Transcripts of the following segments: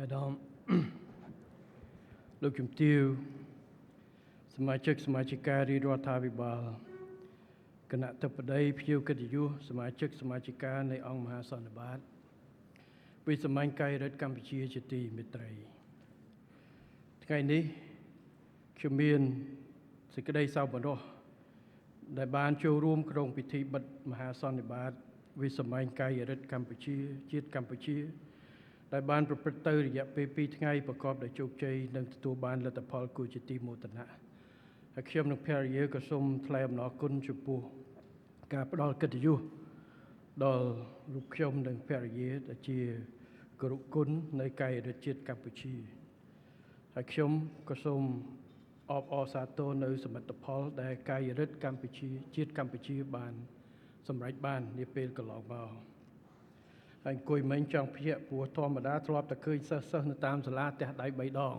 Adam លោកជំទាវសមាជិកសមាជិការាជរដ្ឋាភិបាលគណៈធិបតីភ្ញៀវកិត្តិយសសមាជិកសមាជិកានៃអង្គមហាសន្និបាតវិសាមញ្ញកាយរដ្ឋកម្ពុជាជាទីមេត្រីថ្ងៃនេះខ្ញុំមានសេចក្តីសោមនស្សដែលបានចូលរួមក្នុងពិធីបិទមហាសន្និបាតវិសាមញ្ញកាយរដ្ឋកម្ពុជាជាតិកម្ពុជាដែលបានប្រព្រឹត្តទៅរយៈពេល2ថ្ងៃប្រកបដោយជោគជ័យនិងទទួលបានលទ្ធផលគួរជាទីមោទនៈហើយខ្ញុំនិងភរិយាក៏សូមថ្លែងអំណរគុណចំពោះការផ្ដល់កិត្តិយសដល់រូបខ្ញុំនិងភរិយាដែលជាគរុគុណនៃកាយរដ្ឋជាតិកម្ពុជាហើយខ្ញុំក៏សូមអបអរសាទរនៅសមិទ្ធផលដែលកាយរដ្ឋកម្ពុជាជាតិកម្ពុជាបានសម្រេចបាននាពេលកន្លងមកហើយអង្គុយមិញចង់ភ្ញាក់ព្រោះធម្មតាធ្លាប់តែឃើញសិស្សនៅតាមសាលាផ្ទះដៃ3ដង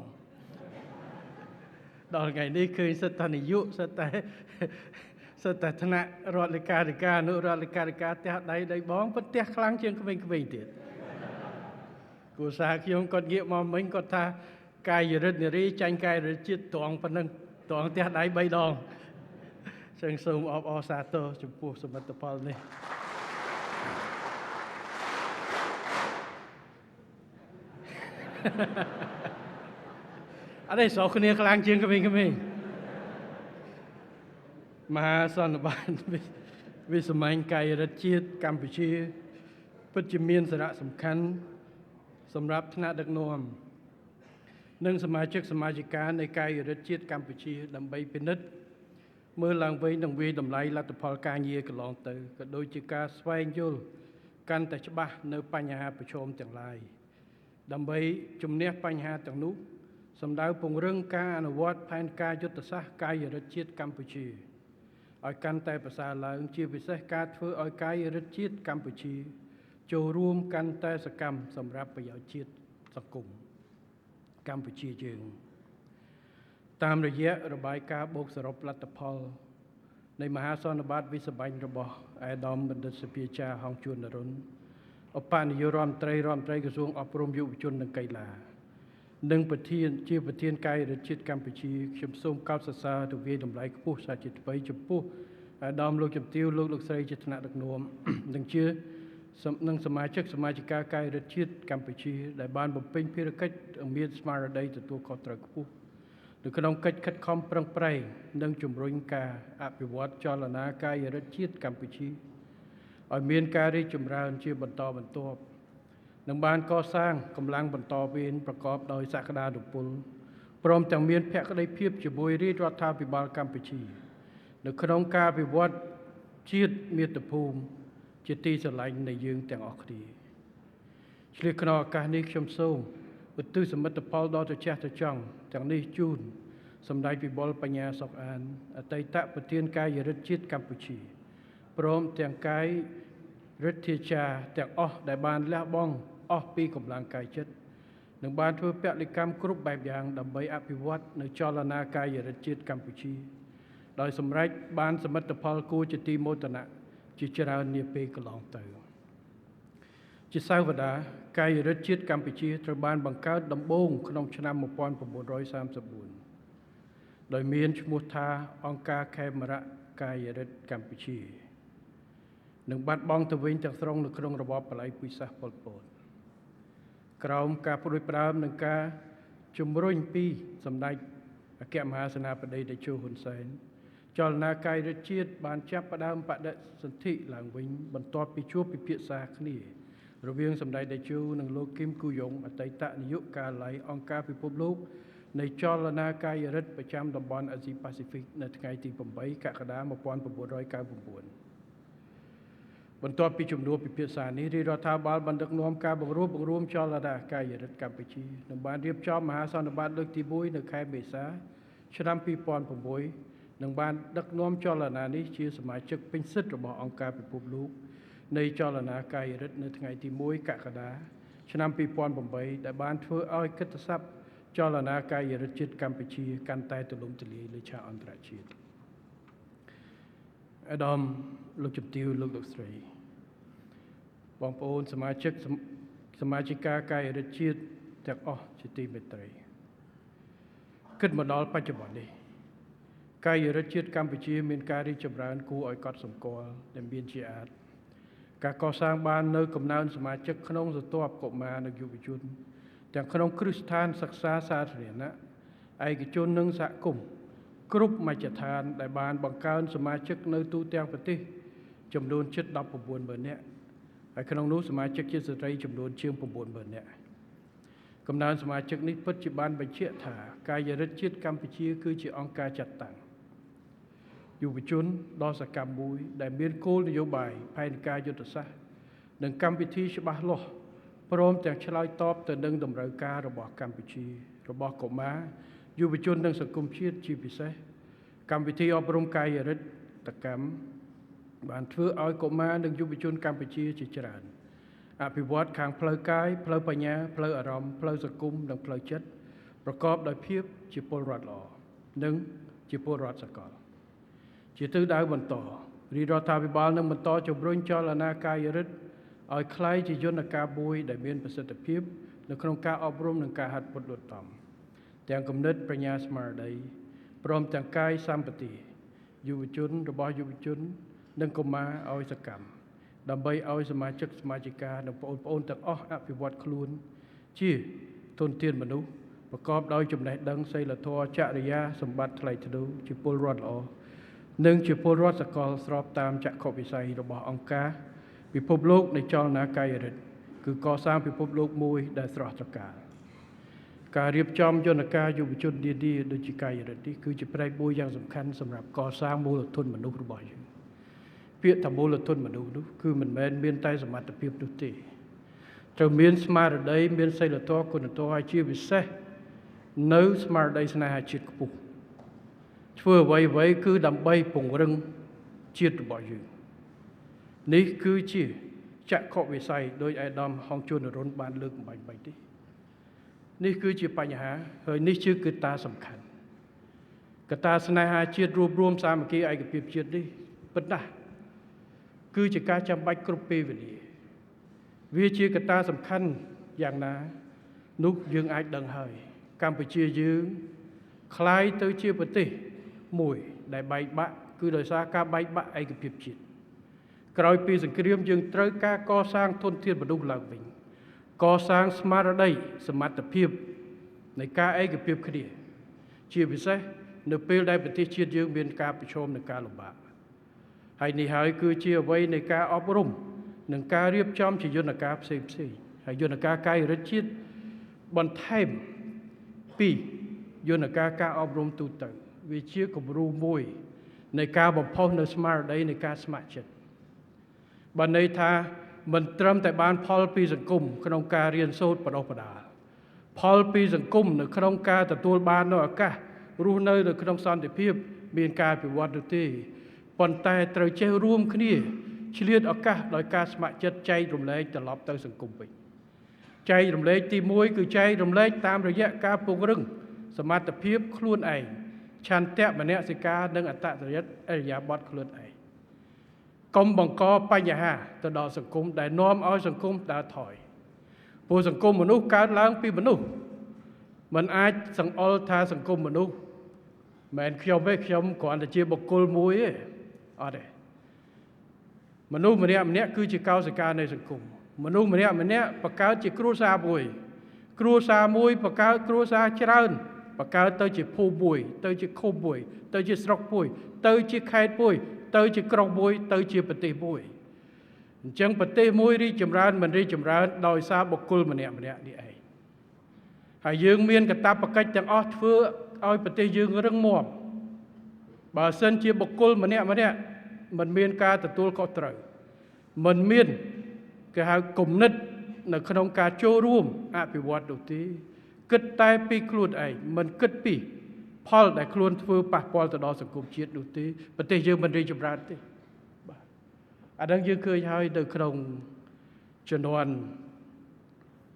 ដល់ថ្ងៃនេះឃើញសិទ្ធិនាយកសិទ្ធិថ្នាក់រដ្ឋលេខាធិការអនុរដ្ឋលេខាធិការផ្ទះដៃបងប៉ុន្តែខ្លាំងជាងក្មេងៗទៀតគូសាខ្ញុំគាត់ងាកមកមិញគាត់ថាកាយរដ្ឋនារីចាញ់កាយរដ្ឋជាតិត្រង់ប៉ុណ្ណឹងត្រង់ផ្ទះដៃ3ដងចឹងសូមអបអរសាទរចំពោះសមិទ្ធផលនេះអត់ទេសោះគ្នាខ្លាំងជាងក្មេងៗមហាសន្និបាតវិសាមញ្ញកាយរដ្ឋជាតិកម្ពុជាពិតជាមានសារៈសំខាន់សម្រាប់ថ្នាក់ដឹកនាំនិងសមាជិកសមាជិកានៃកាយរដ្ឋជាតិកម្ពុជាដើម្បីពិនិត្យមើលឡើងវិញនិងវាយតម្លៃលទ្ធផលការងារកន្លងទៅក៏ដូចជាការស្វែងយល់កាន់តែច្បាស់នៅបញ្ហាប្រឈមទាំងឡាយដើម្បីជំនះបញ្ហាទាំងនោះសម្ដៅពង្រឹងការអនុវត្តផែនការយុទ្ធសាស្ត្រកាយរដ្ឋជាតិកម្ពុជាឲ្យកាន់តែប្រសើរឡើងជាពិសេសការធ្វើឲ្យកាយរដ្ឋជាតិកម្ពុជាចូលរួមកាន់តែសកម្មសម្រាប់ប្រយោជន៍ជាតិសង្គមកម្ពុជាយើងតាមរយៈរបាយការណ៍បូកសរុបលទ្ធផលនៃមហាសន្និបាតវិសាមញ្ញរបស់អាដាមបណ្ឌិតសភាចារហងជួននរុនឧបនាយករដ្ឋមន្ត្រីក្រសួងអប់រំយុវជននិងកីឡានិងប្រធានកាយរដ្ឋជាតិកម្ពុជាខ្ញុំសូមកោតសរសើរទៅវាយតម្លៃខ្ពស់សាជាថ្មីចំពោះអាដាមលោកជំទាវលោកស្រីជាថ្នាក់ដឹកនាំនិងសមាជិកសមាជិកាកាយរដ្ឋជាតិកម្ពុជាដែលបានបំពេញភារកិច្ចមានស្មារតីទទួលខុសត្រូវខ្ពស់នៅក្នុងកិច្ចខិតខំប្រឹងប្រែងនិងជំរុញការអភិវឌ្ឍចលនាកាយរដ្ឋជាតិកម្ពុជាឲ្យមានការរីកចម្រើនជាបន្តបន្ទាប់និងបានកសាងកម្លាំងបន្តវេនប្រកបដោយសក្តានុពលព្រមទាំងមានភក្ដីភាពជាមួយរាជរដ្ឋាភិបាលកម្ពុជានៅក្នុងការវិវត្តជាតិមាតុភូមិជាទីស្រឡាញ់នៃយើងទាំងអស់គ្នាឆ្លៀតក្នុងឱកាសនេះខ្ញុំសូមឧទ្ទិសសមិទ្ធផលដ៏ត្រចះត្រចង់ទាំងនេះជូនសម្ដេចវិបុលបញ្ញាសុខអានអតីតប្រធានកាយរដ្ឋជាតិកម្ពុជាព្រមទាំងកាយរដ្ឋាភិបាលទាំងអស់ដែលបានលះបង់អស់ពីកម្លាំងកាយចិត្តនិងបានធ្វើពលិកម្មគ្រប់បែបយ៉ាងដើម្បីអភិវឌ្ឍនៅចលនាកាយរដ្ឋជាតិកម្ពុជាដោយសម្រេចបានសមិទ្ធផលគួរជាទីមោទនៈជាច្រើននាពេលកន្លងទៅជាសាវតាកាយរដ្ឋជាតិកម្ពុជាត្រូវបានបង្កើតដំបូងក្នុងឆ្នាំ1934ដោយមានឈ្មោះថាអង្គការខេមរៈកាយរដ្ឋកម្ពុជានឹងបាត់បង់ទៅវិញទាំងស្រុងនៅក្នុងរបបបល្ល័ង្កពិសាសប៉ុលពតក្រោមការផ្ដួចផ្ដើមនិងការជំរុញពីសម្ដេចអគ្គមហាសេនាបតីតេជោហ៊ុនសែនចលនាកាយរដ្ឋជាតិបានចាប់ផ្ដើមបដិសន្ធិឡើងវិញបន្ទាប់ពីជួបពិភាក្សាគ្នារវាងសម្ដេចតេជោនិងលោកគឹមគូយ៉ុងអតីតនាយកកាល័យអង្គការពិភពលោកនៃចលនាកាយរដ្ឋប្រចាំតំបន់អាស៊ីប៉ាស៊ីហ្វិកនៅថ្ងៃទី8កក្កដា1999បន្ទាប់ពីជំនួបពិភាក្សានេះរាជរដ្ឋាភិបាលបានដឹកនាំការបង្រួមចលនាកាយរដ្ឋកម្ពុជានិងបានរៀបចំមហាសន្និបាតលើកទី1នៅខែមេសាឆ្នាំ2006និងបានដឹកនាំចលនានេះជាសមាជិកពេញសិទ្ធិរបស់អង្គការពិភពលោកនៃចលនាកាយរដ្ឋនៅថ្ងៃទី1កក្កដាឆ្នាំ2008ដែលបានធ្វើឲ្យកិត្តិស័ព្ទចលនាកាយរដ្ឋជាតិកម្ពុជាកាន់តែទូលំទូលាយលើឆាកអន្តរជាតិអាដាមលោកជំទាវលោកស្រីបងប្អូនសមាជិកាកាយរដ្ឋជាតិ ទាំងអស់ជាទីមេត្រីគិតមកដល់បច្ចុប្បន្ននេះកាយរដ្ឋជាតិកម្ពុជាមានការរីកចម្រើនគួរឲ្យកត់សម្គាល់ដែលមានជាអាចការកសាងបាននៅកំណើនសមាជិកក្នុងស្រទាប់កុមារនិងយុវជនទាំងក្នុងគ្រឹះស្ថានសិក្សាសាធារណៈឯកជននិងសហគមន៍គ្រប់មជ្ឈដ្ឋានដែលបានបង្កើនសមាជិកនៅទូទាំងប្រទេសចំនួនជិត 19,000 នាក់ហើយក្នុងនោះសមាជិកជាស្ត្រីចំនួនជាង 9,000 នាក់កំណើនសមាជិកនេះពិតជាបានបញ្ជាក់ថាកាយរដ្ឋជាតិកម្ពុជាគឺជាអង្គការចាត់តាំងយុវជនដ៏សកម្មមួយដែលមានគោលនយោបាយផែនការយុទ្ធសាស្ត្រនិងកម្មវិធីច្បាស់លាស់ព្រមទាំងឆ្លើយតបទៅនឹងតម្រូវការរបស់កម្ពុជារបស់កុមារយុវជននិងសង្គមជាតិជាពិសេសកម្មវិធីអប់រំកាយរដ្ឋកម្មបានធ្វើឲ្យកុមារនិងយុវជនកម្ពុជាជាច្រើនអភិវឌ្ឍខាងផ្លូវកាយផ្លូវបញ្ញាផ្លូវអារម្មណ៍ផ្លូវសង្គមនិងផ្លូវចិត្តប្រកបដោយភាពជាពលរដ្ឋល្អនិងជាពលរដ្ឋសកលជាទិសដៅបន្តរាជរដ្ឋាភិបាលនឹងបន្តជំរុញចលនាកាយរដ្ឋឲ្យក្លាយជាយន្តការមួយដែលមានប្រសិទ្ធភាពនៅក្នុងការអប់រំនិងការហាត់ពត់លត់តំទាំងគំនិតបញ្ញាស្មារតីព្រមទាំងកាយសម្បទាយុវជនរបស់យុវជននិងកុមារឲ្យសកម្មដើម្បីឲ្យសមាជិកសមាជិកានិងបងប្អូនទាំងអស់អភិវឌ្ឍខ្លួនជាធនធានមនុស្សប្រកបដោយចំណេះដឹងសីលធម៌ចរិយាសម្បត្តិថ្លៃថ្នូរជាពលរដ្ឋល្អនិងជាពលរដ្ឋសកលស្របតាមចក្ខុវិស័យរបស់អង្គការពិភពលោកនៃចលនាកាយរដ្ឋគឺកសាងពិភពលោកមួយដែលស្រស់ត្រកាលការរៀបចំយន្តការយុវជននានាដូចជាកាយរដ្ឋនេះគឺជាផ្នែកមួយយ៉ាងសំខាន់សម្រាប់កសាងមូលធនមនុស្សរបស់យើងពាក្យថាមូលធនមនុស្សនោះគឺមិនមែនមានតែសមត្ថភាពនោះទេត្រូវមានស្មារតីមានសីលធម៌គុណធម៌ហើយជាពិសេសនៅស្មារតីស្នេហាជាតិខ្ពស់ធ្វើអ្វីៗគឺដើម្បីពង្រឹងជាតិរបស់យើងនេះគឺជាចក្ខុវិស័យដោយអាដាមហងជួននរុនបានលើកបំបញ្ញនេះនេះគឺជាបញ្ហាហើយនេះជាកត្តាសំខាន់កត្តាស្នេហាជាតិរួបរวมសាមគ្គីឯកភាពជាតិនេះពិតណាស់គឺជាការចាំបាច់គ្រប់ពេលវេលាវាជាកត្តាសំខាន់យ៉ាងណានោះយើងអាចដឹងហើយកម្ពុជាយើងคล้ายទៅជាប្រទេសមួយដែលបែកបាក់គឺដោយសារការបែកបាក់ឯកភាពជាតិក្រោយពីសង្គ្រាមយើងត្រូវការកសាងធនធានមនុស្សឡើងវិញកសាងស្មារតីសមត្ថភាពនៃការឯកភាពគ្នាជាពិសេសនៅពេលដែលប្រទេសជាតិយើងមានការប្រឈមនឹងការលំបាកហើយនេះហើយគឺជាអ្វីនៃការអប់រំនិងការរៀបចំជាយន្តការផ្សេងហើយយន្តការកាយរដ្ឋជាតិបន្ថែមពីយន្តការអប់រំទូទៅវាជាគំរូមួយនៃការបំផុសនៅស្មារតីនៃការស្ម័គ្រចិត្តបានន័យថាមិនត្រឹមតែបានផលពីសង្គមក្នុងការរៀនសូត្របណ្ដុះបណ្ដាលផលពីសង្គមនៅក្នុងការទទួលបាននូវឱកាសរស់នៅក្នុងសន្តិភាពមានការអភិវឌ្ឍនោះទេប៉ុន្តែត្រូវចេះរួមគ្នាឆ្លៀតឱកាសដោយការស្ម័គ្រចិត្តចែករំលែកត្រឡប់ទៅសង្គមវិញចែករំលែកទី1គឺចែករំលែកតាមរយៈការពង្រឹងសមត្ថភាពខ្លួនឯងឆន្ទៈមនសិការនិងអត្តចរិតអរិយាប័ត្រខ្លួនឯងកុំបង្កបញ្ហាទៅដល់សង្គមដែលនាំឲ្យសង្គមដើរថយព្រោះសង្គមមនុស្សកើតឡើងពីមនុស្សមិនអាចសង្អុលថាសង្គមមនុស្សមិនខ្ញុំទេខ្ញុំគ្រាន់តែជាបុគ្គលមួយទេអត់ទេមនុស្សម្នាក់គឺជាកោសិកានៃសង្គមមនុស្សម្នាក់បង្កើតជាគ្រួសារមួយគ្រួសារមួយបង្កើតគ្រួសារច្រើនបង្កើតទៅជាភូមិមួយទៅជាឃុំមួយទៅជាស្រុកមួយទៅជាខេត្តមួយទៅជាក្រុងមួយទៅជាប្រទេសមួយអញ្ចឹងប្រទេសមួយរីកចម្រើនមិនរីកចម្រើនដោយសារបុគ្គលម្នាក់នេះឯងហើយយើងមានកាតព្វកិច្ចទាំងអស់ធ្វើឲ្យប្រទេសយើងរឹងមាំបើសិនជាបុគ្គលម្នាក់មិនមានការទទួលខុសត្រូវមិនមានគេហៅគំនិតនៅក្នុងការចូលរួមអភិវឌ្ឍនោះទេគិតតែពីខ្លួនឯងមិនគិតពីផលដែលខ្លួនធ្វើប៉ះពាល់ទៅដល់សង្គមជាតិនោះទេប្រទេសយើងមិនរីកចម្រើនទេបាទអានឹងយើងឃើញហើយនៅក្នុងជំនាន់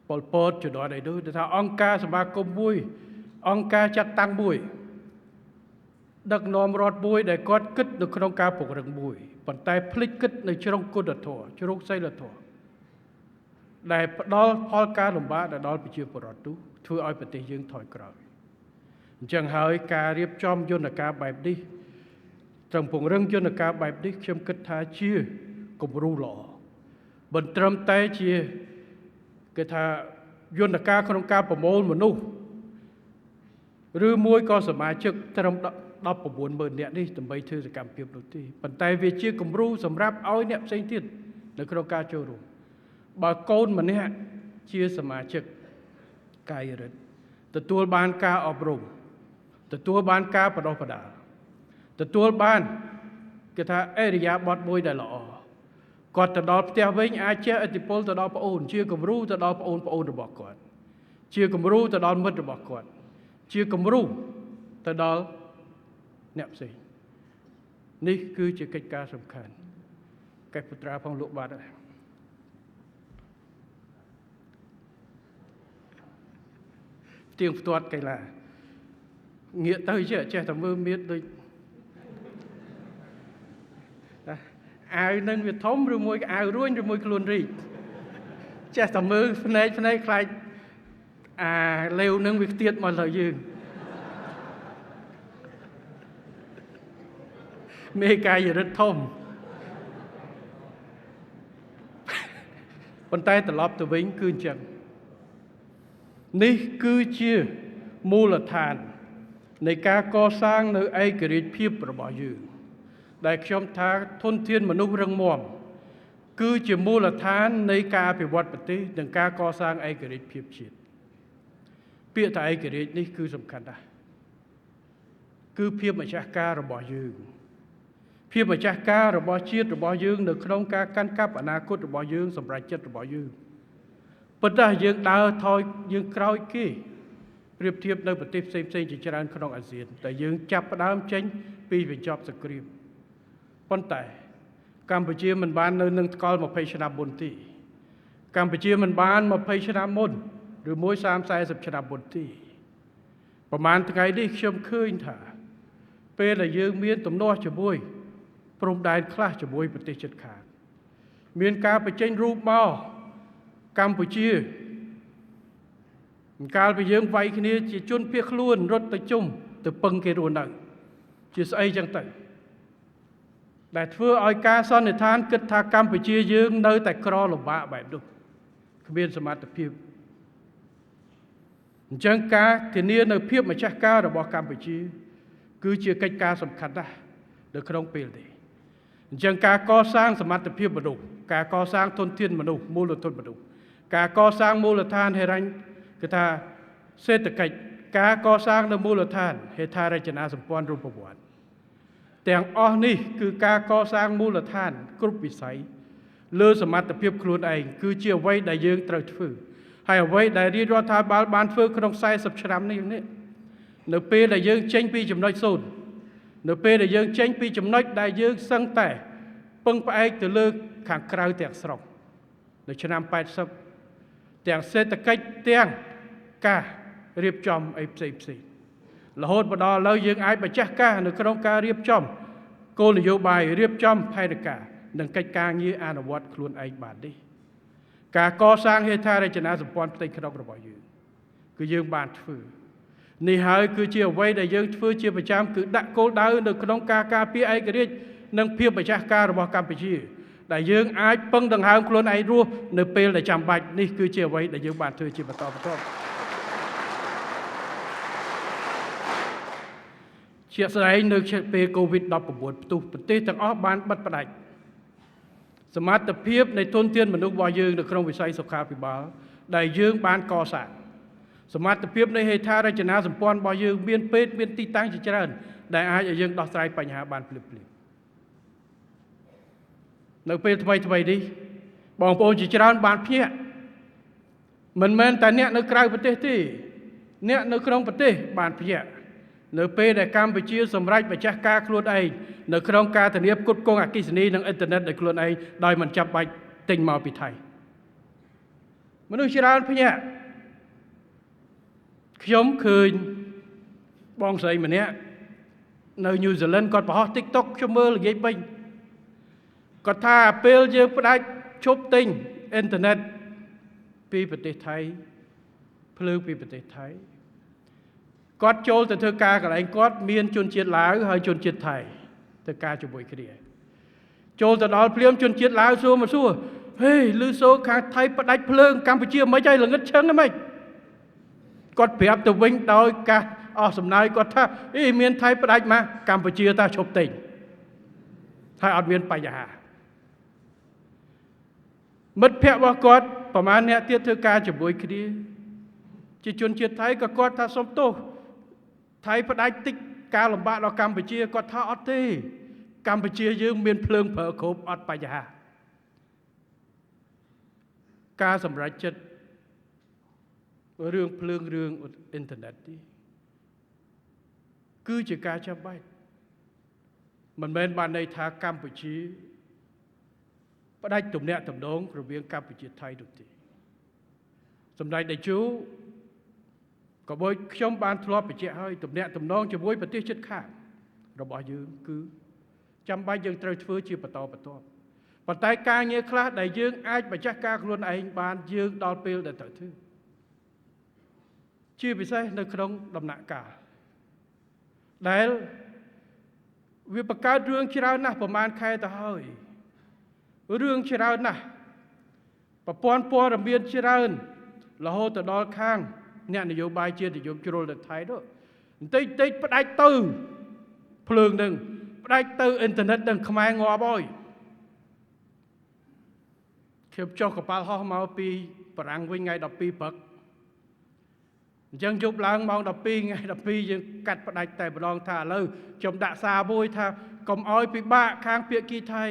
ប៉ុលពតជំនាន់អីនោះថាអង្គការសមាគមមួយអង្គការចាត់តាំងមួយដឹកនាំរដ្ឋមួយដែលគាត់គិតនៅក្នុងការពង្រឹងមួយប៉ុន្តែភ្លេចគិតនៅជ្រុងគុណធម៌ជ្រុងសីលធម៌ ដែលផ្ដល់ផលការលំបាកដល់ប្រជាពលរដ្ឋនោះធ្វើឲ្យប្រទេសយើងថយក្រោយអញ្ចឹងហើយការរៀបចំយន្តការបែបនេះត្រឹមពង្រឹងយន្តការបែបនេះខ្ញុំគិតថាជាគំរូល្អមិនត្រឹមតែជាគេថាយន្តការក្នុងការប្រមូលមនុស្សឬមួយក៏សមាជិកត្រឹម19,000 នាក់នេះដើម្បីធ្វើសកម្មភាពនោះទេប៉ុន្តែវាជាគំរូសម្រាប់ឲ្យអ្នកផ្សេងទៀតនៅក្នុងការចូលរួមបើកូនម្នាក់ជាសមាជិកកាយរដ្ឋទទួលបានការអប់រំទទួលបានការបណ្ដុះបណ្ដាលទទួលបានគេថាអរិយាប័ត្រមួយដែលល្អគាត់ទៅដល់ផ្ទះវិញអាចជះឥទ្ធិពលទៅដល់ប្អូនជាគំរូទៅដល់ប្អូនរបស់គាត់ជាគំរូទៅដល់មិត្តរបស់គាត់ជាគំរូទៅដល់អ្នកផ្សេងនេះគឺជាកិច្ចការសំខាន់កែពុត្រាផងលោកបាទទៀងផ្ទាត់កីឡាងាកទៅចេះតែមើលមៀតដូចអាវនឹងវាធំឬមួយអាវរួញឬមួយខ្លួនរីកចេះតែមើលភ្នែកខ្លាចអាលេវនឹងវាខ្ទាតមកដល់យើងមេកាយរិទ្ធធំប៉ុន្តែត្រឡប់ទៅវិញគឺអញ្ចឹងនេះគឺជាមូលដ្ឋាននៃការកសាងនៅឯករាជ្យភាពរបស់យើងដែលខ្ញុំថាធនធានមនុស្សរឹងមាំគឺជាមូលដ្ឋាននៃការអភិវឌ្ឍប្រទេសនិងការកសាងឯករាជ្យភាពជាតិពាក្យថាឯករាជ្យនេះគឺសំខាន់ណាស់គឺភាពម្ចាស់ការរបស់យើងភាពម្ចាស់ការរបស់ជាតិរបស់យើងនៅក្នុងការកាន់កាប់អនាគតរបស់យើងសម្រាប់ចិត្តរបស់យើងប៉ុន្តែយើងដើរថយយើងក្រោយគេប្រៀបធៀបនៅប្រទេសផ្សេងជាច្រើនក្នុងអាស៊ានតែយើងចាប់ផ្ដើមចេញពីបញ្ចប់សង្គ្រាមប៉ុន្តែកម្ពុជាមិនបាននៅនឹងថ្កល់20ឆ្នាំមុនទេកម្ពុជាមិនបាន20ឆ្នាំមុនឬមួយ30-40ឆ្នាំមុនទេប្រហែលថ្ងៃនេះខ្ញុំឃើញថាពេលដែលយើងមានទំនាស់ជាមួយព្រំដែនខ្លះជាមួយប្រទេសជិតខាងមានការបញ្ចេញរូបមកកម្ពុជាកាលពីយើងវាយគ្នាជាជនភៀសខ្លួនរត់ទៅជុំទៅពឹងគេរស់នៅជាស្អីចឹងទៅដែលធ្វើឲ្យការសន្និដ្ឋានគិតថាកម្ពុជាយើងនៅតែក្រលំបាកបែបនោះគ្មានសមត្ថភាពអញ្ចឹងការធានានៅភាពម្ចាស់ការរបស់កម្ពុជាគឺជាកិច្ចការសំខាន់ណាស់នៅក្នុងពេលនេះអញ្ចឹងការកសាងសមត្ថភាពមនុស្សការកសាងធនធានមនុស្សមូលធនមនុស្សការកសាងមូលដ្ឋានហិរញ្ញគឺថាសេដ្ឋកិច្ចការកសាងនៅមូលដ្ឋានហេដ្ឋារចនាសម្ព័ន្ធរូបវន្តទាំងអស់នេះគឺការកសាងមូលដ្ឋានគ្រប់វិស័យលើសមត្ថភាពខ្លួនឯងគឺជាអ្វីដែលយើងត្រូវធ្វើហើយអ្វីដែលរាជរដ្ឋាភិបាលបានធ្វើក្នុង40ឆ្នាំនេះនៅពេលដែលយើងចេញពីចំណុច0នៅពេលដែលយើងចេញពីចំណុចដែលយើងសឹងតែពឹងផ្អែកទៅលើខាងក្រៅទាំងស្រុងនៅឆ្នាំ80ទាំងសេដ្ឋកិច្ចទាំងការរៀបចំអីផ្សេងរហូតមកដល់ឥឡូវយើងអាចម្ចាស់ការនៅក្នុងការរៀបចំគោលនយោបាយរៀបចំផែនការនិងកិច្ចការងារអនុវត្តខ្លួនឯងបាននេះការកសាងហេដ្ឋារចនាសម្ព័ន្ធផ្ទៃក្នុងរបស់យើងគឺយើងបានធ្វើនេះហើយគឺជាអ្វីដែលយើងធ្វើជាប្រចាំគឺដាក់គោលដៅនៅក្នុងការការពារឯករាជ្យនិងភាពម្ចាស់ការរបស់កម្ពុជាដែលយើងអាចពឹងដង្ហើមខ្លួនឯងរស់នៅពេលដែលចាំបាច់នេះគឺជាអ្វីដែលយើងបានធ្វើជាបន្តបន្ទាប់ជាក់ស្ដែងនៅពេល COVID-19 ផ្ទុះប្រទេសទាំងអស់បានបិទផ្ដាច់សមត្ថភាពនៃធនធានមនុស្សរបស់យើងនៅក្នុងវិស័យសុខាភិបាលដែលយើងបានកសាងសមត្ថភាពនៃហេដ្ឋារចនាសម្ព័ន្ធរបស់យើងមានពេទ្យមានទីតាំងជាច្រើនដែលអាចឲ្យយើងដោះស្រាយបញ្ហាបានភ្លាមៗនៅពេលថ្មីនេះបងប្អូនជាច្រើនបានភ្ញាក់មិនមែនតែអ្នកនៅក្រៅប្រទេសទេអ្នកនៅក្នុងប្រទេសបានភ្ញាក់នៅពេលដែលកម្ពុជាសម្រេចម្ចាស់ការខ្លួនឯងនៅក្នុងការធានាផ្គត់ផ្គង់អគ្គិសនីនិងអ៊ីនធឺណិតដោយខ្លួនឯងដោយមិនចាំបាច់ទិញមកពីថៃមនុស្សច្រើនភ្ញាក់ខ្ញុំឃើញបងស្រីម្នាក់នៅញូហ្សេឡង់គាត់បង្ហោះ TikTok ខ្ញុំមើលល្ងាចពេញគាត់ថាពេលយើងផ្ដាច់ឈប់ទិញអ៊ីនធឺណិត ពីប្រទេសថៃភ្លើងពីប្រទេសថៃគាត់ចូលទៅធ្វើការកន្លែងគាត់មានជនជាតិឡាវហើយជនជាតិថៃធ្វើការជាមួយគ្នាចូលទៅដល់ភ្លាមជនជាតិឡាវសួរមកសួរហេឮសូរខាងថៃផ្ដាច់ភ្លើងកម្ពុជាមិនហើយល្ងិតឈឹងហ្មងគាត់ប្រាប់ទៅវិញដោយការអស់សំណើចគាត់ថាមានថៃផ្ដាច់មកកម្ពុជាតាឈប់ទិញហើយអត់មានបញ្ហាមិត្តភ័ក្តិរបស់គាត់ប្រហែលអ្នកទៀតធ្វើការជាមួយគ្នាជាជនជាតិថៃក៏គាត់ថាសុំទោសថៃផ្ដាច់តិចការលំបាកដល់កម្ពុជាគាត់ថាអត់ទេកម្ពុជាយើងមានភ្លើងប្រើគ្រប់អត់បញ្ហាការសម្រេចចិត្តរឿងភ្លើងរឿងអ៊ីនធឺណិតនេះគឺជាការចាំបាច់មិនមែនបានន័យថាកម្ពុជាផ្ដាច់ទំនាក់ទំនងរវាងកម្ពុជាថៃនោះទេសម្ដេចតេជោក៏បីខ្ញុំបានធ្លាប់បញ្ជាក់ហើយទំនាក់ទំនងជាមួយប្រទេសជិតខាងរបស់យើងគឺចាំបាច់យើងត្រូវធ្វើជាបន្តបន្ទាប់ប៉ុន្តែការងារខ្លះដែលយើងអាចម្ចាស់ការខ្លួនឯងបានយើងដល់ពេលដែលត្រូវធ្វើជាពិសេសនៅក្នុងដំណាក់កាលដែលវាបង្កើតរឿងច្រើនណាស់ប្រហែលខែទៅហើយរឿងច្រើនណាស់ប្រព័ន្ធព័ត៌មានច្រើនរហូតទៅដល់ខាងអ្នកនយោបាយជាតិនិយមជ្រុលទៅថៃនោះបន្តិចតិចផ្ដាច់ទៅភ្លើងនឹងផ្ដាច់ទៅអ៊ីនធឺណិតនឹងខ្មែរងាប់ហើយខ្ញុំចុះកប៉ាល់ហោះមកពីបារាំងវិញថ្ងៃ12ព្រឹកអញ្ចឹងយប់ឡើងម៉ោង12ថ្ងៃ12យើងកាត់ផ្ដាច់តែម្ដងថាឥឡូវខ្ញុំដាក់សារមួយថាកុំអោយពិបាកខាងភាគីថៃ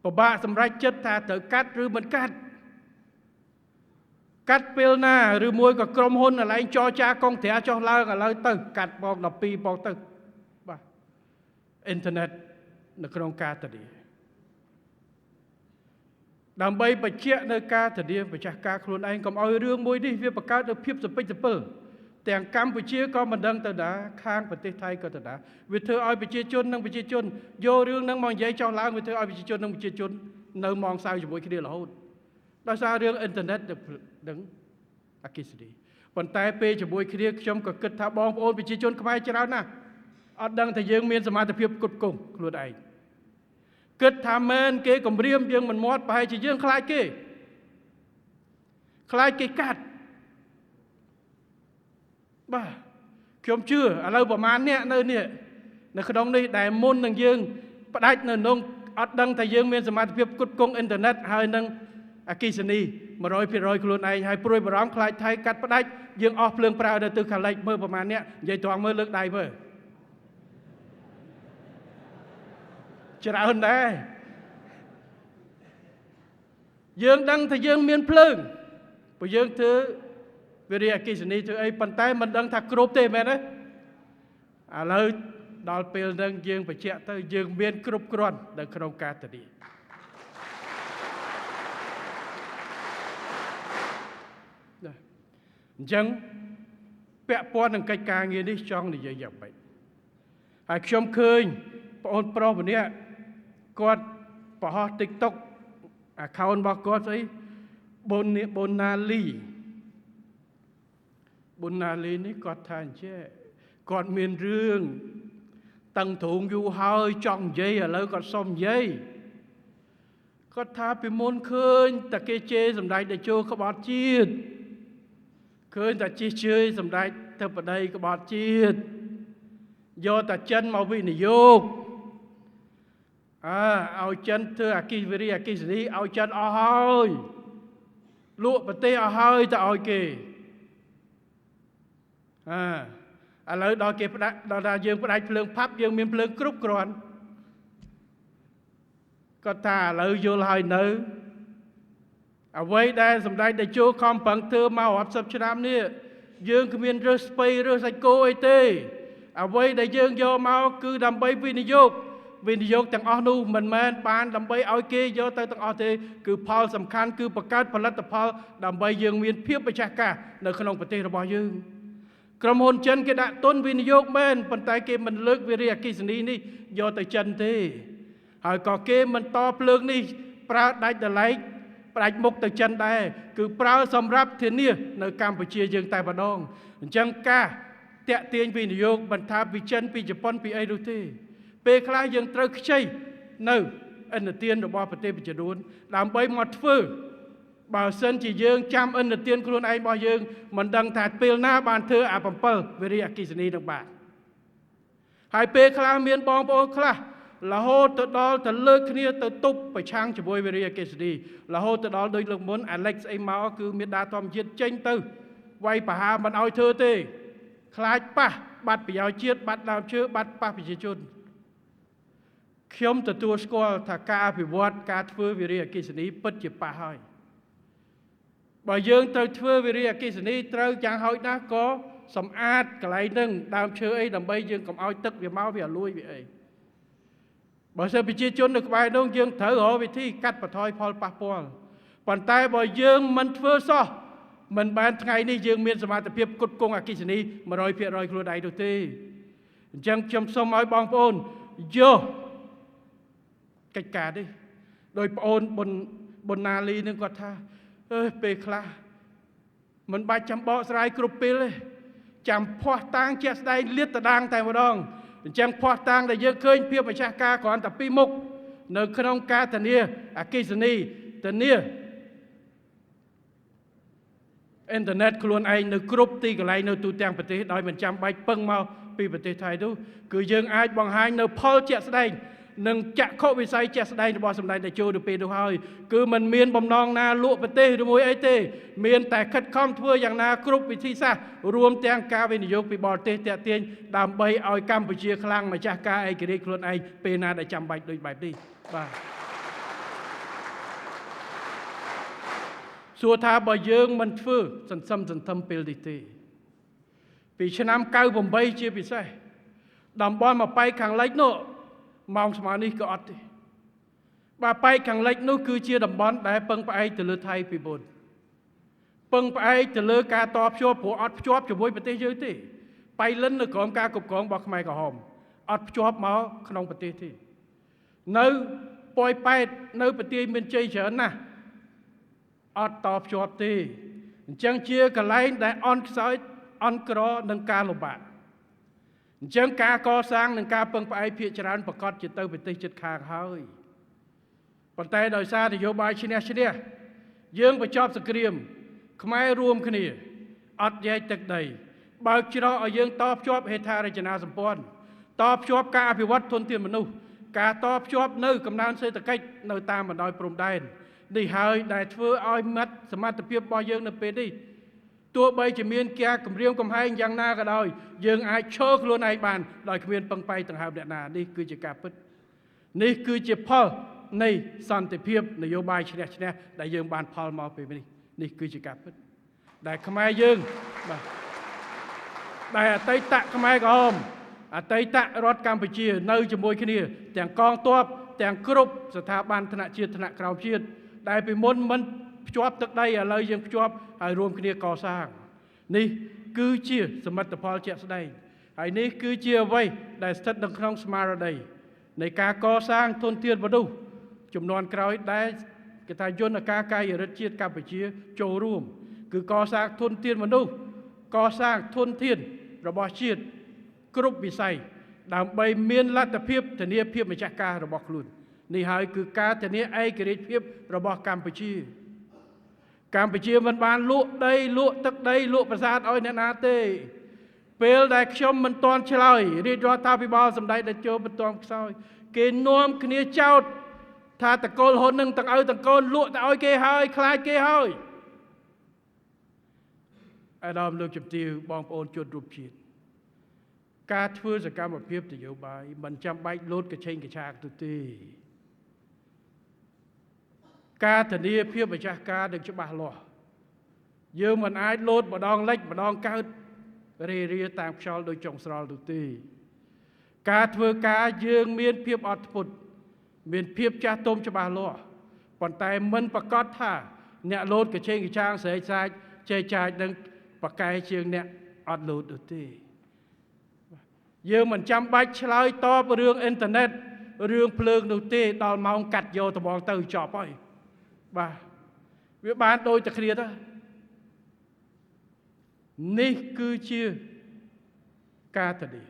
ពិបាកសម្រេចចិត្តថាត្រូវកាត់ឬមិនកាត់កាត់ពេលណាឬមួយក៏ក្រុមហ៊ុនកន្លែងចរចាកងត្រាចុះឡើងឥឡូវទៅកាត់ម៉ោង12បងទៅបាទអ៊ីនធឺណិតនៅក្នុងការធានាដើម្បីបញ្ជាក់នៅការធានាម្ចាស់ការខ្លួនឯងកុំឲ្យរឿងមួយនេះវាបង្កើតនូវភាពសពិចសពិលទាំងកម្ពុជាក៏មិនដឹងទៅណាខាងប្រទេសថៃក៏ទៅណាវាធ្វើឲ្យប្រជាជននិងប្រជាជនយករឿងហ្នឹងមកនិយាយចោះឡើងវាធ្វើឲ្យប្រជាជននិងប្រជាជននៅមងសៅជាមួយគ្នារហូតដោយសាររឿងអ៊ីនធឺណិតនិងអគ្គិសនីប៉ុន្តែពេលជាមួយគ្នាខ្ញុំក៏គិតថាបងប្អូនប្រជាជនខ្មែរច្រើនណាស់អត់ដឹងថាយើងមានសមត្ថភាពផ្គត់ផ្គង់ខ្លួនឯងគិតថាមែនគេគម្រាមយើងមិនមាត់ប្រហែលជាយើងខ្លាចគេកាត់បាទខ្ញុំជឿឥឡូវប្រហែលអ្នកនៅនេះនៅក្នុងនេះដែលមុននឹងយើងផ្ដាច់នៅក្នុងអត់ដឹងថាយើងមានសមត្ថភាពផ្គត់ផ្គង់អ៊ីនធឺណិតហើយនឹងអគ្គិសនី 100% ខ្លួនឯងហើយព្រួយបារម្ភខ្លាចថៃកាត់ផ្ដាច់យើងអស់ភ្លើងប្រើនៅទិសខាងលិចមើលប្រហែលអ្នកនិយាយត្រង់មើលលើកដៃមើលច្រើនដែរយើងដឹងថាយើងមានភ្លើងព្រោះយើងធ្វើវិរិយអគ្គិសនីធ្វើអីប៉ុន្តែមិនដឹងថាគ្រប់ទេមែនទេឥឡូវដល់ពេលហ្នឹងយើងបញ្ជាក់ទៅយើងមានគ្រប់គ្រាន់នៅក្នុងការធានាអញ្ចឹងពាក់ព័ន្ធនឹងកិច្ចការងារនេះចង់និយាយយ៉ាងម៉េចហើយខ្ញុំឃើញបងអូនប្រុសម្នាក់គាត់បង្ហោះ TikTok account របស់គាត់ស្អីប៊ុនណាលីនេះគាត់ថាអញ្ចេះគាត់មានរឿងតឹងទ្រូងយូរហើយចង់និយាយឥឡូវគាត់សុំនិយាយគាត់ថាពីមុនឃើញតែគេជេរសម្ដេចតេជោក្បត់ជាតិឃើញតែជិះជឿយសម្ដេចទៅប្តីក្បត់ជាតិយកតែចិនមកវិនិយោគឲ្យចិនធ្វើអគ្គិវិរិយអគ្គិសនីឲ្យចិនអស់ហើយលក់ប្រទេសអស់ហើយទៅឲ្យគេឥឡូវដល់គេផ្ដាច់ដល់ថាយើងផ្ដាច់ភ្លើងផាប់យើងមានភ្លើងគ្រប់គ្រាន់គាត់ថាឥឡូវយល់ហើយនៅអ្វីដែលសម្ដេចតេជោខំប្រឹងធ្វើមករាប់សិបឆ្នាំនេះយើងគ្មានរើសស្ពៃរើសសាច់គោអីទេអ្វីដែលយើងយកមកគឺដើម្បីវិនិយោគទាំងអស់នោះមិនមែនបានដើម្បីឲ្យគេយកទៅទាំងអស់ទេគឺផលសំខាន់គឺបង្កើតផលិតផលដើម្បីយើងមានភាពម្ចាស់ការនៅក្នុងប្រទេសរបស់យើងក្រុមហ៊ុនចិនគេដាក់ទុនវិនិយោគមែនប៉ុន្តែគេមិនលើកវិរិយអគ្គិសនីនេះយកទៅចិនទេហើយក៏គេមិនតភ្លើងនេះប្រើដាច់ដលែក ផ្ដាច់មុខទៅចិនដែរគឺប្រើសម្រាប់ធានានៅកម្ពុជាយើងតែម្ដងអញ្ចឹងការតាក់ទាញវិនិយោគមិនថាពីចិនពីជប៉ុនពីអីនោះទេពេលខ្លះយើងត្រូវខ្ចីនៅឥណទានរបស់ប្រទេសមួយចំនួនដើម្បីមកធ្វើបើសិនជាយើងចាំឥណទានខ្លួនឯងរបស់យើងមិនដឹងថាពេលណាបានធ្វើអា7វិរិយអគ្គិសនីនឹងបានហើយពេលខ្លះមានបងប្អូនខ្លះរហូតទៅដល់ទៅលើកគ្នាទៅទប់ប្រឆាំងជាមួយវិរិយអគ្គិសនីរហូតទៅដល់ដូចលើកមុន Alex អីមកគឺមានដាធម្មជាតិចេញទៅវាយប្រហារមិនឲ្យធ្វើទេខ្លាចប៉ះបាត់ប្រយោជន៍ជាតិបាត់ដើមឈើបាត់ប៉ះប្រជាជនខ្ញុំទទួលស្គាល់ថាការអភិវឌ្ឍការធ្វើវិរិយអគ្គិសនីពិតជាប៉ះហើយបើយើងត្រូវធ្វើវិរិយអគ្គិសនីត្រូវយ៉ាងហោចណាស់ក៏សម្អាតកន្លែងហ្នឹងដើមឈើអីដើម្បីយើងកុំឲ្យទឹកវាមកវាលួយវាអីបើសិនប្រជាជននៅក្បែរនោះយើងត្រូវរកវិធីកាត់បន្ថយផលប៉ះពាល់ប៉ុន្តែបើយើងមិនធ្វើសោះមិនបានថ្ងៃនេះយើងមានសមត្ថភាពផ្គត់ផ្គង់អគ្គិសនី 100% ខ្លួនឯងនោះទេអញ្ចឹងខ្ញុំសូមឲ្យបងប្អូនយកកិច្ចការនេះដោយប្អូនបុណ្ណាលីនឹងគាត់ថាពេលខ្លះមិនបាច់ចាំបកស្រាយគ្រប់ពេលទេចាំភ័ស្តុតាងជាក់ស្ដែងលាតត្រដាងតែម្ដងអញ្ចឹងភ័ស្តុតាងដែលយើងឃើញភាពម្ចាស់ការគ្រាន់តែពីមុខនៅក្នុងការធានាអគ្គិសនីធានាអ៊ីនធឺណិតខ្លួនឯងនៅគ្រប់ទីកន្លែងនៅទូទាំងប្រទេសដោយមិនចាំបាច់ពឹងមកពីប្រទេសថៃនោះគឺយើងអាចបង្ហាញនៅផលជាក់ស្ដែងនិងចក្ខុវិស័យជាក់ស្ដែងរបស់សម្ដេចតេជោទៅពេលនោះហើយគឺมันមានបំណងណាលក់ប្រទេសឬមួយអីទេមានតែខិតខំធ្វើយ៉ាងណាគ្រប់វិធីសាស្ត្ររួមទាំងការវិនិយោគពីបរទេសតាក់ទាញដើម្បីឲ្យកម្ពុជាខ្លាំងម្ចាស់ការឯករាជ្យខ្លួនឯងពេលណាដែលចាំបាច់ដូចបែបនេះបាទសួរថាបើយើងមិនធ្វើសន្សំពេលនេះទេពីឆ្នាំ98ជាពិសេសតំបន់មកប៉ែកខាងលិចនោះម៉ោងស្មើនេះក៏អត់ទេបាទប៉ែកខាងលិចនោះគឺជាតំបន់ដែលពឹងផ្អែកទៅលើថៃពីមុនពឹងផ្អែកទៅលើការតភ្ជាប់ព្រោះអត់ភ្ជាប់ជាមួយប្រទេសយើងទេប៉ៃលិននៅក្រោមការគ្រប់គ្រងរបស់ខ្មែរក្រហមអត់ភ្ជាប់មកក្នុងប្រទេសទេនៅប៉ោយប៉ែតនៅប្រទេសមានជ័យច្រើនណាស់អត់តភ្ជាប់ទេអញ្ចឹងជាកន្លែងដែលអន់ខ្សោយអន់ក្រនឹងការលំបាកអញ្ចឹងការកសាងនិងការពឹងផ្អែកភាគច្រើនប្រកាសជាទៅប្រទេសជិតខាងហើយប៉ុន្តែដោយសារនយោបាយឈ្នះយើងបញ្ចប់សង្គ្រាមខ្មែររួមគ្នាអត់យ៉ែកទឹកដីបើកច្រកឲ្យយើងតភ្ជាប់ហេដ្ឋារចនាសម្ព័ន្ធតភ្ជាប់ការអភិវឌ្ឍធនធានមនុស្សការតភ្ជាប់នៅកំណើនសេដ្ឋកិច្ចនៅតាមបណ្ដោយព្រំដែននេះហើយដែលធ្វើឲ្យសមត្ថភាពរបស់យើងនៅពេលនេះទោះបីជាមានការគម្រាមកំហែងយ៉ាងណាក៏ដោយយើងអាចឈរខ្លួនឯងបានដោយគ្មានពឹងផ្អែកដង្ហើមអ្នកណានេះគឺជាការពិតនេះគឺជាផលនៃសន្តិភាពនយោបាយឈ្នះដែលយើងបានផលមកពេលនេះគឺជាការពិតដែលខ្មែរយើងបាទដែលអតីតខ្មែរក្រហមអតីតរដ្ឋកម្ពុជានៅជាមួយគ្នាទាំងកងទ័ពទាំងគ្រប់ស្ថាប័នថ្នាក់ជាតិថ្នាក់ក្រោមជាតិដែលពីមុនមិនភ្ជាប់ទឹកដីឥឡូវយើងភ្ជាប់ហើយរួមគ្នាកសាងនេះគឺជាសមិទ្ធផលជាក់ស្ដែងហើយនេះគឺជាអ្វីដែលស្ថិតនៅក្នុងស្មារតីនៃការកសាងធនធានមនុស្សជំនាន់ក្រោយដែលគេថាយន្តការកាយរដ្ឋជាតិកម្ពុជាចូលរួមគឺកសាងធនធានមនុស្សកសាងធនធានរបស់ជាតិគ្រប់វិស័យដើម្បីមានលទ្ធភាពធានាភាពម្ចាស់ការរបស់ខ្លួននេះហើយគឺការធានាឯករាជ្យភាពរបស់កម្ពុជាមិនបានលក់ដីលក់ទឹកដីលក់ប្រាសាទឲ្យអ្នកណាទេពេលដែលខ្ញុំមិនទាន់ឆ្លើយរាជរដ្ឋាភិបាលសម្ដេចតេជោមិនទាន់ខ្សោយគេនាំគ្នាចោទថាតកូលហ៊ុននឹងទាំងឪទាំងកូនលក់ទៅឲ្យគេហើយខ្លាចគេហើយអាដាមលោកជំទាវបងប្អូនជនរួមជាតិការធ្វើសកម្មភាពនយោបាយមិនចាំបាច់លោតកញ្ឆេងកញ្ឆាកទៅទេការធានាភាពម្ចាស់ការនឹងច្បាស់លាស់យើងមិនអាចលោតម្ដងលិចម្ដងកើតរាតាមខ្យល់ដោយចុងស្រល់នោះទេការធ្វើការយើងមានភាពអត់ធ្មត់មានភាពចាស់ទុំច្បាស់លាស់ប៉ុន្តែមិនប្រកាសថាអ្នកលោតកញ្ឆេងកញ្ឆាងស្រែកសាច់ចែកចាយនឹងប្រកែជាងអ្នកអត់លោតនោះទេយើងមិនចាំបាច់ឆ្លើយតបរឿងអ៊ីនធឺណិតរឿងភ្លើងនោះទេដល់ម៉ោងកាត់យកត្បូងទៅចប់ហើយបាទ វាបានដូចតែគ្នាទៅនេះគឺជាការធានា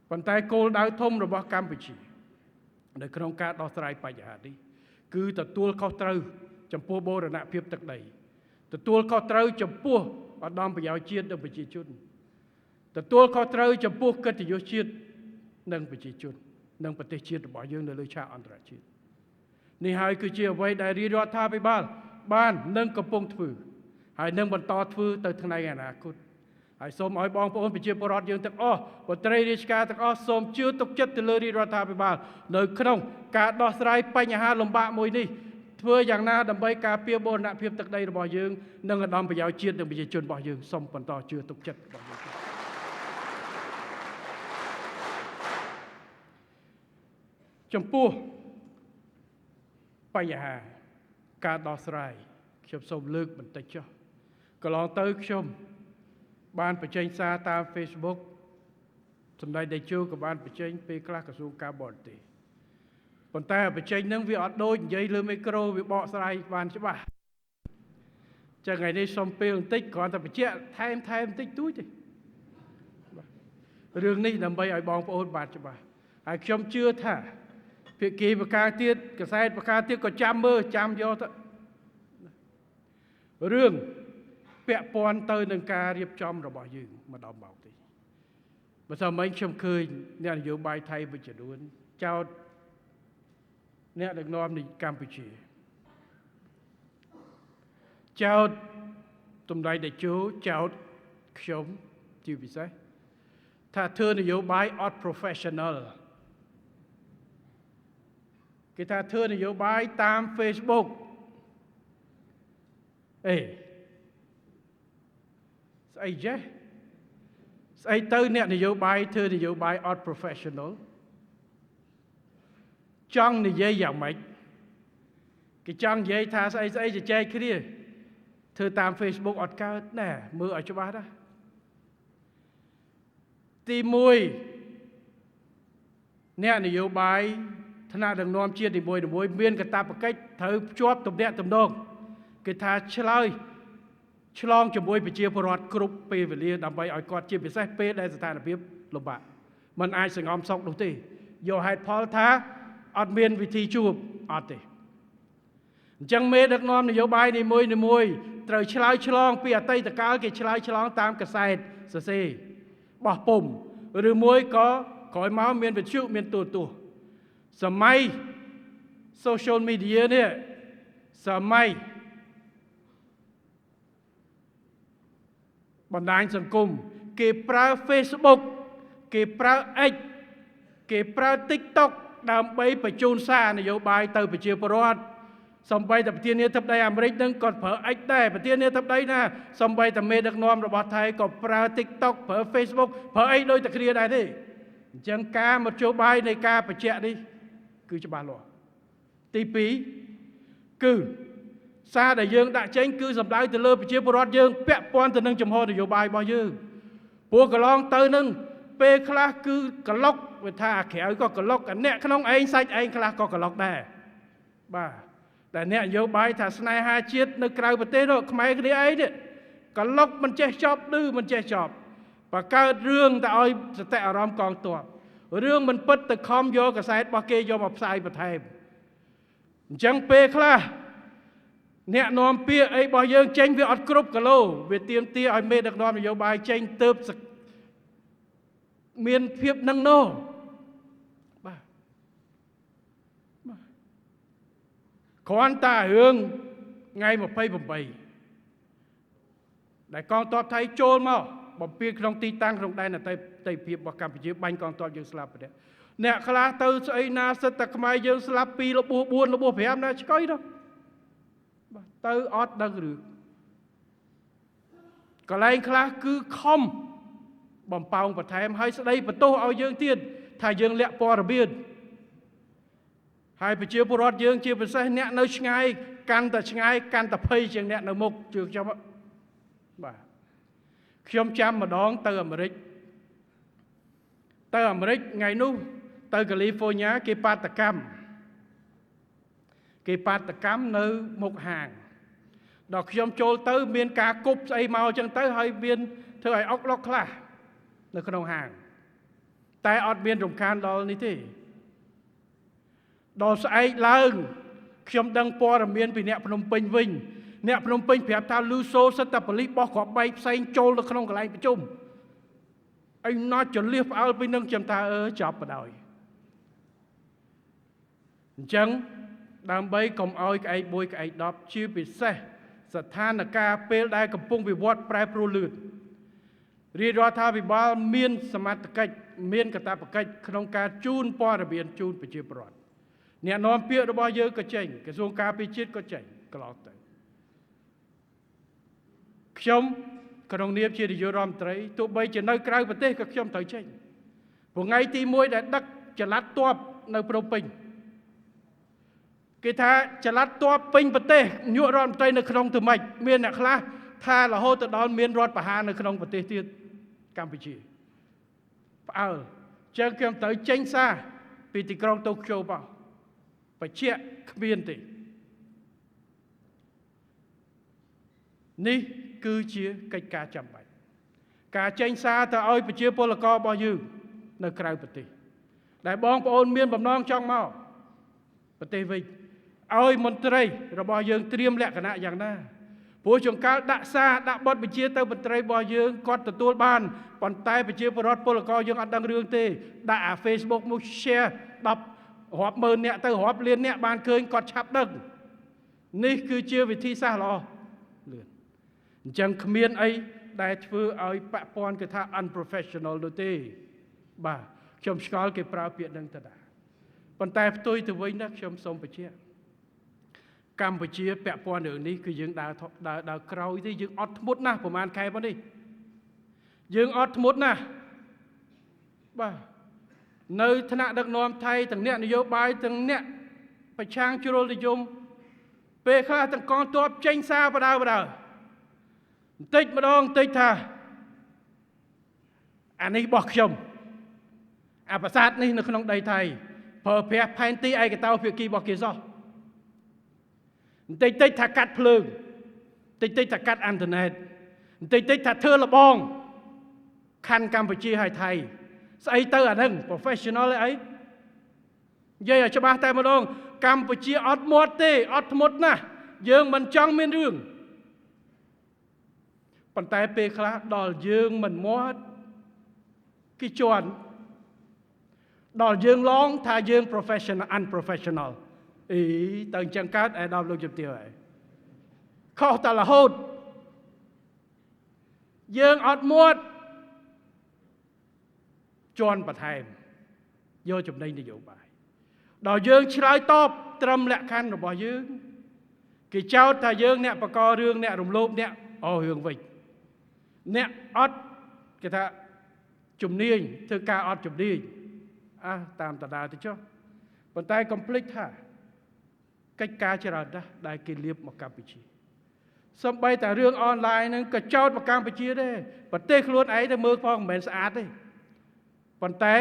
ប៉ុន្តែគោលដៅធំរបស់កម្ពុជានៅក្នុងការដោះស្រាយបញ្ហានេះគឺទទួលខុសត្រូវចំពោះបូរណភាពទឹកដីទទួលខុសត្រូវចំពោះឧត្តមប្រយោជន៍ជាតិនិងប្រជាជនទទួលខុសត្រូវចំពោះកិត្តិយសជាតិនិងប្រជាជននិងប្រទេសជាតិរបស់យើងនៅលើឆាកអន្តរជាតិនេះហើយគឺជាអ្វីដែលរាជរដ្ឋាភិបាលបាននិងកំពុងធ្វើហើយនឹងបន្តធ្វើទៅថ្ងៃអនាគតហើយសូមឲ្យបងប្អូនប្រជាពលរដ្ឋយើងទាំងអស់មន្ត្រីរាជការទាំងអស់សូមជឿទុកចិត្តទៅលើរាជរដ្ឋាភិបាលនៅក្នុងការដោះស្រាយបញ្ហាលំបាកមួយនេះធ្វើយ៉ាងណាដើម្បីការពារបូរណភាពទឹកដីរបស់យើងនិងឧត្តមប្រយោជន៍ជាតិនិងប្រជាជនរបស់យើងសូមបន្តជឿទុកចិត្តរបស់យើងចំពោះបញ្ហាការដោះស្រាយខ្ញុំសូមលើកបន្តិចចុះកន្លងទៅខ្ញុំបានបញ្ចេញសារតាម Facebook សម្ដេចតេជោក៏បានបញ្ចេញពេលខ្លះក្រសួងការបរទេសប៉ុន្តែបញ្ចេញហ្នឹងវាអត់ដូចនិយាយលើមីក្រូវាបកស្រាយបានច្បាស់ចឹងថ្ងៃនេះសូមពេលបន្តិចគ្រាន់តែបញ្ជាក់ថែមបន្តិចតួចទេរឿងនេះដើម្បីឲ្យបងប្អូនបានច្បាស់ហើយខ្ញុំជឿថាភាគីប្រការទៀតកសែតប្រការទៀតក៏ចាំមើលចាំយកទៅរឿងពាក់ព័ន្ធទៅនឹងការរៀបចំរបស់យើងម្ដងមកទេបើថាមិញខ្ញុំឃើញអ្នកនយោបាយថៃមួយចំនួនចោទអ្នកដឹកនាំនៃកម្ពុជាចោទសម្ដេចតេជោចោទខ្ញុំជាពិសេសថាធ្វើនយោបាយអត់ professional គេថាធ្វើនយោបាយតាម Facebook ស្អីចេះស្អីទៅអ្នកនយោបាយធ្វើនយោបាយអត់ professional ចង់និយាយយ៉ាងម៉េចគេចង់និយាយថាស្អីជជែកគ្នាធ្វើតាម Facebook អត់កើតណែមើលឲ្យច្បាស់ណាទី1អ្នកនយោបាយថ្នាក់ដឹកនាំជាតិនីមួយៗមានកាតព្វកិច្ចត្រូវភ្ជាប់ទំនាក់ទំនងគេថាឆ្លើយឆ្លងជាមួយប្រជាពលរដ្ឋគ្រប់ពេលវេលាដើម្បីឲ្យគាត់ជាពិសេសពេលដែលស្ថានភាពលំបាកมันអាចសង្ងំសុខនោះទេយកហេតុផលថាអត់មានវិធីជួបអត់ទេអញ្ចឹងមេដឹកនាំនយោបាយនីមួយៗត្រូវឆ្លើយឆ្លងពីអតីតកាលគេឆ្លើយឆ្លងតាមកសែតសរសេរបោះពុំឬមួយក៏ក្រោយមកមានវិទ្យុមានទូរទស្សន៍សម័យ social media នេះសម័យបណ្ដាញសង្គមគេប្រើ Facebook គេប្រើ X គេប្រើ TikTok ដើម្បីបញ្ជូនសារនយោបាយទៅប្រជាពលរដ្ឋសម្បីតែប្រធានាធិបតីអាមេរិកនឹងក៏ប្រើ X ដែរប្រធានាធិបតីណាសម្បីតែមេដឹកនាំរបស់ថៃក៏ប្រើ TikTok ប្រើ Facebook ប្រើអីដូចតែគ្នាដែរទេអញ្ចឹងការមធ្យោបាយនៃការបញ្ជាក់នេះគឺច្បាស់លាស់ទី2គឺសារដែលយើងដាក់ចេញគឺសំដៅទៅលើប្រជាពលរដ្ឋយើងពាក់ព័ន្ធទៅនឹងចំហនយោបាយរបស់យើងព្រោះកន្លងទៅនឹងពេលខ្លះគឺក្លុកវាថាអាក្រៅក៏ក្លុកអ្នកក្នុងឯងសាច់ឯងខ្លះក៏ក្លុកដែរបាទតែអ្នកនយោបាយថាស្នេហាជាតិនៅក្រៅប្រទេសនោះខ្មែរគ្នាឯងនេះក្លុកមិនចេះចប់ឬមិនចេះចប់បង្កើតរឿងតែឲ្យសតិអារម្មណ៍កងទ័ពរឿងមិនពិតទៅខំយកកសែតរបស់គេយកមកផ្សាយបន្ថែមអញ្ចឹងពេលខ្លះអ្នកនាំពាក្យអីរបស់យើងចេញវាអត់គ្រប់គីឡូវាទាមទារឲ្យមេដឹកនាំនយោបាយចេញទៅមានភាពនឹងនោះបាទគ្រាន់តែរឿងថ្ងៃ28ដែលកងទ័ពថៃចូលមកបំពេញក្នុងទីតាំងក្នុងដែនអតីតភាពរបស់កម្ពុជាបាញ់កងទ័ពយើងស្លាប់ប្រទេសអ្នកខ្លះទៅស្អីណាសិតតែខ្មែរយើងស្លាប់2របួស4របួស5ណាឆ្កុយនោះបាទទៅអត់ដឹងរឿងកន្លែងខ្លះគឺខំបំពងបន្ថែមហើយស្ដីបន្ទោសឲ្យយើងទៀតថាយើងលាក់ព័ត៌មានហើយប្រជាពលរដ្ឋយើងជាពិសេសអ្នកនៅឆ្ងាយកាន់តែឆ្ងាយកាន់តែភ័យជាងអ្នកនៅមុខជឿខ្ញុំបាទខ្ញុំចាំម្ដងទៅអាមេរិកថ្ងៃនោះទៅកាលីហ្វ័រញ៉ាគេបាតកម្មនៅមុខហាង ដល់ខ្ញុំចូលទៅមានការគប់ស្អីមកអញ្ចឹងទៅហើយមានធ្វើឲ្យអុកឡុកខ្លះនៅក្នុងហាងតែអត់មានរំខានដល់នេះទេដល់ស្អែកឡើងខ្ញុំដឹងព័ត៌មានពីអ្នកភ្នំពេញវិញអ្នកភ្នំពេញប្រាប់ថាលឺសូសិតតែប៉ូលីសបោះគ្រាប់បែកផ្សេងចូលនៅក្នុងកន្លែងប្រជុំអីណោះចលៀសផ្អើលពីនឹងខ្ញុំថាចប់បដ ாய் អញ្ចឹងដើម្បីកុំឲ្យក្អែក1ក្អែក10ជាពិសេសស្ថានភាពពេលដែលកំពុងវិវត្តប្រែប្រួលលឿនរាជរដ្ឋាភិបាលមានសមត្ថកិច្ចមានកាតព្វកិច្ចក្នុងការជូនព័ត៌មានជូនប្រជាពលរដ្ឋអ្នកនាំពាក្យរបស់យើងក៏ចេញក្រសួងការពារជាតិក៏ចេញកន្លងទៅខ្ញុំក្នុងនាមជានាយករដ្ឋមន្ត្រីទោះបីជានៅក្រៅប្រទេសក៏ខ្ញុំត្រូវចេញព្រោះថ្ងៃទី1ដែលដឹកចល័តទ័ពនៅភ្នំពេញគេថាចល័តទ័ពពេញប្រទេសនាយករដ្ឋមន្ត្រីនៅក្នុងទៅម៉េចមានអ្នកខ្លះថារហូតទៅដល់មានរដ្ឋប្រហារនៅក្នុងប្រទេសទៀតកម្ពុជាផ្អើលចឹងខ្ញុំត្រូវចេញសារពីទីក្រុងតូក្យូបោះបញ្ជាក់គ្មានទេនេះគឺជាកិច្ចការចាំបាច់ការចេញសារទៅឲ្យប្រជាពលកររបស់យើងនៅក្រៅប្រទេសដែលបងប្អូនមានបំណងចង់មកប្រទេសវិញឲ្យមន្ត្រីរបស់យើងត្រៀមលក្ខណៈយ៉ាងណាព្រោះចង្កាលដាក់សារដាក់បទបញ្ជាទៅមន្ត្រីរបស់យើងគាត់ទទួលបានប៉ុន្តែប្រជាពលរដ្ឋពលករយើងអត់ដឹងរឿងទេដាក់អា Facebook មួយ share 10រាប់ម៉ឺនអ្នកទៅរាប់លានអ្នកបានឃើញគាត់ឆាប់ដឹងនេះគឺជាវិធីសាស្ត្រល្អលឿនអញ្ចឹងគ្មានអីដែលធ្វើឲ្យប៉ះពាល់គេថា unprofessional នោះទេបាទខ្ញុំឆ្ងល់គេប្រើពាក្យនឹងទៅដែរប៉ុន្តែផ្ទុយទៅវិញណាខ្ញុំសូមបញ្ជាក់កម្ពុជាពាក់ព័ន្ធរឿងនេះគឺយើងដើរក្រោយទេយើងអត់ធ្មត់ណាស់ប្រហែលខែមកនេះយើងអត់ធ្មត់ណាស់បាទនៅថ្នាក់ដឹកនាំថៃទាំងអ្នកនយោបាយទាំងអ្នកប្រឆាំងជ្រុលនិយមពេលខ្លះទាំងកងទ័ពចេញសារបដៅបន្តិចម្ដងបន្តិចថាអានេះរបស់ខ្ញុំអាប្រាសាទនេះនៅក្នុងដីថៃប្រើប្រាស់ផែនទីឯកតោភាគីរបស់គេសោះបន្តិចថាកាត់ភ្លើងបន្តិចថាកាត់អ៊ីនធឺណិតបន្តិចថាធ្វើលបងខណ្ឌកម្ពុជាហើយថៃស្អីទៅអាហ្នឹង professional អីនិយាយឲ្យច្បាស់តែម្ដងកម្ពុជាអត់មាត់ទេអត់ធ្មត់ណាស់យើងមិនចង់មានរឿងប៉ុន្តែពេលខ្លះដល់យើងមិនមាត់គេជន់ដល់យើងឡងថាយើង professional unprofessional អីទៅអញ្ចឹងកើតឯដល់លោកជំទាវហើយខុសតែរហូតយើងអត់មាត់ជន់បន្ថែមយកចំណេញនយោបាយដល់យើងឆ្លើយតបត្រឹមលក្ខខណ្ឌរបស់យើងគេចោទថាយើងអ្នកបករឿងអ្នករំលោភអ្នករឿងវិញអ្នកអត់គេថាជំនាញធ្វើការអត់ជំនាញតាមតដាទៅចុះប៉ុន្តែកុំភ្លេចថាកិច្ចការច្រើនណាស់ដែលគេលៀបមកកម្ពុជាសំបីតែរឿងអនឡាញហ្នឹងក៏ចោទមកកម្ពុជាដែរប្រទេសខ្លួនឯងទៅមើលផងមិនមែនស្អាតទេប៉ុន្តែ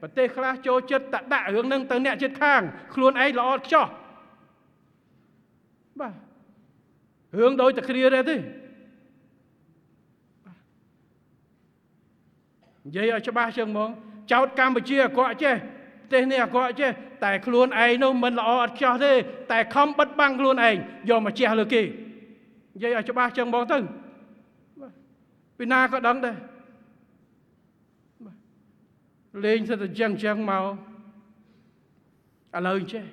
ប្រទេសខ្លះចូលចិត្តដាក់រឿងហ្នឹងទៅអ្នកជិតខាងខ្លួនឯងល្អខ្ចោះបាទរឿងដូចតែគ្នាដែរទេនិយាយឲ្យច្បាស់ចឹងហ្មងចោទកម្ពុជាអាក្រក់ចេះប្រទេសនេះអាក្រក់ចេះតែខ្លួនឯងនោះមិនល្អអត់ខ្ចោះទេតែខំបិទបាំងខ្លួនឯងយកមកជះលើគេនិយាយឲ្យច្បាស់ចឹងហ្មងទៅពីណាក៏ដឹងដែរលេងសិតតែចឹងមកឥឡូវចេះ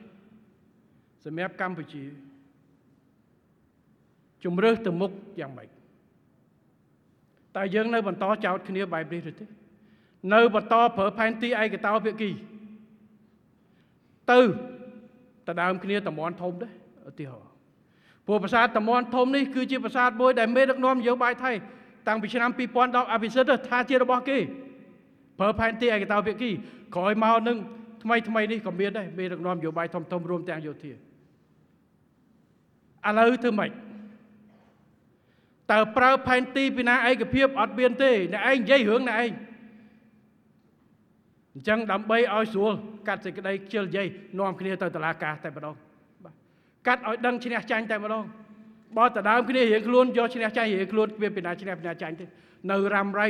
សម្រាប់កម្ពុជាជំរឿសទៅមុខយ៉ាងម៉េចតែយើងនៅបន្តចោទគ្នាបែបនេះទេនៅបន្តប្រើផែនទីឯកតោភាគីទៅដើមគ្នាតំបន់ធំដែរឧទាហរណ៍ព្រោះប្រាសាទតំបន់ធំនេះគឺជាប្រាសាទមួយដែលមេដឹកនាំនយោបាយថៃតាំងពីឆ្នាំ2010អភិសិទ្ធថាជារបស់គេប្រើផែនទីឯកតោភាគីក្រោយមកនឹងថ្មីនេះក៏មានដែរមេដឹកនាំនយោបាយធំរួមទាំងយោធាឥឡូវធ្វើម៉េចតើប្រើផែនទីពីណាឯកភាពអត់មានទេអ្នកឯងនិយាយរឿងអ្នកឯងអញ្ចឹងដើម្បីឲ្យស្រួលកាត់សេចក្តីខ្ជិលនិយាយនាំគ្នាទៅតុលាការតែម្ដងបាទកាត់ឲ្យដឹងឈ្នះចាញ់តែម្ដង បើតដើមគ្នារៀងខ្លួនយកឈ្នះចាញ់រៀងខ្លួនវាពីណាឈ្នះពីណាចាញ់ទេនៅរ៉ាំរៃ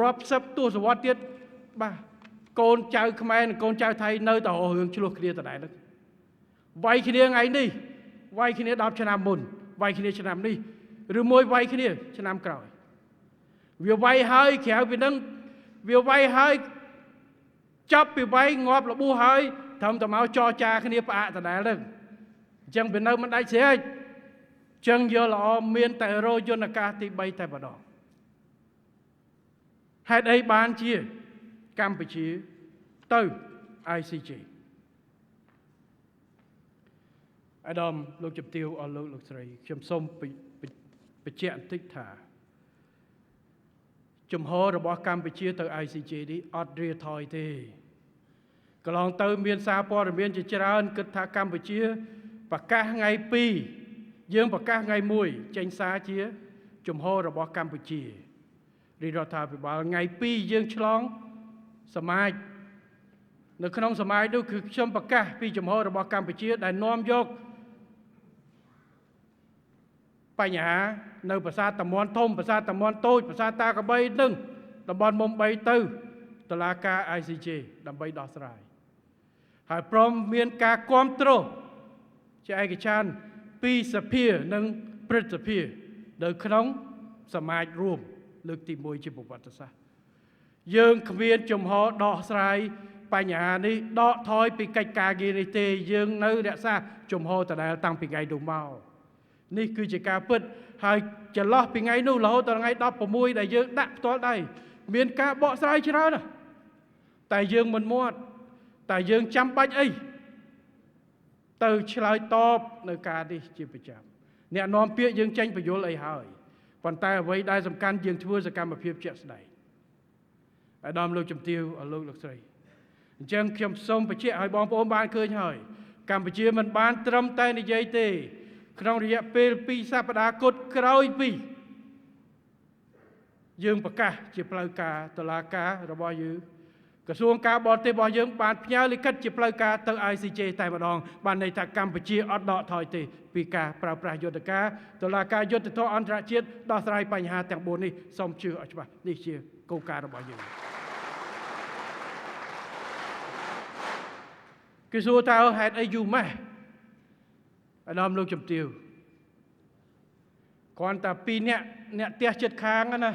រាប់សិបទសវត្សរ៍ទៀតបាទកូនចៅខ្មែរនិងកូនចៅថៃនៅតែរឿងឆ្លោះគ្នាដដែលហ្នឹងវាយគ្នាថ្ងៃនេះវាយគ្នា10ឆ្នាំមុនវាយគ្នាឆ្នាំនេះឬមួយវាយគ្នាឆ្នាំក្រោយវាវាយហើយក្រៅពីហ្នឹងវាវាយហើយចាប់ពីវាយងាប់លបួសហើយត្រឹមតែមកចរចាគ្នាផ្អាកដដែលហ្នឹងអញ្ចឹងវានៅមិនដាច់ស្រេចចឹងយកល្អមានតែរយន្តការទី3តែម្ដងហេតុអីបានជាកម្ពុជាទៅ ICJ អាដាមលោកជំទាវអស់លោកស្រីខ្ញុំសូមបញ្ជាក់បន្តិចថាជំហររបស់កម្ពុជាទៅ ICJ នេះអត់រាថយទេកន្លងទៅមានសារព័ត៌មានជាច្រើនគិតថាកម្ពុជាប្រកាសថ្ងៃ2យើងប្រកាសថ្ងៃ1ចេញសារជាជំហររបស់កម្ពុជារាជរដ្ឋាភិបាលថ្ងៃ2យើងឆ្លងសមាជនៅក្នុងសមាជនោះគឺខ្ញុំប្រកាសពីជំហររបស់កម្ពុជាដែលនាំយកបញ្ហានៅប្រាសាទតាមាន់ធំប្រាសាទតាមាន់តូចប្រាសាទតាកបីនឹងតំបន់មុំ3ទៅតុលាការ ICJ ដើម្បីដោះស្រាយហើយព្រមមានការគ្រប់គ្រងជាឯកច្ឆន្ទពីសភានិងព្រឹទ្ធសភានៅក្នុងសមាជរួមលើកទី1ជាប្រវត្តិសាស្ត្រយើងគ្មានជំហរដោះស្រាយបញ្ហានេះដកថយពីកិច្ចការងារនេះទេយើងនៅរក្សាជំហរដដែលតាំងពីថ្ងៃនោះមកនេះគឺជាការពិតហើយចន្លោះពីថ្ងៃនោះរហូតដល់ថ្ងៃ16ដែលយើងដាក់ផ្ទាល់ដៃមានការបកស្រាយច្រើនណាស់តែយើងមិនមាត់តែយើងចាំបាច់អីទៅឆ្លើយតបនៅការនេះជាប្រចាំអ្នកនាំពាក្យយើងចេញបញ្យលអីហើយប៉ុន្តែអ្វីដែលសំខាន់យើងធ្វើសកម្មភាពជាក់ស្ដែងអាដាមលោកជំទាវលោកស្រីអញ្ចឹងខ្ញុំសូមបញ្ជាក់ឲ្យបងប្អូនបានឃើញហើយកម្ពុជាមិនបានត្រឹមតែនិយាយទេក្នុងរយៈពេល2សប្តាហ៍គត់ក្រោយពីយើងប្រកាសជាផ្លូវការតុលាការរបស់យើងក្រសួងការបរទេសរបស់យើងបានផ្ញើលិខិតជាផ្លូវការទៅ ICJ តែម្ដងបានន័យថាកម្ពុជាអត់ដកថយទេពីការប្រើប្រាស់យុទ្ធការតុលាការយុត្តិធម៌អន្តរជាតិដោះស្រាយបញ្ហាទាំង4នេះសូមជឿឲ្យច្បាស់នេះជាគោលការណ៍របស់យើងគឺសួរតើហេតុអីយូរម៉េចអាដាមលោកជំទាវគ្រាន់តែ2នាក់អ្នកផ្ទះចិត្តខាងណា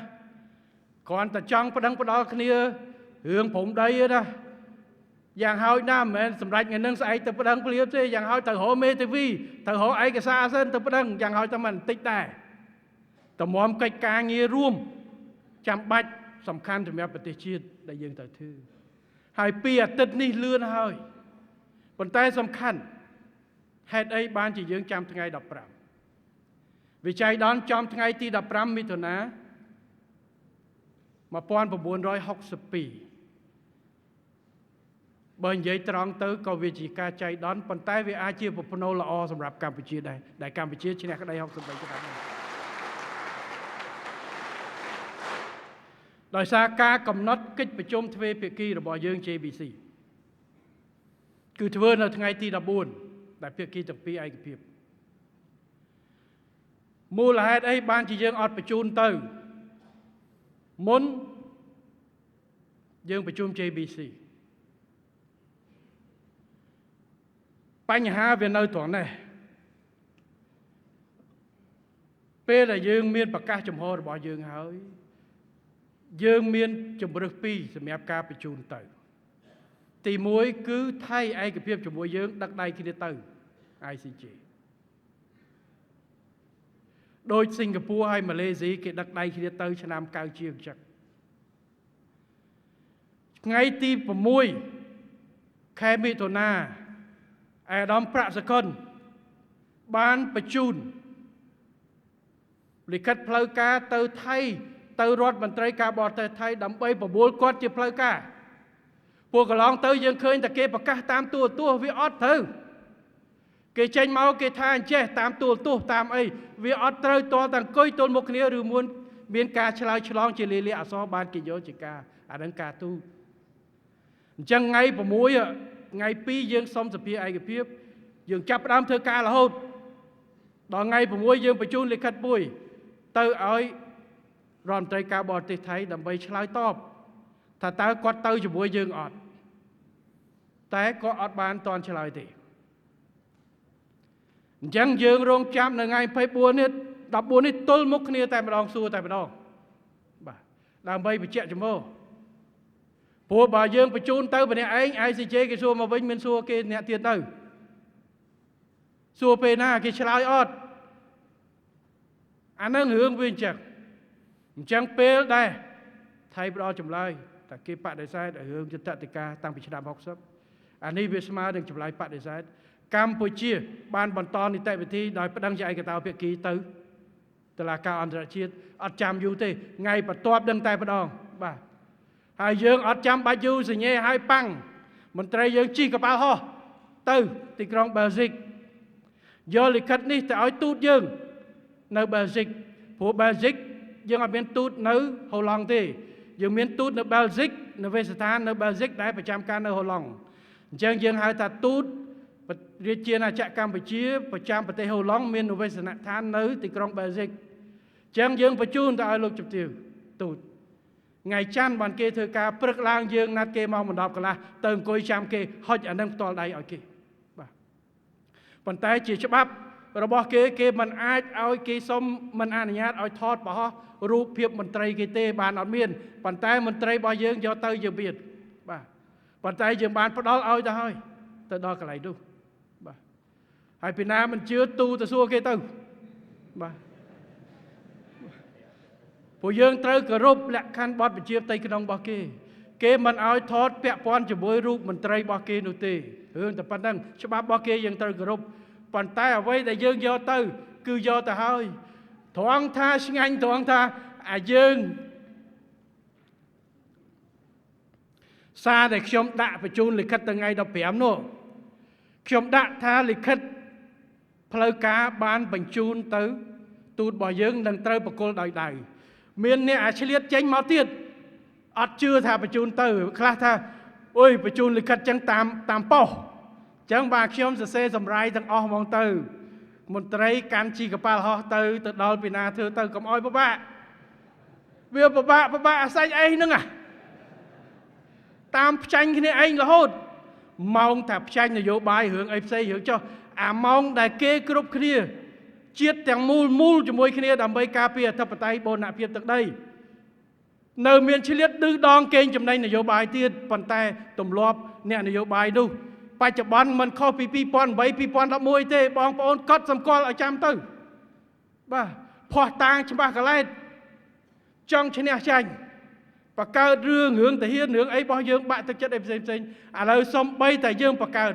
គ្រាន់តែចង់ប្តឹងផ្ដាល់គ្នារឿងព្រំដីណាយ៉ាងហើយណាមិនមែនសម្រាប់ថ្ងៃនឹងស្អែកទៅប្តឹងព្រាបទេយ៉ាងហើយទៅរកមេធាវីទៅរកឯកសារសិនទៅប្តឹងយ៉ាងហើយតែមិនបន្តិចដែរតម្រាំកិច្ចការងាររួមចាំបាច់សំខាន់សម្រាប់ប្រទេសជាតិដែលយើងត្រូវធ្វើហើយ2អាទិត្យនេះលឿនហើយប៉ុន្តែសំខាន់ហេតុអីបានជាយើងចាំថ្ងៃ15វិច័យដនចំថ្ងៃទី15មិថុនា1962បើនិយាយត្រង់ទៅក៏វាជាការចៃដន្យប៉ុន្តែវាអាចជាប្រណូលល្អសម្រាប់កម្ពុជាដែរដែលកម្ពុជាឈ្នះក្តី63ឆ្នាំដោយសារការកំណត់កិច្ចប្រជុំទ្វេភាគីរបស់យើង JBC គឺធ្វើនៅថ្ងៃទី14ដែលភាគីទាំងពីរឯកភាពមូលហេតុអីបានជាយើងអត់បញ្ជូនទៅមុនយើងប្រជុំ JBC បញ្ហាវានៅត្រង់នេះពេលដែលយើងមានប្រកាសចំហរបស់យើងហើយយើងមានជំរើស2សម្រាប់ការបញ្ជូនទៅទី1គឺថៃឯកភាពជាមួយយើងដឹកដៃគ្នាទៅ ICJ ដោយសិង្ហបុរីហើយម៉ាឡេស៊ីគេដឹកដៃគ្នាទៅឆ្នាំ9ជាងចឹងថ្ងៃទី6ខែមិថុនាអាដាមប្រាក់សកុនបានបញ្ជូនលិខិតផ្លូវការទៅថៃទៅរដ្ឋមន្ត្រីការបរទេសថៃដើម្បីប្រមូលគាត់ជាផ្លូវការពួកកន្លងទៅយើងឃើញតែគេប្រកាសតាមទូរទស្សន៍វាអត់ត្រូវគេចេញមកគេថាអញ្ចេះតាមទូរទស្សន៍តាមអីវាអត់ត្រូវតតែអង្គុយទល់មុខគ្នាឬមួយមានការឆ្លើយឆ្លងជាលាអក្សរបានគេយកជាការអានឹងការទូអញ្ចឹងថ្ងៃ6ថ្ងៃ2យើងសុំសភាឯកភាពយើងចាប់ផ្ដើមធ្វើការរហូត ដល់ថ្ងៃ6យើងបញ្ជូនលិខិតមួយទៅឲ្យរដ្ឋមន្ត្រីការបរទេសថៃដើម្បីឆ្លើយតបថាតើគាត់ទៅជាមួយយើងអត់តែក៏អត់បានទាន់ឆ្លើយទេអញ្ចឹងយើងរងចាំនៅថ្ងៃ24នេះ14នេះទល់មុខគ្នាតែម្ដងសួរតែម្ដងបាទដើម្បីបញ្ជាក់ចំហព្រោះបើយើងបញ្ជូនទៅម្នាក់ឯង ICJ គេសួរមកវិញមានសួរគេអ្នកទៀតទៅសួរពេលណាគេឆ្លើយអត់អានឹងរឿងវាអញ្ចឹងពេលដែរថៃផ្ដល់ចម្លើយតែគេបដិសេធឲ្យរឿងយុត្តិធម៌តាំងពីឆ្នាំ60អានេះវាស្មើនឹងចម្លើយបដិសេធកម្ពុជាបានបន្តនីតិវិធីដោយប្តឹងជាឯកតោភាគីទៅតុលាការអន្តរជាតិអត់ចាំយូរទេថ្ងៃបន្ទាប់ដឹងតែម្ដងបាទហើយយើងអត់ចាំបាច់យូរសញ្ញេឲ្យប៉ាំងមន្ត្រីយើងជិះកប៉ាល់ហោះទៅទីក្រុងបែលហ្សិកយកលិខិតនេះទៅឲ្យទូតយើងនៅបែលហ្សិកព្រោះបែលហ្សិកយើងអត់មានទូតនៅហូឡង់ទេយើងមានទូតនៅបែលហ្សិកនៅវេស្ថាននៅបែលហ្សិកដែលប្រចាំការនៅហូឡង់អញ្ចឹងយើងហៅថាទូតរាជាណាចក្រកម្ពុជាប្រចាំប្រទេសហូឡង់មាននិវេសនដ្ឋាននៅទីក្រុងបែលហ្សិកអញ្ចឹងយើងបញ្ជូនទៅឲ្យលោកជំទាវទូតថ្ងៃច័ន្ទបានគេធ្វើការព្រឹកឡើងយើងណាត់គេមកបណ្ដប់កន្លះទៅអង្គុយចាំគេហុចអានឹងផ្ទាល់ដៃឲ្យគេបាទប៉ុន្តែជាច្បាប់របស់គេមិនអាចឲ្យគេសុំមិនអនុញ្ញាតឲ្យថតបង្ហោះរូបភាពមន្ត្រីគេទេបានអត់មានប៉ុន្តែមន្ត្រីរបស់យើងយកទៅយើងមានបាទប៉ុន្តែយើងបានផ្ដល់ឲ្យទៅហើយទៅដល់កន្លែងនោះបាទហើយពីណាមិនជឿទូទៅសួរគេទៅបាទព្រោះយើងត្រូវគោរពលក្ខខណ្ឌបទបញ្ជាផ្ទៃក្នុងរបស់គេមិនឲ្យថតពាក់ព័ន្ធជាមួយរូបមន្ត្រីរបស់គេនោះទេរឿងតែប៉ុណ្្នឹងច្បាប់របស់គេយើងត្រូវគោរពប៉ុន្តែអ្វីដែលយើងយកទៅគឺយកទៅហើយត្រង់ថាឆ្ងាញ់ត្រង់ថាអាយើងសារដែលខ្ញុំដាក់បញ្ជូនលិខិតថ្ងៃ15នោះខ្ញុំដាក់ថាលិខិតផ្លូវការបានបញ្ជូនទៅទូតរបស់យើងនឹងត្រូវបកគលដោយដៃមានអ្នកអាឆ្លៀតចេញមកទៀតអត់ជឿថាបញ្ជូនទៅខ្លះថាអុយបញ្ជូនលិខិតចឹងតាមប៉ុស្តិ៍ចឹងបាទខ្ញុំសរសេរសម្រាយទាំងអស់ហ្មងទៅមន្ត្រីកាន់ជីកប៉ាល់ហោះទៅដល់ពីណាធ្វើទៅកុំអោយពិបាកវាពិបាកអាសាច់អីហ្នឹងតាមផ្ចាញ់គ្នាឯងរហូតម៉ោងថាផ្ចាញ់នយោបាយរឿងអីផ្សេងរឿងចុះអាម៉ោងដែលគេគ្រប់គ្នាជាតិទាំងមូលជាមួយគ្នាដើម្បីការពារអធិបតេយ្យបូរណភាពទឹកដីនៅមានឆ្លៀតឌឺដងកេងចំណេញនយោបាយទៀតប៉ុន្តែទម្លាប់អ្នកនយោបាយនោះបច្ចុប្បន្នមិនខុសពី2008 2011ទេបងប្អូនកត់សម្គាល់ឲ្យចាំទៅបាទភ័ស្តុតាងច្បាស់កលែតចង់ឈ្នះចាញ់បង្កើតរឿងទាហានរឿងអីរបស់យើងបាក់ទឹកចិត្តអីផ្សេងឥឡូវសំបីតែយើងបង្កើត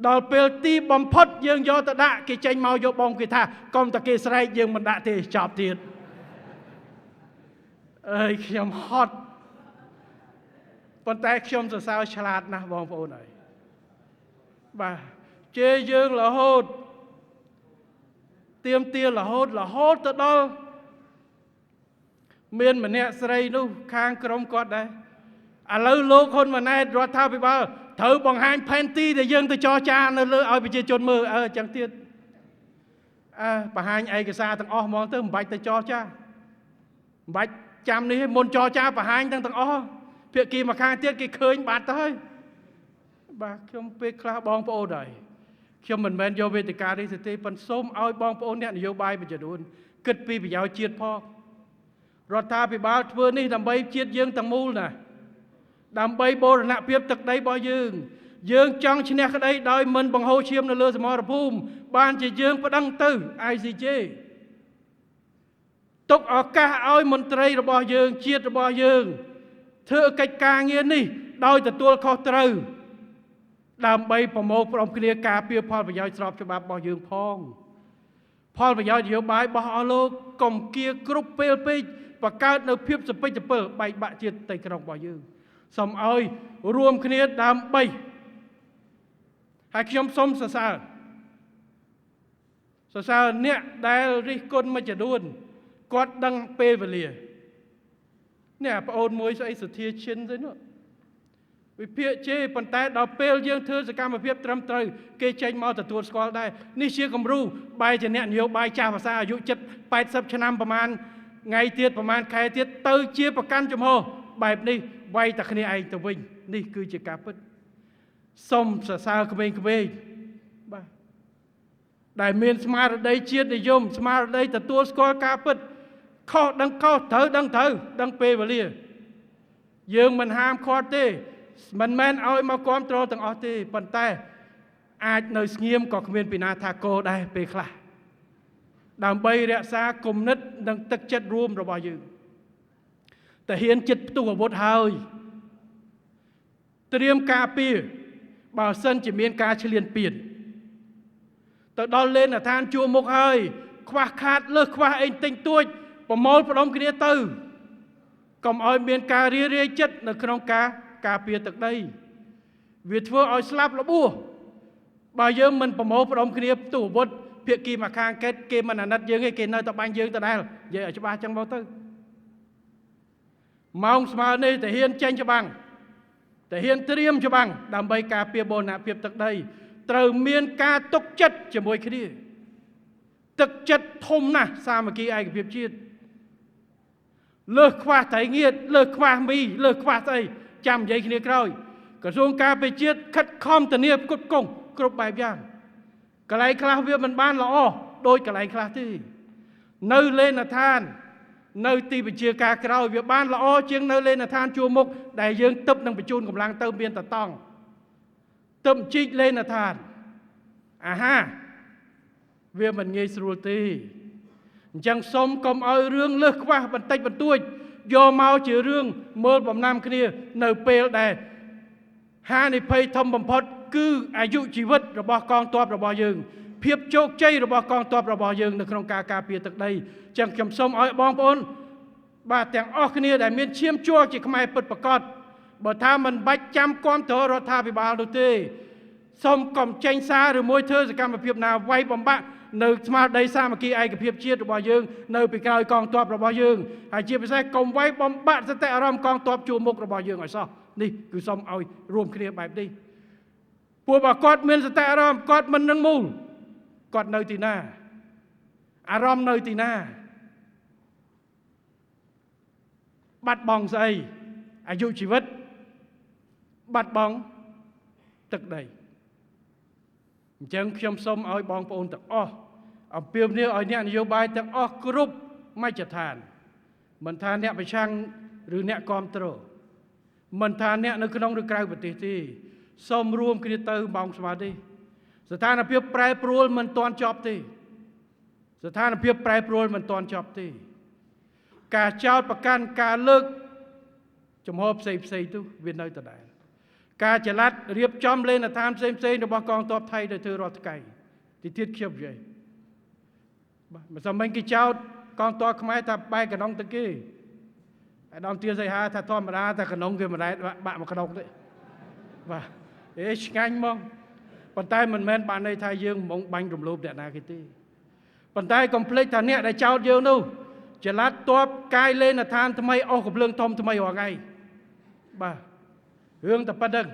ដល់ពេលទីបំផុតយើងយកទៅដាក់គេចេញមកយកបងគេថាកុំតែគេស្រែកយើងមិនដាក់ទេចប់ទៀតអើយខ្ញុំហត់ប៉ុន្តែខ្ញុំសរសើរឆ្លាតណាស់បងប្អូនអើយបាទជេរយើងរហូតទៀមទារហូតទៅដល់មានម្នាក់ស្រីនោះខាងក្រុមគាត់ដែរឥឡូវលោកហ៊ុនម៉ាណែតរដ្ឋាភិបាលត្រូវបង្ហាញផែនទីដែលយើងទៅចរចានៅលើឲ្យប្រជាជនមើលចឹងទៀតបង្ហាញឯកសារទាំងអស់ហ្មងទៅមិនបាច់ទៅចរចាមិនបាច់ចាំនេះមុនចរចាបង្ហាញទាំងអស់ភាគីមកខាងទៀតគេឃើញបាត់ទៅហើយបាទខ្ញុំពេលខ្លះបងប្អូនហើយខ្ញុំមិនមែនយកវេទិកានេះទេប៉ុន្តែសូមឲ្យបងប្អូនអ្នកនយោបាយមួយចំនួនគិតពីប្រយោជន៍ជាតិផងរដ្ឋាភិបាលធ្វើនេះដើម្បីជាតិយើងទាំងមូលណាដើម្បីបូរណភាពទឹកដីរបស់យើងចង់ឈ្នះក្តីដោយមិនបង្ហូរឈាមនៅលើសមរភូមិបានជាយើងប្តឹងទៅ ICJ ទុកឱកាសឲ្យមន្ត្រីរបស់យើងជាតិរបស់យើងធ្វើកិច្ចការងារនេះដោយទទួលខុសត្រូវដើម្បីប្រមូលផ្ដុំគ្នាការពារផលប្រយោជន៍ស្របច្បាប់របស់យើងផងផលប្រយោជន៍នយោបាយរបស់អស់លោកកុំគៀគ្រប់ពេលពេកបង្កើតនៅភាពសពេចសពិលបែកបាក់ជាតិទីក្រុងរបស់យើងសូមឲ្យរួមគ្នាដើម្បីហើយខ្ញុំសូមសរសើរអ្នកដែលរិះគន់មួយចំនួនគាត់ដឹងពេលវេលានេះប្អូនមួយស្អីសុធាឈិនទៅនោះ វិភាគជេរប៉ុន្តែដល់ពេលយើងធ្វើសកម្មភាពត្រឹមត្រូវគេចេញមកទទួលស្គាល់ដែរនេះជាគំរូបែរជាអ្នកនយោបាយចាស់ភាសាអាយុ80ឆ្នាំប្រហែលថ្ងៃទៀតប្រហែលខែទៀតទៅជាប្រកាន់ចំហបែបនេះវាយតែគ្នាឯងទៅវិញនេះគឺជាការពិតសូមសរសើរក្មេងៗបាទដែលមានស្មារតីជាតិនិយមស្មារតីទទួលស្គាល់ការពិតខុសដឹងខុសត្រូវដឹងពេលវេលាយើងមិនហាមឃាត់ទេមិនមែនឲ្យមកគ្រប់គ្រងទាំងអស់ទេប៉ុន្តែអាចនៅស្ងៀមក៏គ្មានពីណាថាកោដែរពេលខ្លះដើម្បីរក្សាគំនិតនិងទឹកចិត្តរួមរបស់យើងតែហ៊ានចិត្តផ្ទុះអាវុធហើយត្រៀមការពារបើសិនជាមានការឈ្លានពានទៅដល់លេនដ្ឋានជួរមុខហើយខ្វះខាតលើសខ្វះអីទិញទួចប្រមូលផ្ដុំគ្នាទៅកុំឲ្យមានការរាយចិត្តនៅក្នុងការពារទឹកដីវាធ្វើឲ្យស្លាប់របួសបើយើងមិនប្រមូលផ្ដុំគ្នាផ្ទុះអាវុធភាគីមកខាងកេតគេមិនអាណិតយើងទេគេនៅតែបាញ់យើងដដែលនិយាយឲ្យច្បាស់ចឹងមកទៅម៉ោងស្មើនេះតាហ៊ានចេញច្បាំងតាហ៊ានត្រៀមច្បាំងដើម្បីការពារបូរណភាពទឹកដីត្រូវមានការទុកចិត្តជាមួយគ្នាទឹកចិត្តធំណាស់សាមគ្គីឯកភាពជាតិលើសខ្វះត្រីងៀតលើសខ្វះមីលើសខ្វះស្អីចាំនិយាយគ្នាក្រោយក្រសួងការពារជាតិខិតខំធានាផ្គត់ផ្គង់គ្រប់បែបយ៉ាងកន្លែងខ្លះវាមិនបានល្អដូចកន្លែងខ្លះទេនៅលេនដ្ឋាននៅទីបញ្ជាការក្រោយវាបានល្អជាងនៅលេនដ្ឋានជួរមុខដែលយើងទិបនឹងបញ្ជូនកម្លាំងទៅមានតតង់ទិបជីកលេនដ្ឋានអាហាវាមិនងាយស្រួលទេអញ្ចឹងសូមកុំឲ្យរឿងលើសខ្វះបន្តិចបន្តួចយកមកជារឿងមើលបំណាំគ្នានៅពេលដែលហានិភ័យធំបំផុតគឺអាយុជីវិតរបស់កងទ័ពរបស់យើងភាពជោគជ័យរបស់កងទ័ពរបស់យើងនៅក្នុងការការពារទឹកដីអញ្ចឹងខ្ញុំសូមឲ្យបងប្អូនបាទទាំងអស់គ្នាដែលមានឈាមជ័រជាខ្មែរពិតប្រាកដបើថាមិនបាច់ចាំគាំទ្ររដ្ឋាភិបាលនោះទេសូមកុំចេញសារឬមួយធ្វើសកម្មភាពណាវាយបំបាក់នៅស្មារតីសាមគ្គីឯកភាពជាតិរបស់យើងនៅពីក្រោយកងទ័ពរបស់យើងហើយជាពិសេសកុំវាយបំបាក់សតិអារម្មណ៍កងទ័ពជួរមុខរបស់យើងឲ្យសោះនេះគឺសូមឲ្យរួមគ្នាបែបនេះពួកបើគាត់មានសតិអារម្មណ៍គាត់មិននឹងមូលគាត់នៅទីណាអារម្មណ៍នៅទីណាបាត់បង់ស្អីអាយុជីវិតបាត់បង់ទឹកដីអញ្ចឹងខ្ញុំសូមឲ្យបងប្អូនទាំងអស់អំពាវនាវឲ្យអ្នកនយោបាយទាំងអស់គ្រប់មជ្ឈដ្ឋានមិនថាអ្នកប្រឆាំងឬអ្នកគាំទ្រមិនថាអ្នកនៅក្នុងឬក្រៅប្រទេសទេសូមរួមគ្នាទៅម៉ោងស្មើនេះស្ថានភាពប្រែប្រួលមិនទាន់ចប់ទេស្ថានភាពប្រែប្រួលមិនទាន់ចប់ទេការចោទប្រកាន់ការលើកចំហផ្សេងទៅវានៅដដែលការចល័តរៀបចំលេនដ្ឋានផ្សេងរបស់កងទ័ពថៃដែលធ្វើរាល់ថ្ងៃទីទៀតខ្ញុំនិយាយបាទមិនសមមិញគេចោទកងទ័ពខ្មែរថាបែកកណ្ដុងទៅគេអាដាមទាសីហាថាធម្មតាតែកណ្ដុងគេមិនដែរបាក់មកកណ្ដុងទេបាទឆ្ងាញ់មកប៉ុន្តែមិនមែនបានន័យថាយើងមិនបាញ់រំលោភអ្នកណាគេទេប៉ុន្តែកុំភ្លេចថាអ្នកដែលចោទយើងនោះចល័តទ័ពកាយលេនដ្ឋានថ្មីអស់កំភ្លើងធំថ្មីរាល់ថ្ងៃបាទរឿងតែប៉ុណ្្នឹង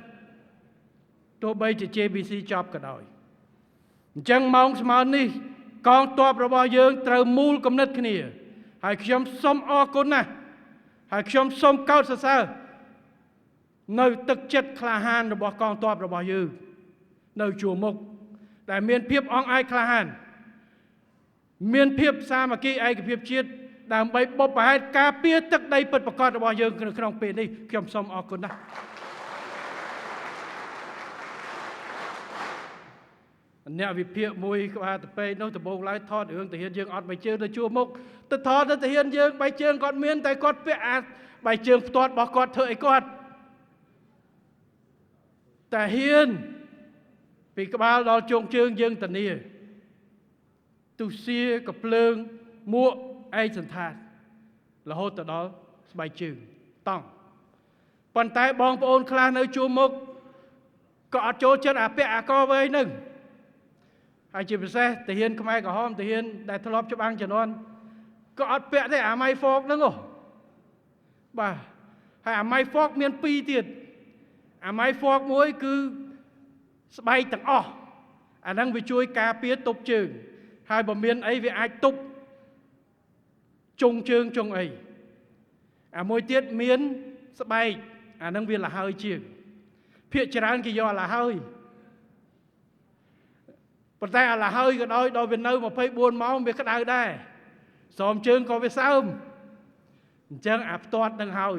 ទោះបីជា JBC ចប់ក៏ដោយអញ្ចឹងម៉ោងស្មើនេះកងទ័ពរបស់យើងត្រូវមូលគំនិតគ្នាហើយខ្ញុំសូមអរគុណណាស់ហើយខ្ញុំសូមកោតសរសើរនៅទឹកចិត្តក្លាហានរបស់កងទ័ពរបស់យើងនៅជួរមុខដែលមានភាពអង់អាចក្លាហានមានភាពសាមគ្គីឯកភាពជាតិដើម្បីបុព្វហេតុការពារទឹកដីពិតប្រាកដរបស់យើងក្នុងពេលនេះខ្ញុំសូមអរគុណណាស់អ្នកវិភាគមួយក្បាលតពេនោះដំបូងឡើយថតរឿងទាហានយើងអត់បីជើងទៅជួរមុខទៅថតទៅទាហានយើងបីជើងគាត់មានតែគាត់ពាក់អាបីជើងផ្ទាត់របស់គាត់ធ្វើអីគាត់តាហ៊ានពីក្បាលដល់ជើងជើងយើងធានាទុសៀកភ្លើងមួកឯកសន្តានរហូតទៅដល់ស្បែកជើងតង់ប៉ុន្តែបងប្អូនខ្លះនៅជួរមុខក៏អត់ចូលចិត្តអាពាក់អាកវែងនឹងហើយជាពិសេសទាហានខ្មែរក្រហមទាហានដែលធ្លាប់ច្បាំងជំនាន់ក៏អត់ពាក់ទេអាម៉ៃហ្វកហ្នឹងបាទហើយអាម៉ៃហ្វកមាន2ទៀត អាម៉ៃហ្វកមួយគឺស្បែកទាំងអស់អាហ្នឹងវាជួយការពារទប់ជើងហើយបើមានអីវាអាចទប់ជង្គជើងជង្គអីអាមួយទៀតមានស្បែកអាហ្នឹងវាលហើយជាងភាគច្រើនគេយកលហើយប៉ុន្តែអាលហើយក៏ដោយដល់វានៅ24ម៉ោងវាក្តៅដែរស្រោមជើងក៏វាសើមអញ្ចឹងអាផ្ទាត់នឹងហើយ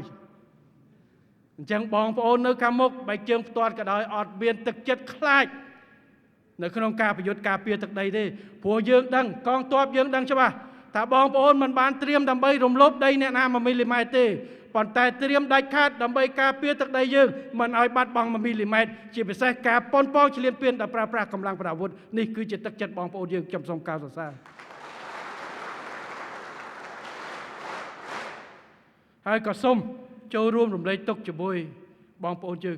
អញ្ចឹងបងប្អូននៅខាងមុខបែកជើងផ្ទាត់ក៏ដោយអត់មានទឹកចិត្តខ្លាចនៅក្នុងការប្រយុទ្ធការពារទឹកដីទេព្រោះយើងដឹងកងទ័ពយើងដឹងច្បាស់ថាបងប្អូនមិនបានត្រៀមដើម្បីរំលោភដីអ្នកណា1មីលីម៉ែត្រទេប៉ុន្តែត្រៀមដាច់ខាតដើម្បីការពារទឹកដីយើងមិនឲ្យបាត់បង់1មីលីម៉ែត្រជាពិសេសការប៉ុនប៉ងឈ្លានពានដែលប្រើប្រាស់កម្លាំងប្រដាប់អាវុធនេះគឺជាទឹកចិត្តបងប្អូនយើងខ្ញុំសូមកោតសរសើរហើយក៏សូមចូលរួមរំលែកទុក្ខជាមួយបងប្អូនយើង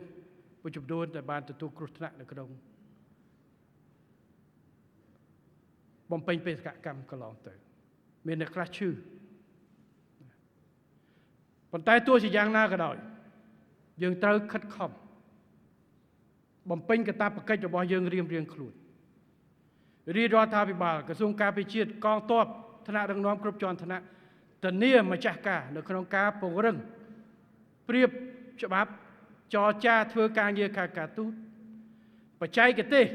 មួយចំនួនដែលបានទទួលគ្រោះថ្នាក់នៅក្នុងបំពេញបេសកកម្មកន្លងទៅមានអ្នកខ្លះឈឺប៉ុន្តែទោះជាយ៉ាងណាក៏ដោយយើងត្រូវខិតខំបំពេញកាតព្វកិច្ចរបស់យើងរៀងៗខ្លួនរាជរដ្ឋាភិបាលក្រសួងការពារជាតិកងទ័ពថ្នាក់ដឹកនាំគ្រប់ជាន់ថ្នាក់ធានាម្ចាស់ការនៅក្នុងការពង្រឹងប្រៀបច្បាប់ចរចាធ្វើការងារខាងការទូតបច្ចេកទេស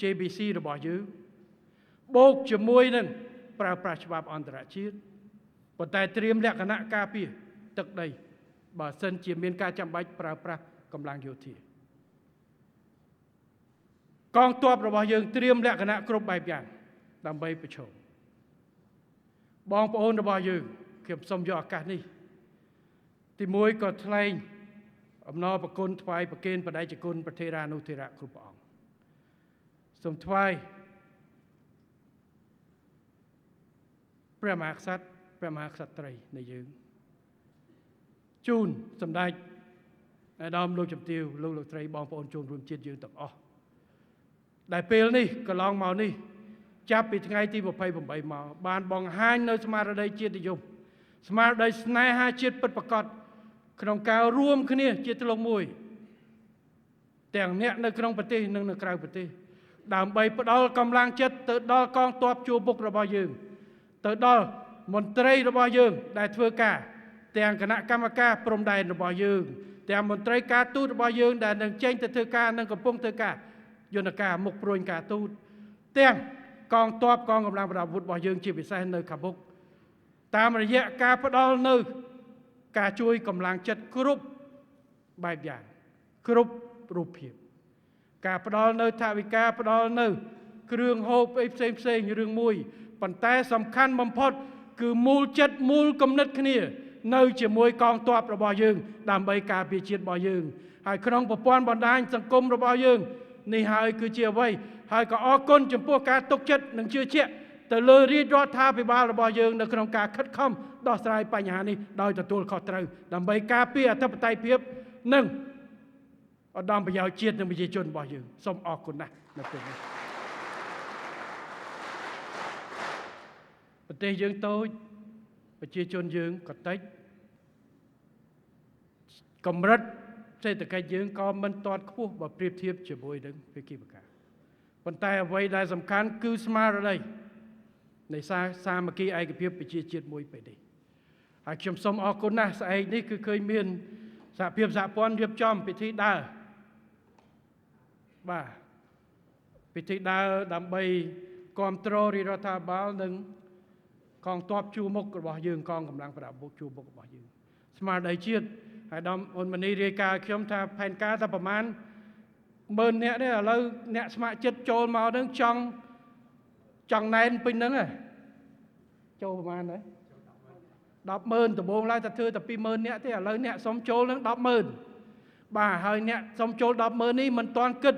JBC របស់យើងបូកជាមួយនឹងប្រើប្រាស់ច្បាប់អន្តរជាតិប៉ុន្តែត្រៀមលក្ខណៈការពារទឹកដីបើសិនជាមានការចាំបាច់ប្រើប្រាស់កម្លាំងយោធាកងទ័ពរបស់យើងត្រៀមលក្ខណៈគ្រប់បែបយ៉ាងដើម្បីប្រឈមបងប្អូនរបស់យើងខ្ញុំសូមយកឱកាសនេះទីមួយក៏ថ្លែងអំណរប្រគុណថ្វាយប្រគេនបដិជគុណព្រះថេរានុថេរៈគ្រប់ព្រះអង្គសូមថ្វាយព្រះមហាក្សត្រព្រះមហាក្សត្រីនៃយើងជូនសម្ដេចអាដាមលោកជំទាវលោកត្រីបងប្អូនជនរួមជាតិយើងទាំងអស់ដែលពេលនេះកន្លងមកនេះចាប់ពីថ្ងៃទី28មកបានបង្ហាញនៅស្មារតីជាតិនិយមស្មារតីស្នេហាជាតិពិតប្រាកដក្នុងការរួមគ្នាជាធ្លុងមួយទាំងអ្នកនៅក្នុងប្រទេសនិងនៅក្រៅប្រទេសដើម្បីផ្ដល់កម្លាំងចិត្តទៅដល់កងទ័ពជួរមុខរបស់យើងទៅដល់មន្ត្រីរបស់យើងដែលធ្វើការទាំងគណៈកម្មការព្រំដែនរបស់យើងទាំងមន្ត្រីការទូតរបស់យើងដែលនឹងចេញទៅធ្វើការនិងកំពុងធ្វើការយន្តការមុខព្រួញការទូតទាំងកងទ័ពកងកម្លាំងប្រដាប់អាវុធរបស់យើងជាពិសេសនៅខាងមុខតាមរយៈការផ្ដល់នៅការជួយកម្លាំងចិត្តគ្រប់បែបយ៉ាងគ្រប់រូបភាពការផ្ដល់នៅថវិកាផ្ដល់នៅគ្រឿងហូបផ្សេងរឿងមួយប៉ុន្តែសំខាន់បំផុតគឺមូលចិត្តមូលគំនិតគ្នានៅជាមួយកងទ័ពរបស់យើងដើម្បីការពារជាតិរបស់យើងហើយក្នុងប្រព័ន្ធបណ្ដាញសង្គមរបស់យើងនេះហើយគឺជាអ្វីហើយក៏អរគុណចំពោះការទុកចិត្តនិងជឿជាក់ទៅលើរាជរដ្ឋាភិបាលរបស់យើងនៅក្នុងការខិតខំដោះស្រាយបញ្ហានេះដោយទទួលខុសត្រូវដើម្បីការពារអធិបតេយ្យភាពនិងឧត្តមប្រយោជន៍ជាតិនិងប្រជាជនរបស់យើងសូមអរគុណណាស់នៅពេលនេះប្រទេសយើងតូចប្រជាជនយើងក៏តិចកម្រិតសេដ្ឋកិច្ចយើងក៏មិនទាន់ខ្ពស់បើប្រៀបធៀបជាមួយនឹងភាគីបកាប៉ុន្តែអ្វីដែលសំខាន់គឺស្មារតីនៃសាមគ្គីឯកភាពប្រជាជាតិមួយពេលនេះហើយខ្ញុំសូមអរគុណណាស់ស្អែកនេះគឺឃើញមានសហភាពសហព័ន្ធរៀបចំពិធីដើរបាទពិធីដើរដើម្បីគាំទ្ររាជរដ្ឋាភិបាលនិងកងទ័ពជួរមុខរបស់យើងកងកម្លាំងប្រដាប់អាវុធជួរមុខរបស់យើងស្មារតីជាតិហើយដំអ៊ុនម៉ានីរាយការណ៍ខ្ញុំថាផែនការតែប្រមាណ10000នាក់នេះឥឡូវអ្នកស្ម័គ្រចិត្តចូលមកនឹងចង់ណែនពេញហ្នឹងចូលប្រមាណហើយ100000ដំបូងឡើយតែធ្វើតែ20000នាក់ទេឥឡូវអ្នកសុំចូលនឹង100000បាទហើយអ្នកសុំចូល100000នេះមិនទាន់គិត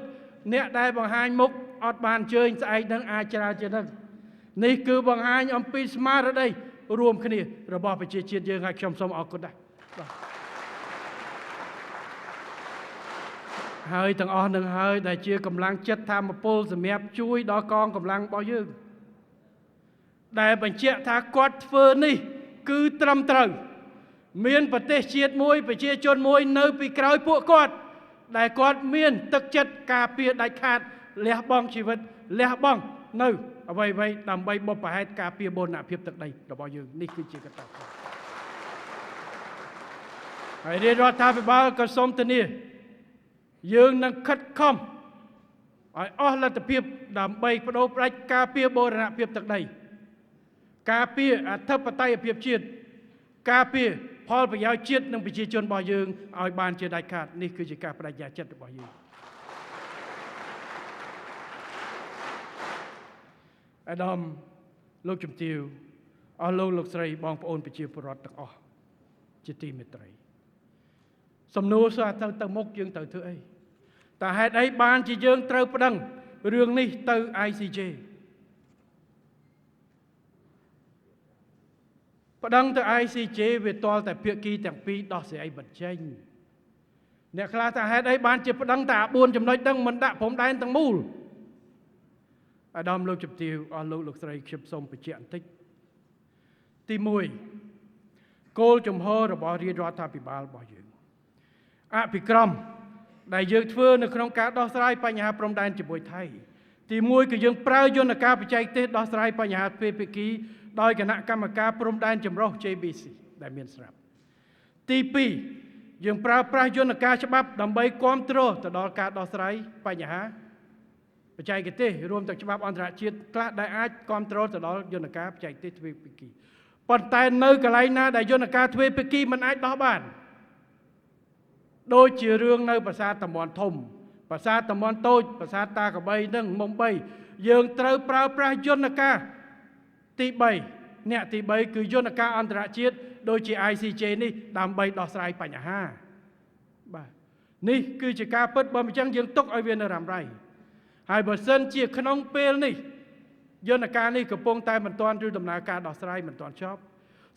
អ្នកដែលបង្ហាញមុខអត់បានអញ្ជើញស្អែកនឹងអាចច្រើនជាងហ្នឹងនេះគឺបង្ហាញអំពីស្មារតីរួមគ្នារបស់ប្រជាជាតិយើងហើយខ្ញុំសូមអរគុណដែរបាទហើយទាំងអស់នឹងហើយដែលជាកម្លាំងចិត្តធម៌ពលសម្រាប់ជួយដល់កងកម្លាំងរបស់យើងដែលបញ្ជាក់ថាគាត់ធ្វើនេះគឺត្រឹមត្រូវមានប្រទេសជាតិមួយប្រជាជនមួយនៅពីក្រោយពួកគាត់ ដែលគាត់មានទឹកចិត្តការពារដាច់ខាតលះបង់ជីវិតលះបង់នៅអ្វីៗដើម្បីបុព្វហេតុការពារបូរណភាពទឹកដីរបស់យើងនេះគឺជាកត្តាហើយរាជរដ្ឋាភិបាលក៏សូមធានាយើងនឹងខិតខំឲ្យអស់លទ្ធភាពដើម្បីបដូរផ្ដាច់ការពារបូរណភាពទឹកដីការពារអធិបតេយ្យភាពជាតិការពារផលប្រយោជន៍ជាតិនិងប្រជាជនរបស់យើងឲ្យបានជាដាច់ខាតនេះគឺជាការបដិញ្ញាចិត្តរបស់យើងអាដាមលោកជំទាវអស់លោកស្រីបងប្អូនប្រជាពលរដ្ឋទាំងអស់ជាទីមេត្រីសំណួរសួរទៅមុខយើងត្រូវធ្វើអីតើហេតុអីបានជាយើងត្រូវប្តឹងរឿងនេះទៅ ICJ ប្តឹងទៅ ICJ វាទាល់តែភាគីទាំងពីរដោះស្រាយបញ្ចេញអ្នកខ្លះថាហេតុអីបានជាប្តឹងតែ4ចំណុចហ្នឹងមិនដាក់ព្រំដែនទាំងមូលអាដាមលោកជំទាវអស់លោកស្រីខ្ញុំសូមបញ្ជាក់បន្តិចទី1គោលជំហររបស់រាជរដ្ឋាភិបាលរបស់យើងអភិក្រមដែលយើងធ្វើនៅក្នុងការដោះស្រាយបញ្ហាព្រំដែនជាមួយថៃទី1គឺយើងប្រើយន្តការបច្ចេកទេសដោះស្រាយបញ្ហាទ្វេភាគីដោយគណៈកម្មការព្រំដែនចម្រុះ JBC ដែលមានស្រាប់ទី2យើងប្រើប្រាស់យន្តការច្បាប់ដើម្បីគ្រប់គ្រងទៅដល់ការដោះស្រាយបញ្ហាបច្ចេកទេសរួមទាំងច្បាប់អន្តរជាតិខ្លះដែលអាចគ្រប់គ្រងទៅដល់យន្តការបច្ចេកទេសទ្វេភាគីប៉ុន្តែនៅកន្លែងណាដែលយន្តការទ្វេភាគីមិនអាចដោះបានដូចជារឿងនៅប្រាសាទតំបន់ធំប្រាសាទតំបន់តូចប្រាសាទតាកបីនិងមុំបីយើងត្រូវប្រើប្រាស់យន្តការទី3អ្នកទី3គឺយន្តការអន្តរជាតិដូចជា ICJ នេះដើម្បីដោះស្រាយបញ្ហាបាទនេះគឺជាការពិតបើមិនចឹងយើងទុកឲ្យវានៅរ៉ាំរ៉ៃហើយបើសិនជាក្នុងពេលនេះយន្តការនេះកំពុងតែមិនទាន់ឬដំណើរការដោះស្រាយមិនទាន់ចប់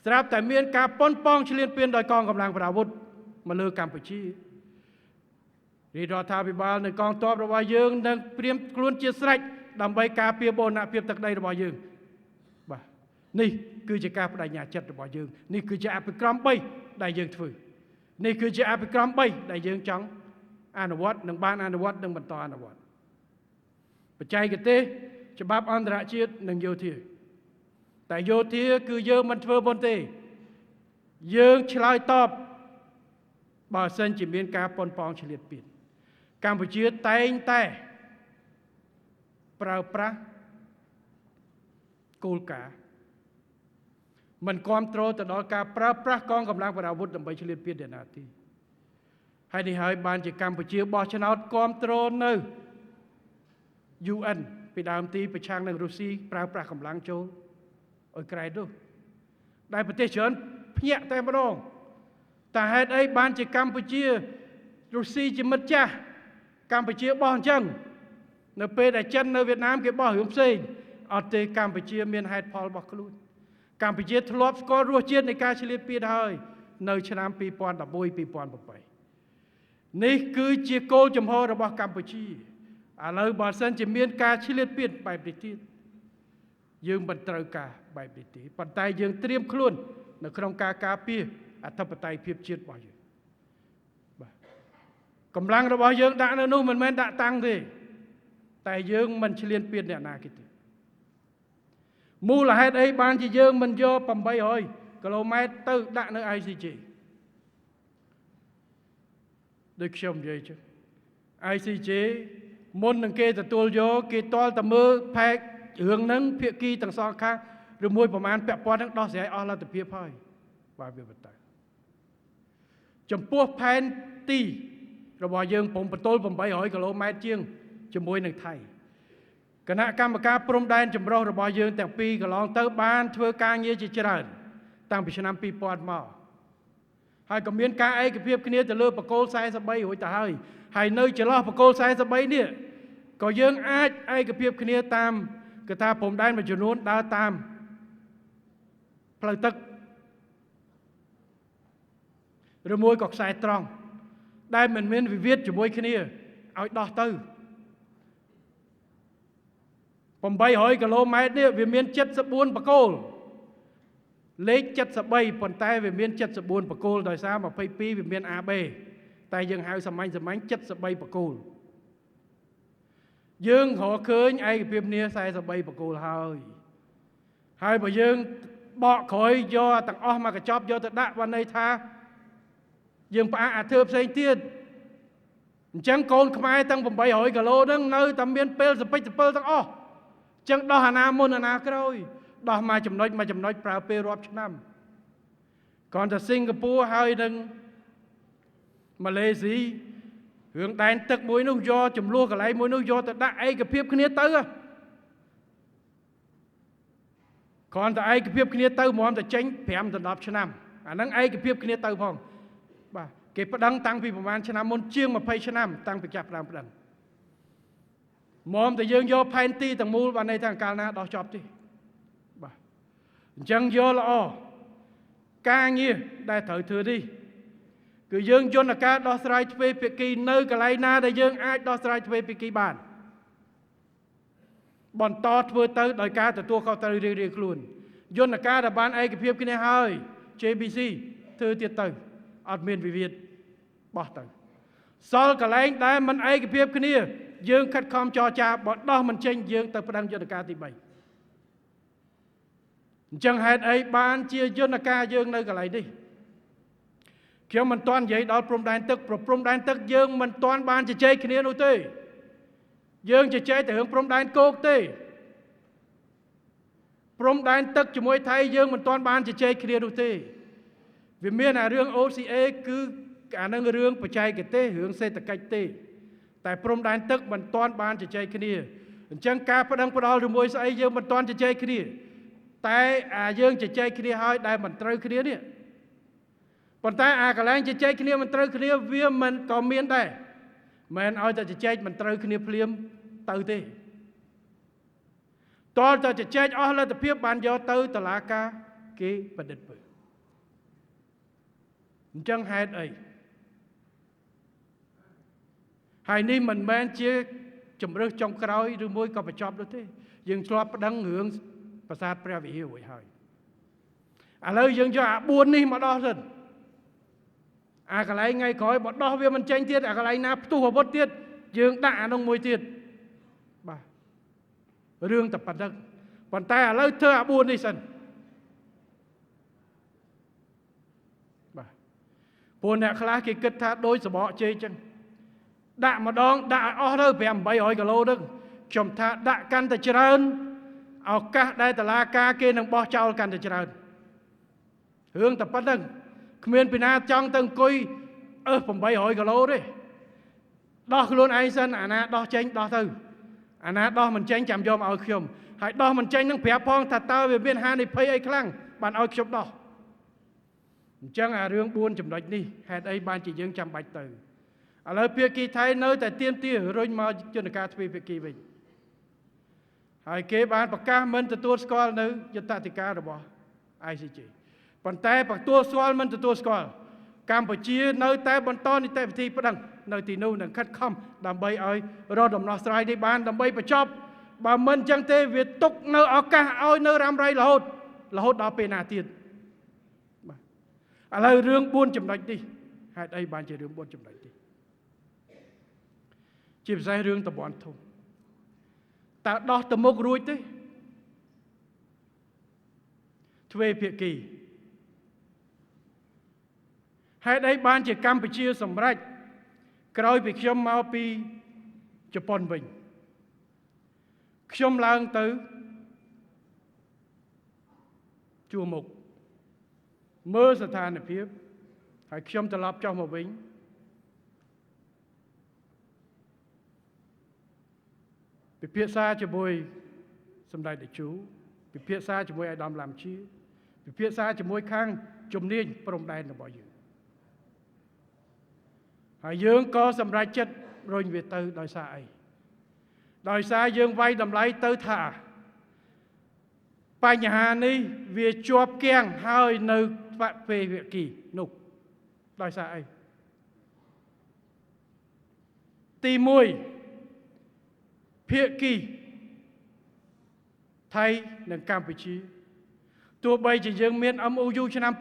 ស្រាប់តែមានការប៉ុនប៉ងឈ្លានពានដោយកងកម្លាំងប្រដាប់អាវុធមកលើកម្ពុជារាជរដ្ឋាភិបាលនិងកងទ័ពរបស់យើងនឹងព្រៀមខ្លួនជាស្រេចដើម្បីការពារបូរណភាពទឹកដីរបស់យើងបាទនេះគឺជាការបដិញ្ញាចិត្តរបស់យើងនេះគឺជាអភិក្រម3ដែលយើងធ្វើនេះគឺជាអភិក្រម3ដែលយើងចង់អនុវត្តនិងបានអនុវត្តនិងបន្តអនុវត្តបច្ចេកទេសច្បាប់អន្តរជាតិនិងយោធាតែយោធាគឺយើងមិនធ្វើប៉ុនទេយើងឆ្លើយតបបើសិនជាមានការប៉ុនប៉ងឆ្លៀតពៀនកម្ពុជាតែងតែប្រើប្រាស់គោលការណ៍មិនគ្រប់គ្រងទៅដល់ការប្រើប្រាស់កងកម្លាំងប្រដាប់អាវុធដើម្បីឆ្លៀតពៀនទេណាទីហើយនេះហើយបានជាកម្ពុជាបោះឆ្នោតគ្រប់គ្រងនៅ UN ពីដើមទីប្រឆាំងនឹងរុស្ស៊ីប្រើប្រាស់កម្លាំងចូលអ៊ុយក្រែននោះដែលប្រទេសច្រើនភ្ញាក់តែម្ដងតែហេតុអីបានជាកម្ពុជារុស្ស៊ីជាមិត្តចាស់កម្ពុជាបោះអញ្ចឹងនៅពេលដែលចិននៅវៀតណាមគេបោះរឿងផ្សេងអត់ទេកម្ពុជាមានហេតុផលរបស់ខ្លួនកម្ពុជាធ្លាប់ស្គាល់រសជាតិនៃការឆ្លៀតពៀនហើយនៅឆ្នាំ2011-2007នេះគឺជាគោលជំហររបស់កម្ពុជាឥឡូវបើសិនជាមានការឆ្លៀតពៀនបែបនេះទៀតយើងមិនត្រូវការបែបនេះទេប៉ុន្តែយើងត្រៀមខ្លួននៅក្នុងការការពារអធិបតេយ្យភាពជាតិរបស់យើងបាទកម្លាំងរបស់យើងដាក់នៅនោះមិនមែនដាក់តាំងទេតែយើងមិនឆ្លៀនពៀនអ្នកណាគេទេមូលហេតុអីបានជាយើងមិនយក800គីឡូម៉ែត្រទៅដាក់នៅ ICJ ដូចខ្ញុំនិយាយចឹង ICJ មុននឹងគេទទួលយកគេតល់តែមើលផែករឿងហ្នឹងភាគីទាំងសងខាងឬមួយប្រមាណពាក់ព័ន្ធហ្នឹងដោះស្រាយអស់លទ្ធភាពហើយបាទវាបន្តចំពោះផែនទីរបស់យើងព្រមបន្ទល់800គីឡូម៉ែត្រជាងជាមួយនឹងថៃគណៈកម្មការព្រំដែនចម្រុះរបស់យើងទាំងពីរកន្លងទៅបានធ្វើការងារជាច្រើនតាំងពីឆ្នាំ2000មកហើយក៏មានការឯកភាពគ្នាទៅលើបកគោល43រួចទៅហើយនៅចន្លោះបកគោល43នេះក៏យើងអាចឯកភាពគ្នាតាមកថាព្រំដែនមួយចំនួនដើរតាមផ្លូវទឹកឬមួយក៏ខ្សែត្រង់ដែលមិនមានវិវាទជាមួយគ្នាឲ្យដោះទៅ800គីឡូម៉ែត្រនេះវាមាន74បកគោលលេខ73ប៉ុន្តែវាមាន74បកគោលដោយសារ22វាមាន AB តែយើងហៅសាមញ្ញ73បកគោលយើងរកឃើញឯកភាពគ្នា43បកគោលហើយបើយើងបកក្រោយយកទាំងអស់មកកញ្ចប់យកទៅដាក់បានន័យថាយើងផ្អាកអាធើផ្សេងទៀតអញ្ចឹងកូនខ្មែរទាំង800គីឡូហ្នឹងនៅតែមានពេលសពេចសពិលទាំងអស់អញ្ចឹងដោះអាណាមុនអាណាក្រោយដោះមកចំណុចប្រើពេលរាប់ឆ្នាំគ្រាន់តែសិង្ហបុរីហើយនឹងម៉ាឡេស៊ីរឿងដែនទឹកមួយនោះយកចំនួនកន្លែងមួយនោះយកទៅដាក់ឯកភាពគ្នាទៅគ្រាន់តែឯកភាពគ្នាទៅហ្មងតែចេញ5ដល់10ឆ្នាំអាហ្នឹងឯកភាពគ្នាទៅផងបាទគេប្តឹងតាំងពីប្រហែលឆ្នាំមុនជាង20ឆ្នាំតាំងពីចាប់ផ្ដើមប្តឹងហ្មងតែយើងយកផែនទីទាំងមូលបានន័យថាកាលណាដោះចប់ទេបាទអញ្ចឹងយកល្អការងារដែលត្រូវធ្វើនេះគឺយើងយន្តការដោះស្រាយទ្វេភាគីនៅកន្លែងណាដែលយើងអាចដោះស្រាយទ្វេភាគីបានបន្តធ្វើទៅដោយការទទួលខុសត្រូវរៀងៗខ្លួនយន្តការដែលបានឯកភាពគ្នាហើយ JBC ធ្វើទៀតទៅអត់មានវិវាទបោះទៅសល់កន្លែងដែលមិនឯកភាពគ្នាយើងខិតខំចរចាបើដោះមិនចេញយើងទៅប្តឹងយន្តការទី3អញ្ចឹងហេតុអីបានជាយន្តការយើងនៅកន្លែងនេះខ្ញុំមិនទាន់និយាយដល់ព្រំដែនទឹកព្រំដែនទឹកយើងមិនទាន់បានជជែកគ្នានោះទេយើងជជែកតែរឿងព្រំដែនគោកទេព្រំដែនទឹកជាមួយថៃយើងមិនទាន់បានជជែកគ្នានោះទេវាមានអារឿង OCA គឺអានឹងរឿងបច្ចេកទេសរឿងសេដ្ឋកិច្ចទេតែព្រំដែនទឹកមិនទាន់បានជជែកគ្នាអញ្ចឹងការប្តឹងផ្ដាល់ជាមួយស្អីយើងមិនទាន់ជជែកគ្នាតែយើងជជែកគ្នាហើយដែលមិនត្រូវគ្នានេះប៉ុន្តែកន្លែងជជែកគ្នាមិនត្រូវគ្នាវាមិនក៏មានដែរមិនឲ្យតែជជែកមិនត្រូវគ្នាភ្លាមទៅទេតើតែជជែកអស់លទ្ធភាពបានយកទៅតុលាការគេប្រឌិតមើលអញ្ចឹងហេតុអីហើយនេះមិនមែនជាជំរើសចុងក្រោយឬមួយក៏បញ្ចប់នោះទេយើងឆ្លប់ប្តឹងរឿងប្រាសាទព្រះវិហាររួចហើយឥឡូវយើងយកអា4នេះមកដោះសិនអាកន្លែងថ្ងៃក្រោយបើដោះវាមិនចេញទៀតអាកន្លែងណាផ្ទុះអាវុធទៀតយើងដាក់អានោះមួយទៀតបាទរឿងតែប៉ុណ្្នឹងប៉ុន្តែឥឡូវធ្វើអា4នេះសិនបាទពួកអ្នកខ្លះគេគិតថាដូចសបកជ័យចឹងដាក់ម្ដងដាក់ឲ្យអស់ទៅ500-800គីឡូហ្នឹងខ្ញុំថាដាក់កាន់តែច្រើនឱកាសដែលតុលាការគេនឹងបោះចោលកាន់តែច្រើនរឿងតែប៉ុណ្្នឹងគ្មានពីណាចង់ទៅអង្គុយ800គីឡូទេដោះខ្លួនឯងសិនអាណាដោះចេញដោះទៅអាណាដោះមិនចេញចាំយកមកឲ្យខ្ញុំហើយដោះមិនចេញនឹងប្រាប់ផងថាតើវាមានហានិភ័យអីខ្លាំងបានឲ្យខ្ញុំដោះអញ្ចឹងអារឿង4ចំណុចនេះហេតុអីបានជាយើងចាំបាច់ទៅឥឡូវភាគីថៃនៅតែទៀមទារុញមកយន្តការទ្វេភាគីវិញហើយគេបានប្រកាសមិនទទួលស្គាល់នៅយុត្តតិការបស់ ICJ ប៉ុន្តែទទួលស្គាល់មិនទទួលស្គាល់កម្ពុជានៅតែបន្តនីតិវិធីប្តឹងនៅទីនោះនឹងខិតខំដើម្បីឲ្យរកដំណោះស្រាយនេះបានដើម្បីបញ្ចប់បើមិនអញ្ចឹងទេវាទុកនៅឱកាសឲ្យនៅរ៉ាំរ៉ៃរហូតដល់ពេលណាទៀតបាទឥឡូវរឿង4ចំណុចនេះហេតុអីបានជារឿង4ចំណុចនេះជាពិសេសរឿងតំបន់ធំតើដោះទៅមុខរួចទេទ្វេភាគីហេតុអីបានជាកម្ពុជាសម្រេចក្រោយពីខ្ញុំមកពីជប៉ុនវិញខ្ញុំឡើងទៅជួរមុខមើលស្ថានភាពហើយខ្ញុំត្រឡប់ចុះមកវិញពិភាក្សាជាមួយសម្ដេចតេជោពិភាក្សាជាមួយអាដាមឡាំជាពិភាក្សាជាមួយខាងជំនាញព្រំដែនរបស់យើងហើយយើងក៏សម្រេចចិត្តរុញវាទៅដោយសារអីដោយសារយើងវាយតម្លៃទៅថាបញ្ហានេះវាជាប់គាំងហើយនៅទ្វេភាគីនោះដោយសារអីទី1ភាគីថៃនិងកម្ពុជាទោះបីជាយើងមាន MOU ឆ្នាំ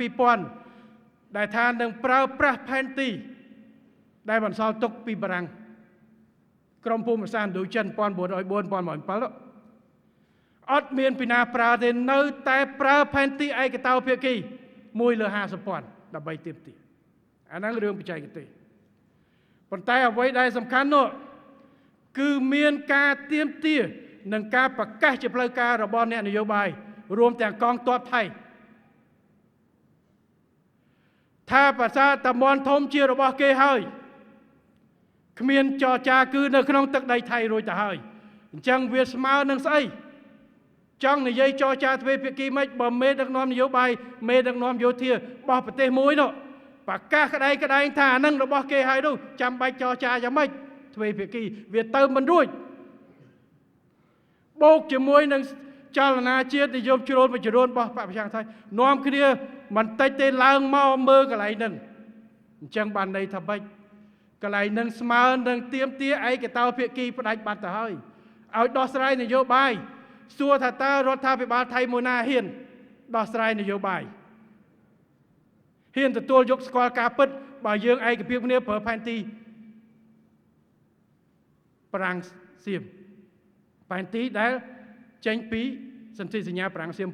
2000ដែលថានឹងប្រើប្រាស់ផែនទី ដែលបន្សល់ទុកពីបារាំងក្រុមភូមិសាស្ត្រឥណ្ឌូចិន1904-1907អត់មានពីណាប្រើទេនៅតែប្រើផែនទីឯកតោភាគី1 លើ 50,000 ដើម្បីទាមទារអាហ្នឹងរឿងបច្ចេកទេសប៉ុន្តែអ្វីដែលសំខាន់នោះគឺមានការទាមទារនិងការប្រកាសជាផ្លូវការរបស់អ្នកនយោបាយរួមទាំងកងទ័ពថៃថាប្រាសាទតាមាន់ធំជារបស់គេហើយគ្មានចរចាគឺនៅក្នុងទឹកដីថៃរួចទៅហើយអញ្ចឹងវាស្មើនឹងស្អីចង់និយាយចរចាទ្វេភាគីមិនបើមេដឹកនាំនយោបាយមេដឹកនាំយោធារបស់ប្រទេសមួយនោះប្រកាសក្តែងថាអានឹងរបស់គេហើយនោះចាំបាច់ចរចាយ៉ាងម៉េចទ្វេភាគីវាទៅមិនរួចបូកជាមួយនឹងចលនាជាតិនិយមជ្រុលមួយចំនួនរបស់បព្វជិថៃនាំគ្នាមិនតិចទេឡើងមកមើលកន្លែងហ្នឹងអញ្ចឹងបានន័យថាម៉េចកន្លែងហ្នឹងស្មើនឹងទាមទារឯកតោភាគីផ្ដាច់បាត់ទៅហើយឲ្យដោះស្រាយនយោបាយសួរថាតើរដ្ឋាភិបាលថៃមួយណាហ៊ានដោះស្រាយនយោបាយហ៊ានទទួលយកស្គាល់ការពិតបើយើងឯកភាពគ្នាប្រើផែនទីប្រាំងសៀមផែនទីដែលចេញពីសន្ធិសញ្ញាប្រាំងសៀម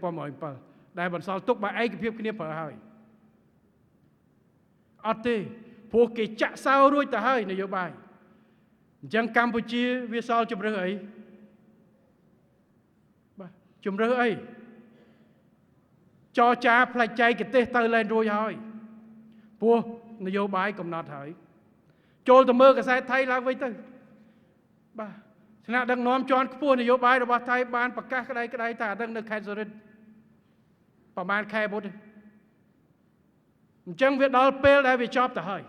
1907ដែលបន្សល់ទុកបើឯកភាពគ្នាប្រើហើយអត់ទេព្រោះគេចាក់សោរួចទៅហើយនយោបាយអញ្ចឹងកម្ពុជាវាសល់ជំរឿសអីបាទជំរឿសអីចរចាផ្លាច់ចែកទេសទៅលែងរួចហើយព្រោះនយោបាយកំណត់ហើយចូលទៅមើលកាសែតថៃឡើងវិញទៅបាទថ្នាក់ដឹកនាំជាន់ខ្ពស់នយោបាយរបស់ថៃបានប្រកាសក្តីថាដឹងនៅខេត្តសុរិទ្ធប្រហែលខែមុនទេអញ្ចឹងវាដល់ពេលដែលវាចប់ទៅហើយ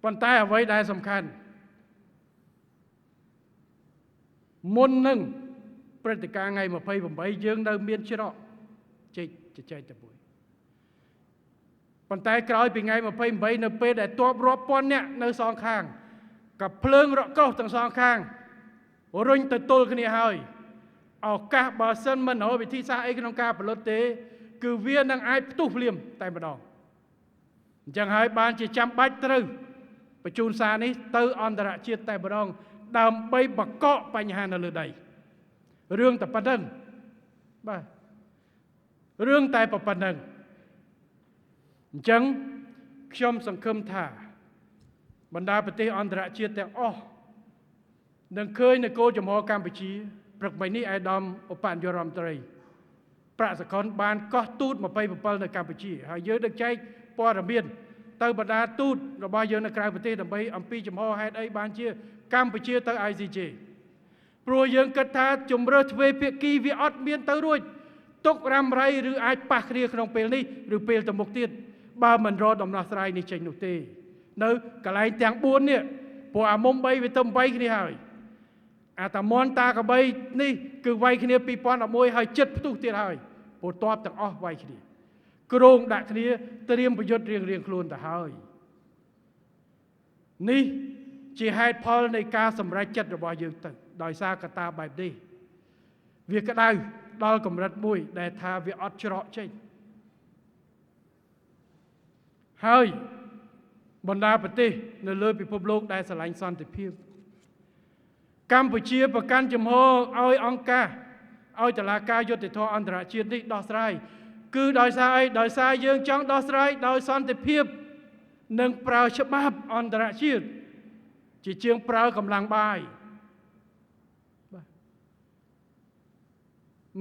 ប៉ុន្តែអ្វីដែលសំខាន់មុននឹងព្រឹត្តិការណ៍ថ្ងៃ28យើងនៅមានច្រកជែកទៅមួយប៉ុន្តែក្រោយពីថ្ងៃ28នៅពេលដែលទ័ពរាប់ពាន់នាក់នៅសងខាងក៏ភ្លើងរកកោសទាំងសងខាងរុញទៅទល់គ្នាហើយឱកាសបើសិនមិនរកវិធីសាស្ត្រអីក្នុងការផលិតទេគឺវានឹងអាចផ្ទុះភ្លាមតែម្ដងអញ្ចឹងហើយបានជាចាំបាច់ត្រូវបញ្ជូនសារនេះទៅអន្តរជាតិតែម្ដងដើម្បីបកកបញ្ហានៅលើដីរឿងតែប៉ុណ្្នឹងបាទរឿងតែប៉ុណ្្នឹងអញ្ចឹងខ្ញុំសង្ឃឹមថាបណ្ដាប្រទេសអន្តរជាតិទាំងអស់នឹងឃើញនៅគោលចំហកម្ពុជាព្រឹកមិញនេះអាយដាមឧបនាយករដ្ឋមន្ត្រីប្រាក់សកលបានកោះទូត27នៅកម្ពុជាហើយយើងដឹកចែកព័ត៌មានទៅបណ្ដាទូតរបស់យើងនៅក្រៅប្រទេសដើម្បីអំពីចំហហេតុអីបានជាកម្ពុជាទៅ ICJ ព្រោះយើងគិតថាជំរើសទ្វេភាគីវាអត់មានទៅរួចទុករ៉ាំរ៉ៃឬអាចប៉ះគ្នាក្នុងពេលនេះឬពេលទៅមុខទៀតបើមិនរកដំណោះស្រាយនេះចេញនោះទេនៅកន្លែងទាំង4នេះព្រោះអាមុំ3វាទៅ8គ្នាហើយអាតាមន់តាកបីនេះគឺវាយគ្នា2011ហើយចិត្តផ្ទុះទៀតហើយព្រោះតបទាំងអស់វាយគ្នាគ្រោងដាក់គ្នាត្រៀមប្រយុទ្ធរៀងខ្លួនទៅហើយនេះជាហេតុផលនៃការសម្រេចចិត្តរបស់យើងទៅដោយសារកត្តាបែបនេះវាក្តៅដល់កម្រិតមួយដែលថាវាអត់ច្រកចេញហើយបណ្ដាប្រទេសនៅលើពិភពលោកដែលស្រឡាញ់សន្តិភាពកម្ពុជាប្រកាន់ជំហរឲ្យអង្គការឲ្យតុលាការយុត្តិធម៌អន្តរជាតិនេះដោះស្រាយគឺដោយសារអីដោយសារយើងចង់ដោះស្រាយដោយសន្តិភាពនិងប្រើច្បាប់អន្តរជាតិជាជាងប្រើកម្លាំងបាយបាទ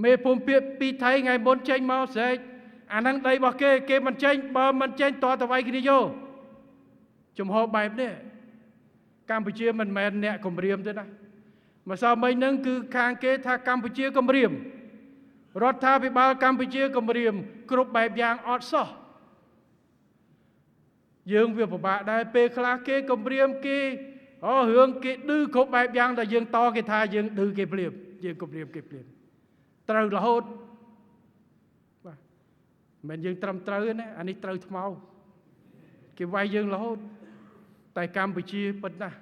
មេភូមិភាគពីថៃថ្ងៃមុនចេញមកស្រែកអាហ្នឹងដីរបស់គេមិនចេញបើមិនចេញតទៅវាយគ្នាយកជំហរបែបនេះកម្ពុជាមិនមែនអ្នកគំរាមទេណាម្សិលមិញហ្នឹងគឺខាងគេថាកម្ពុជាគំរាមរដ្ឋាភិបាលកម្ពុជាគំរាមគ្រប់បែបយ៉ាងអត់សោះយើងវាពិបាកដែរពេលខ្លះគេគំរាមគេរឿងគេឌឺគ្រប់បែបយ៉ាងតែយើងតគេថាយើងឌឺគេភ្លាមយើងគំរាមគេភ្លាមត្រូវរហូតបាទមិនយើងត្រឹមត្រូវទេណាអានេះត្រូវថ្មោគេវាយយើងរហូតតែកម្ពុជាពិតណាស់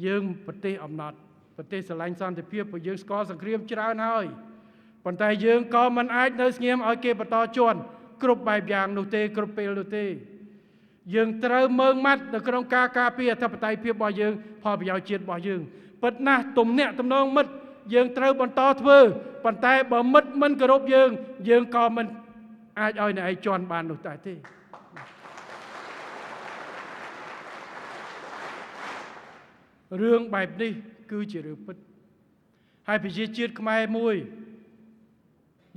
យើងប្រទេសអំណត់ប្រទេសស្រឡាញ់សន្តិភាពព្រោះយើងស្គាល់សង្គ្រាមច្រើនហើយប៉ុន្តែយើងក៏មិនអាចនៅស្ងៀមឲ្យគេបន្តជន់គ្រប់បែបយ៉ាងនោះទេគ្រប់ពេលនោះទេ យើងត្រូវមើងម៉ាត់នៅក្នុងការការពារអធិបតេយ្យភាពរបស់យើងផលប្រយោជន៍ជាតិរបស់យើងពិតណាស់ទំនាក់ទំនងមិត្តយើងត្រូវបន្តធ្វើប៉ុន្តែបើមិត្តមិនគោរពយើងក៏មិនអាចឲ្យអ្នកឯងជន់បាននោះតែទេរឿងបែបនេះគឺជារឿងពិតហើយប្រជាជាតិខ្មែរមួយ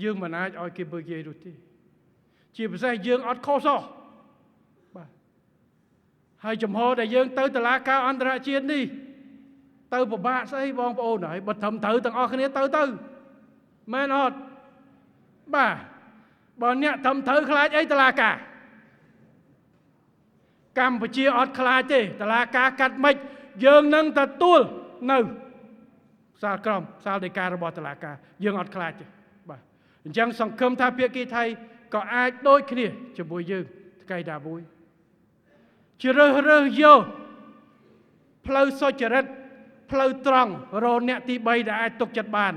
យើងមិនអាចឲ្យគេមើលងាយនោះទេជាពិសេសយើងអត់ខុសសោះបាទហើយចំហដែលយើងទៅតុលាការអន្តរជាតិនេះទៅពិបាកស្អីបងប្អូនហើយបើត្រឹមត្រូវទាំងអស់គ្នាទៅមែនអត់បាទបើអ្នកត្រឹមត្រូវខ្លាចអីតុលាការកម្ពុជាអត់ខ្លាចទេតុលាការកាត់មិនយើងនឹងទទួលនៅសាលក្រមសាលដីការបស់តុលាការយើងអត់ខ្លាចទេបាទអញ្ចឹងសង្ឃឹមថាភាគីថៃក៏អាចដូចគ្នាជាមួយយើងថ្ងៃណាមួយជ្រើសរើសយកផ្លូវសុចរិតផ្លូវត្រង់រកអ្នកទី3ដែលអាចទុកចិត្តបាន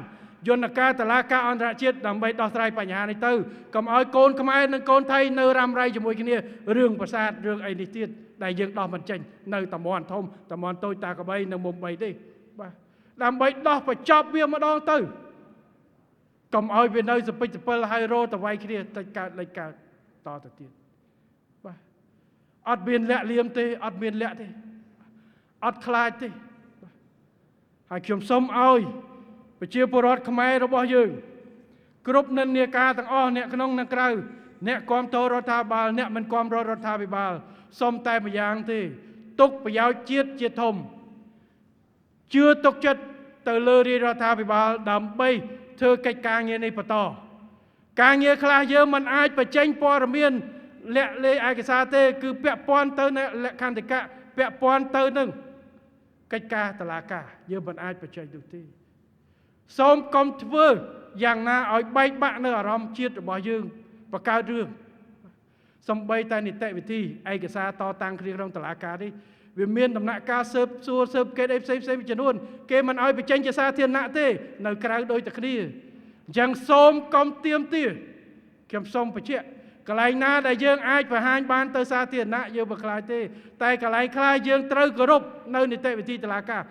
យន្តការតុលាការអន្តរជាតិដើម្បីដោះស្រាយបញ្ហានេះទៅកុំឲ្យកូនខ្មែរនិងកូនថៃនៅរ៉ាំរ៉ៃជាមួយគ្នារឿងប្រាសាទរឿងអីនេះទៀតដែលយើងដោះមិនចេញនៅតំបន់ធំតំបន់តូចតាកបីនៅមុំ3ទេបាទដើម្បីដោះបញ្ចប់វាម្ដងទៅកុំឲ្យវានៅសពិចសពិលហើយរោទៅវាយគ្នាតិចកើតលេចកើតតទៅទៀតបាទអត់មានលាក់លៀមទេអត់មានលាក់ទេអត់ខ្លាចទេហើយខ្ញុំសូមឲ្យប្រជាពលរដ្ឋខ្មែររបស់យើងគ្រប់និន្នាការទាំងអស់អ្នកក្នុងនិងក្រៅអ្នកគាំទ្ររដ្ឋាភិបាលអ្នកមិនគាំទ្ររដ្ឋាភិបាលសូមតែម្យ៉ាងទេទុកប្រយោជន៍ជាតិជាធំជឿទុកចិត្តទៅលើរាជរដ្ឋាភិបាលដើម្បីធ្វើកិច្ចការងារនេះបន្តការងារខ្លះយើងមិនអាចបញ្ចេញព័ត៌មានលាក់លេឯកសារទេគឺពាក់ព័ន្ធទៅនឹងលក្ខន្តិកៈពាក់ព័ន្ធទៅនឹងកិច្ចការតុលាការយើងមិនអាចបញ្ចេញនោះទេសូមកុំធ្វើយ៉ាងណាឲ្យបែកបាក់នៅអារម្មណ៍ជាតិរបស់យើងបង្កើតរឿងសំបីតែនីតិវិធីឯកសារតតាំងគ្នាក្នុងតុលាការនេះវាមានដំណាក់កាលស៊ើបសួរស៊ើបកេតអីផ្សេងចំនួនគេមិនឲ្យបញ្ចេញជាសាធារណៈទេនៅក្រៅដូចតែគ្នាអញ្ចឹងសូមកុំទាមទារខ្ញុំសូមបញ្ជាក់កន្លែងណាដែលយើងអាចបង្ហាញបានទៅសាធារណៈយើងមិនខ្លាចទេតែកន្លែងខ្លះយើងត្រូវគោរពនៅនីតិវិធីតុលាការ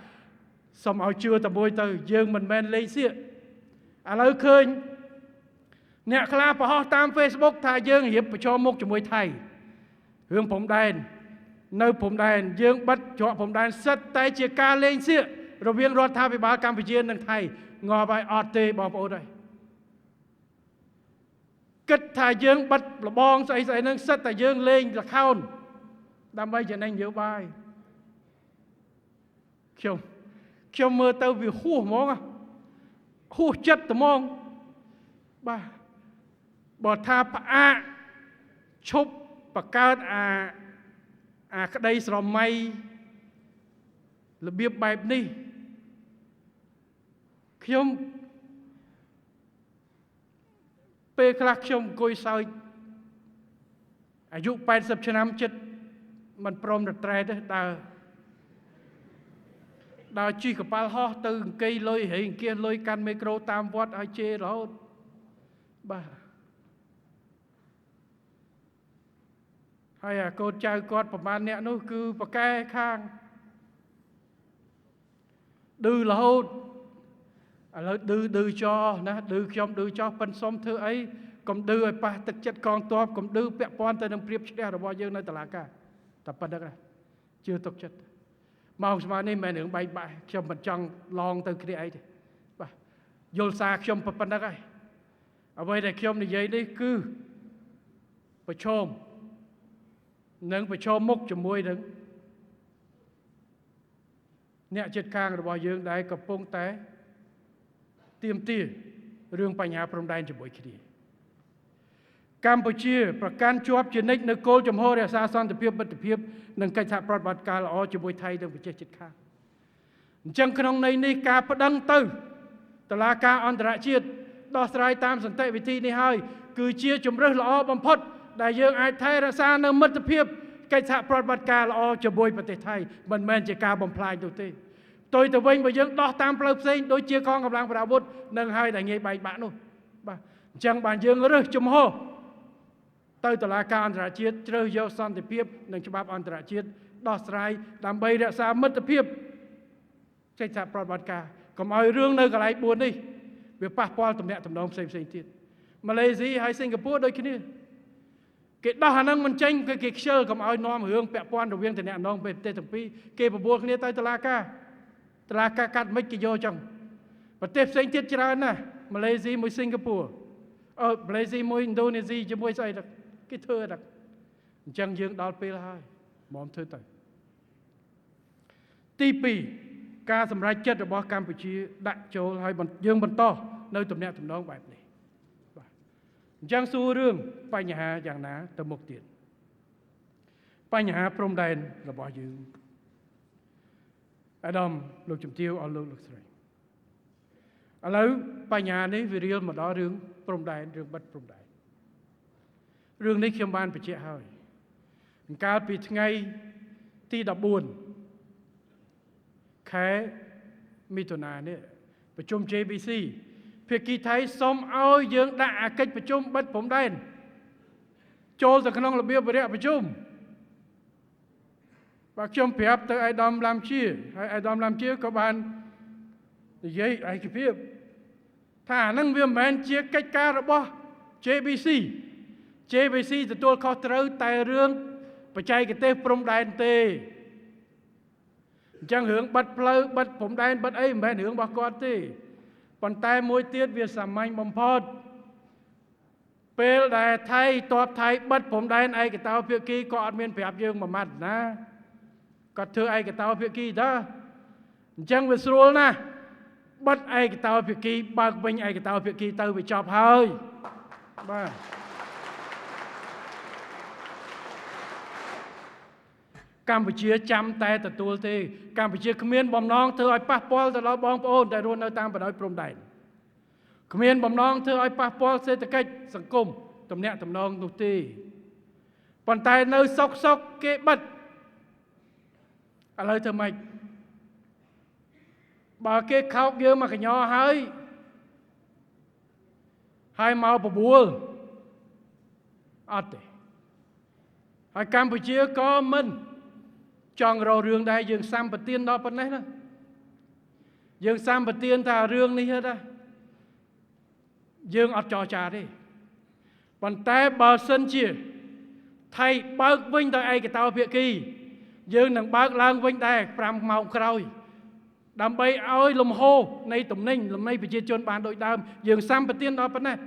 សូមឲ្យជឿតែមួយទៅយើងមិនមែនលេងសៀកឥឡូវឃើញអ្នកខ្លះបង្ហោះតាម Facebook ថាយើងរៀបប្រឈមមុខជាមួយថៃរឿងព្រំដែននៅព្រំដែនយើងបិទច្រកព្រំដែនសិតតែជាការលេងសៀករវាងរដ្ឋាភិបាលកម្ពុជានិងថៃងាប់ហើយអត់ទេបងប្អូនហើយគិតថាយើងបិទលបងស្អីហ្នឹងសិតតែយើងលេងល្ខោនដើម្បីចំណេញនយោបាយខ្ញុំមើលទៅវាហួសហ្មងហួសចិត្តហ្មងបាទបើថាផ្អាកឈប់បង្កើតអាក្តីស្រមៃរបៀបបែបនេះខ្ញុំពេលខ្លះខ្ញុំអង្គុយសើចអាយុ80ឆ្នាំចិត្តមិនព្រមរត្រែទេដើរជិះកប៉ាល់ហោះទៅអង្គុយលុយហេអង្គាសលុយកាន់មីក្រូតាមវត្តឲ្យជេររហូតបាទហើយកូនចៅគាត់ប្រហែលអ្នកនោះគឺប្រកែខាងឌឺរហូតឥឡូវឌឺចោណាឌឺខ្ញុំឌឺចោប៉ិនសុំធ្វើអីកុំឌឺឲ្យប៉ះទឹកចិត្តកងទ័ពកុំឌឺពាក់ព័ន្ធទៅនឹងព្រៀបឈ្នះរបស់យើងនៅតុលាការតែប៉ុណ្្នឹងជឿទុកចិត្តមកស្មាននេះមិនមែនរឿងបែកបាក់ខ្ញុំមិនចង់ឡងទៅគ្នាអីទេបាទយល់សារខ្ញុំប៉ុណ្្នឹងហើយអ្វីដែលខ្ញុំនិយាយនេះគឺប្រឈមមុខជាមួយនឹងអ្នកជិតខាងរបស់យើងដែលកំពុងតែទាមទាររឿងបញ្ហាព្រំដែនជាមួយគ្នាកម្ពុជាប្រកាន់ជាប់ជានិច្ចនៅគោលជំហររក្សាសន្តិភាពមិត្តភាពនិងកិច្ចសហប្រតិបត្តិការល្អជាមួយថៃនិងប្រទេសជិតខាងអញ្ចឹងក្នុងន័យនេះការប្តឹងទៅតុលាការអន្តរជាតិដោះស្រាយតាមសន្តិវិធីនេះហើយគឺជាជំរើសល្អបំផុតដែលយើងអាចថែរក្សានៅមិត្តភាពកិច្ចសហប្រតិបត្តិការល្អជាមួយប្រទេសថៃមិនមែនជាការបំផ្លាញនោះទេផ្ទុយទៅវិញបើយើងដោះតាមផ្លូវផ្សេងដូចជាកងកម្លាំងប្រដាប់អាវុធនឹងហើយដែលងាយបែកបាក់នោះបាទអញ្ចឹងបានយើងរើសជំហរ ទៅតុលាការអន្តរជាតិជ្រើសយកសន្តិភាពនិងច្បាប់អន្តរជាតិដោះស្រាយដើម្បីរក្សាមិត្តភាពចេញសហប្រតិបត្តិការកុំឲ្យរឿងនៅកន្លែង4នេះវាប៉ះពាល់ទំនាក់ទំនងផ្សេងទៀតម៉ាឡេស៊ីហើយសិង្ហបុរីដូចគ្នាគេដោះអាហ្នឹងមិនចេញគេខ្ជិលកុំឲ្យនាំរឿងពាក់ព័ន្ធរវាងតំណែងប្រទេសទាំងពីរគេបបួលគ្នាទៅតុលាការកាត់មិនគេយកចឹងប្រទេសផ្សេងទៀតច្រើនណាស់ម៉ាឡេស៊ីមួយសិង្ហបុរីម៉ាឡេស៊ីមួយឥណ្ឌូនេស៊ីជាមួយស្អីទៅគេធ្វើតែអញ្ចឹងយើងដល់ពេលហើយមកធ្វើទៅទី2ការសម្រេចចិត្តរបស់កម្ពុជាដាក់ចូលហើយយើងបន្តនៅទំនាក់ទំនងបែបនេះបាទអញ្ចឹងសួររឿងបញ្ហាយ៉ាងណាទៅមុខទៀតបញ្ហាព្រំដែនរបស់យើងអាដាមលោកជំទាវអស់លោកស្រីឥឡូវបញ្ហានេះវារៀលមកដល់រឿងព្រំដែនរឿងបិទព្រំដែនរឿងនេះខ្ញុំបានបញ្ជាក់ហើយកាលពីថ្ងៃទី14ខែមិថុនានេះប្រជុំ JBC ភាគីថៃសូមឲ្យយើងដាក់អាកិច្ចប្រជុំបិទព្រំដែនចូលទៅក្នុងរបៀបវរៈប្រជុំបាទខ្ញុំប្រាប់ទៅអាយដាមឡាំជាហើយអាយដាមឡាំជាក៏បាននិយាយឯកភាពថាអានឹងវាមិនមែនជាកិច្ចការរបស់ JBC ទទួលខុសត្រូវតែរឿងបច្ចេកទេសព្រំដែនទេអញ្ចឹងរឿងបិទផ្លូវបិទព្រំដែនបិទអីមិនមែនរឿងរបស់គាត់ទេប៉ុន្តែមួយទៀតវាសាមញ្ញបំផុតពេលដែលថៃតបថៃបិទព្រំដែនឯកតោភាគីក៏អត់មានប្រាប់យើងមួយម៉ាត់ណាគាត់ធ្វើឯកតោភាគីតាអញ្ចឹងវាស្រួលណាស់បិទឯកតោភាគីបើកវិញឯកតោភាគីទៅវាចប់ហើយបាទកម្ពុជាចាំតែទទួលទេកម្ពុជាគ្មានបំណងធ្វើឲ្យប៉ះពាល់ទៅដល់បងប្អូនដែលរស់នៅតាមបណ្ដោយព្រំដែនគ្មានបំណងធ្វើឲ្យប៉ះពាល់សេដ្ឋកិច្ចសង្គមទំនាក់ទំនងនោះទេប៉ុន្តែនៅសុកគេបិទឥឡូវធ្វើម៉េចបើគេខោកយើងមកកញ្ញហើយមកបបួលអត់ទេហើយកម្ពុជាក៏មិនចង់រករឿងដែរយើងសម្បទានដល់ប៉ុណ្ណេះណាយើងសម្បទានថារឿងនេះណាយើងអត់ចរចាទេប៉ុន្តែបើសិនជាថៃបើកវិញដោយឯកតោភាគីយើងនឹងបើកឡើងវិញដែរ5ម៉ោងក្រោយដើម្បីឲ្យលំហូរនៃទំនិញលំនៃប្រជាជនបានដូចដើមយើងសម្បទានដល់ប៉ុណ្ណេះ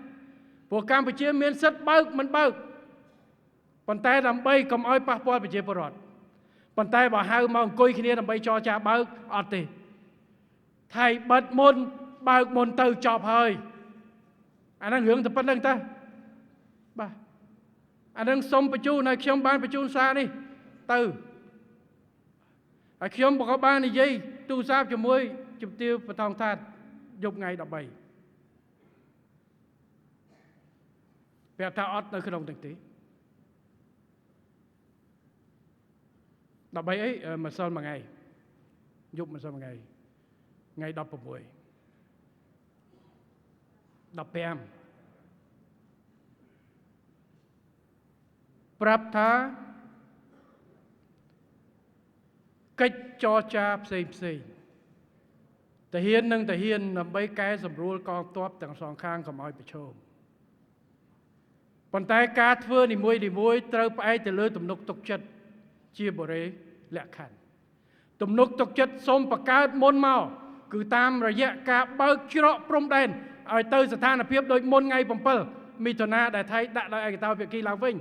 ព្រោះកម្ពុជាមានសិទ្ធិបើកមិនបើកប៉ុន្តែដើម្បីកុំឲ្យប៉ះពាល់ប្រជាពលរដ្ឋប៉ុន្តែបើហៅមកអង្គុយគ្នាដើម្បីចរចាបើកអត់ទេថៃបិទមុនបើកមុនទៅចប់ហើយអាហ្នឹងរឿងតែប៉ុណ្្នឹងតាបាទអាហ្នឹងសុំបញ្ជូនឲ្យខ្ញុំបានបញ្ជូនសារនេះទៅហើយខ្ញុំក៏បាននិយាយទូរស័ព្ទជាមួយជំទាវបឋមថាតយប់ថ្ងៃ13ប្រាប់ថាអត់នៅក្នុងទាំងទេ13អីម្សិលមួយថ្ងៃយប់ម្សិលមួយថ្ងៃថ្ងៃ16 15ប្រាប់ថាកិច្ចចរចាផ្សេងទាហាននិងទាហានដើម្បីកែសម្រួលកងទ័ពទាំងសងខាងកុំឲ្យប្រឈមប៉ុន្តែការធ្វើនីមួយត្រូវផ្អែកទៅលើទំនុកទុកចិត្តជាបរិយាលក្ខខណ្ឌទំនុកទុកចិត្តសូមបង្កើតមុនមកគឺតាមរយៈការបើកច្រកព្រំដែនឲ្យទៅស្ថានភាពដូចមុនថ្ងៃ7មិថុនាដែលថៃដាក់ដោយឯកតោភាគីឡើងវិញ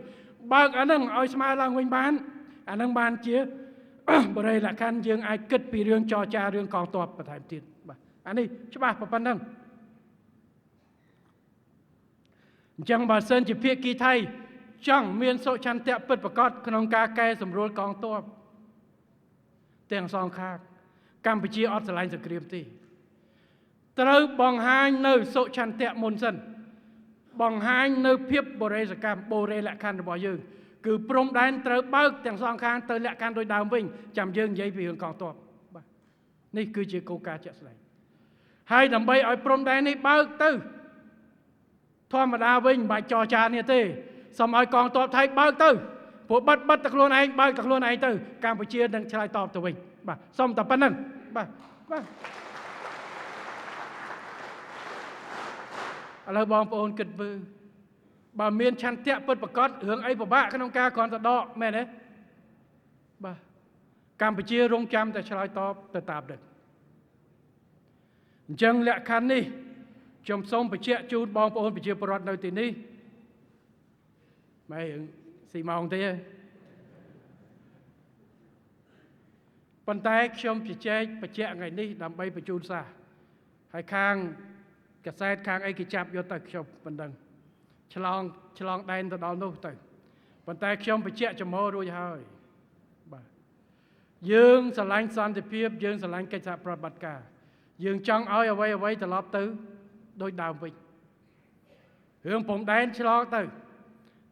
បើកអានឹងឲ្យស្មើឡើងវិញបានអានឹងបានជាបរិយាលក្ខខណ្ឌយើងអាចគិតពីរឿងចរចារឿងកងទ័ពបន្ថែមទៀតបាទអានេះច្បាស់ប៉ុណ្ណឹងអញ្ចឹងបើសិនជាភាគីថៃចង់មានសុឆន្ទៈពិតប្រាកដក្នុងការកែសម្រួលកងទ័ពទាំងសងខាងកម្ពុជាអត់ឆ្លាញ់សង្គ្រាមទេត្រូវបង្ហាញនៅសុឆន្ទៈមុនសិនបង្ហាញនៅភាពបរិយាកម្មបរិយាលក្ខខណ្ឌរបស់យើងគឺព្រំដែនត្រូវបើកទាំងសងខាងទៅលក្ខខណ្ឌដូចដើមវិញចាំយើងនិយាយពីរឿងកងទ័ពបាទនេះគឺជាគោលការណ៍ជាក់ស្ដែងហើយដើម្បីឲ្យព្រំដែននេះបើកទៅធម្មតាវិញមិនបាច់ចរចានេះទេ សូមឲ្យកងទ័ពថៃបើកទៅព្រោះបិទតែខ្លួនឯងបើកតែខ្លួនឯងទៅកម្ពុជានឹងឆ្លើយតបទៅវិញបាទសូមតែប៉ុណ្្នឹងបាទឥឡូវបងប្អូនគិតមើលបើមានឆន្ទៈពិតប្រាកដរឿងអីពិបាកក្នុងការគ្រាន់តែដកមែនទេបាទកម្ពុជារងចាំតែឆ្លើយតបទៅតាមនេះអញ្ចឹងលក្ខខណ្ឌនេះខ្ញុំសូមបញ្ជាក់ជូនបងប្អូនប្រជាពលរដ្ឋនៅទីនេះម៉ែរឿងស៊ីម៉ោងទេប៉ុន្តែខ្ញុំបញ្ជាក់ថ្ងៃនេះដើម្បីបញ្ជូនសារហើយខាងកាសែតខាងអីគេចាប់យកទៅខ្ញុំមិនដឹងឆ្លងដែនទៅដល់នោះទៅប៉ុន្តែខ្ញុំបញ្ជាក់ចំហរួចហើយបាទយើងស្រឡាញ់សន្តិភាពយើងស្រឡាញ់កិច្ចសហប្រតិបត្តិការយើងចង់ឲ្យអ្វីត្រឡប់ទៅដូចដើមវិញរឿងព្រំដែនឆ្លងទៅ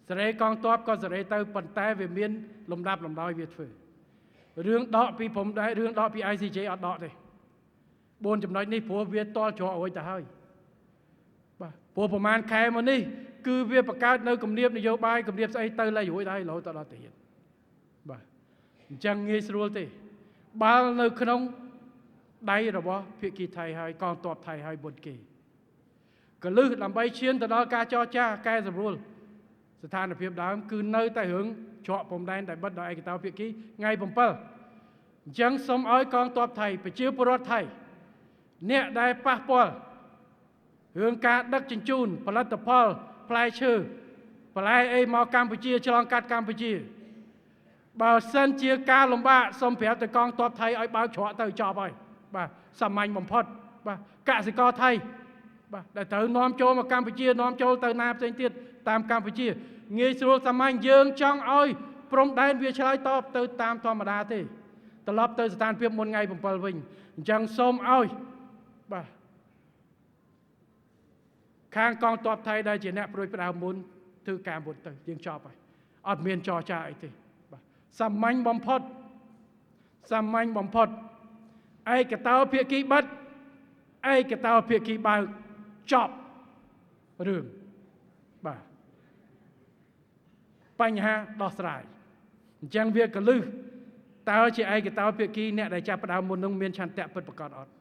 សេរីកងទ័ពក៏សេរីទៅប៉ុន្តែវាមានលំដាប់លំដោយវាធ្វើរឿងដកពីព្រំដែនរឿងដកពី ICJ អត់ដកទេ4ចំណុចនេះព្រោះវាតល់ច្រករួចទៅហើយបាទព្រោះប្រហែលខែមកនេះគឺវាបង្កើតនៅគម្រាមនយោបាយគម្រាមស្អីទៅឡើយរួចហើយរហូតដល់ទៅទៀតបាទអញ្ចឹងងាយស្រួលទេបាល់នៅក្នុងដៃរបស់ភាគីថៃហើយកងទ័ពថៃហើយបុនគេកលឹះដើម្បីឈានទៅដល់ការចរចាកែសម្រួលស្ថានភាពដើមគឺនៅតែរឿងច្រកព្រំដែនដែលបិទដោយឯកតោភាគីថ្ងៃ7អញ្ចឹងសូមឲ្យកងទ័ពថៃប្រជាពលរដ្ឋថៃអ្នកដែលប៉ះពាល់រឿងការដឹកជញ្ជូនផលិតផលផ្លែឈើបន្លែអីមកកម្ពុជាឆ្លងកាត់កម្ពុជាបើសិនជាការលំបាកសូមប្រាប់ទៅកងទ័ពថៃឲ្យបើកច្រកទៅចប់ហើយបាទសាមញ្ញបំផុតបាទកសិករថៃបាទដែលត្រូវនាំចូលមកកម្ពុជានាំចូលទៅណាផ្សេងទៀតតាមកម្ពុជាងាយស្រួលសាមញ្ញយើងចង់ឲ្យព្រំដែនវាឆ្លើយតបទៅតាមធម្មតាទេត្រឡប់ទៅស្ថានភាពមុនថ្ងៃ7វិញអញ្ចឹងសូមឲ្យបាទខាងកងទ័ពថៃដែលជាអ្នកព្រួយផ្ដើមមុនធ្វើការមុនទៅយើងចប់ហើយអត់មានចរចាអីទេបាទសាមញ្ញបំផុតឯកតោភាគីបិទឯកតោភាគីបើកចប់រឿងបាទបញ្ហាដោះស្រាយអញ្ចឹងវាកលឹះតើជាឯកតោភាគីអ្នកដែលចាប់ផ្ដើមមុននឹងមានឆន្ទៈពិតប្រាកដអត់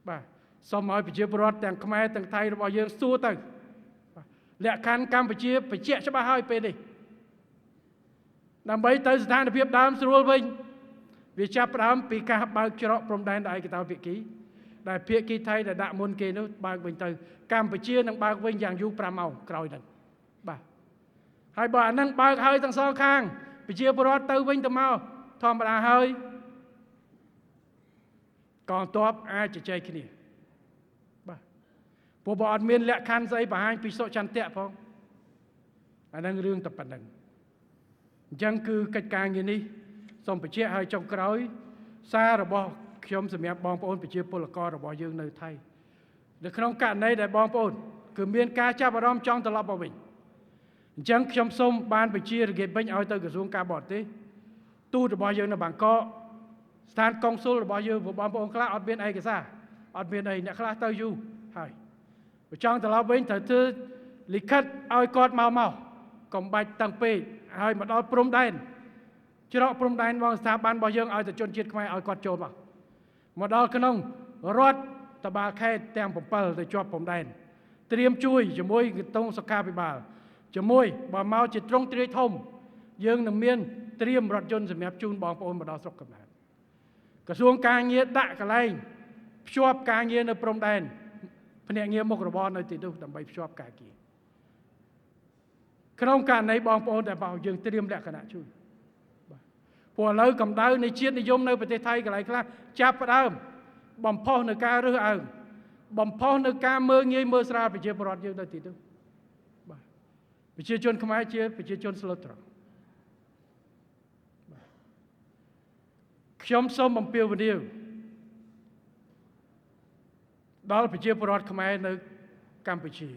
បាទសូមឲ្យប្រជាពលរដ្ឋទាំងខ្មែរទាំងថៃរបស់យើងសួរទៅលក្ខខណ្ឌកម្ពុជាបញ្ជាក់ច្បាស់ហើយពេលនេះដើម្បីទៅស្ថានភាពដើមស្រួលវិញវាចាប់ផ្ដើមពីការបើកច្រកព្រំដែនដល់ឯកតោភាគីដែលភាគីថៃដែលដាក់មុនគេនោះបើកវិញទៅកម្ពុជានឹងបើកវិញយ៉ាងយូរ5ម៉ោងក្រោយហ្នឹងបាទហើយបើអានឹងបើកហើយទាំងសងខាងប្រជាពលរដ្ឋទៅវិញទៅមកធម្មតាហើយកងទ័ពអាចជជែកគ្នាបាទព្រោះបើអត់មានលក្ខខណ្ឌស្អីបង្ហាញពីសុចន្ទៈផងអានឹងរឿងតែប៉ុណ្្នឹងអញ្ចឹងគឺកិច្ចការងារនេះសូមបញ្ជាក់ឲ្យចុងក្រោយសាររបស់ខ្ញុំសម្រាប់បងប្អូនប្រជាពលកររបស់យើងនៅថៃនៅក្នុងករណីដែលបងប្អូនគឺមានការចាប់អារម្មណ៍ចង់ត្រឡប់មកវិញអញ្ចឹងខ្ញុំសូមបានបញ្ជារង្គាលពេញឲ្យទៅក្រសួងការបរទេសទូតរបស់យើងនៅបាងកកស្ថានកុងស៊ុលរបស់យើងបងប្អូនខ្លះអត់មានឯកសារអត់មានអីអ្នកខ្លះទៅយូរហើយបើចង់ត្រឡប់វិញត្រូវធ្វើលិខិតឲ្យគាត់មកកុំបាច់តាំងពេកហើយមកដល់ព្រំដែនច្រកព្រំដែនរបស់ស្ថាប័នរបស់យើងឲ្យទៅជនជាតិខ្មែរឲ្យគាត់ចូលមកដល់ក្នុងរដ្ឋតបាលខេត្តទាំង7ទៅជាប់ព្រំដែនត្រៀមជួយជាមួយកន្ទងសុខាភិបាលជាមួយបើមកជាត្រង់ទ្រាយធំយើងនឹងមានត្រៀមរថយន្តសម្រាប់ជូនបងប្អូនមកដល់ស្រុកកំណើតក្រសួងការងារដាក់កន្លែងភ្ជាប់ការងារនៅព្រំដែនភ្នាក់ងារមុខរបរនៅទីនោះដើម្បីភ្ជាប់ការងារក្នុងករណីបងប្អូនដែលបោះយើងត្រៀមលក្ខណៈជួយបាទព្រោះឥឡូវកម្ដៅនៃជាតិនិយមនៅប្រទេសថៃកន្លែងខ្លះចាប់ផ្ដើមបំផុសនៅការរើសអើងបំផុសនៅការមើលងាយមើលស្រាលប្រជាពលរដ្ឋយើងនៅទីនោះបាទប្រជាជនខ្មែរជាប្រជាជនស្លូតត្រង់ខ្ញុំសូមបំពេញវនាវដល់ប្រជាពលរដ្ឋខ្មែរនៅកម្ពុជា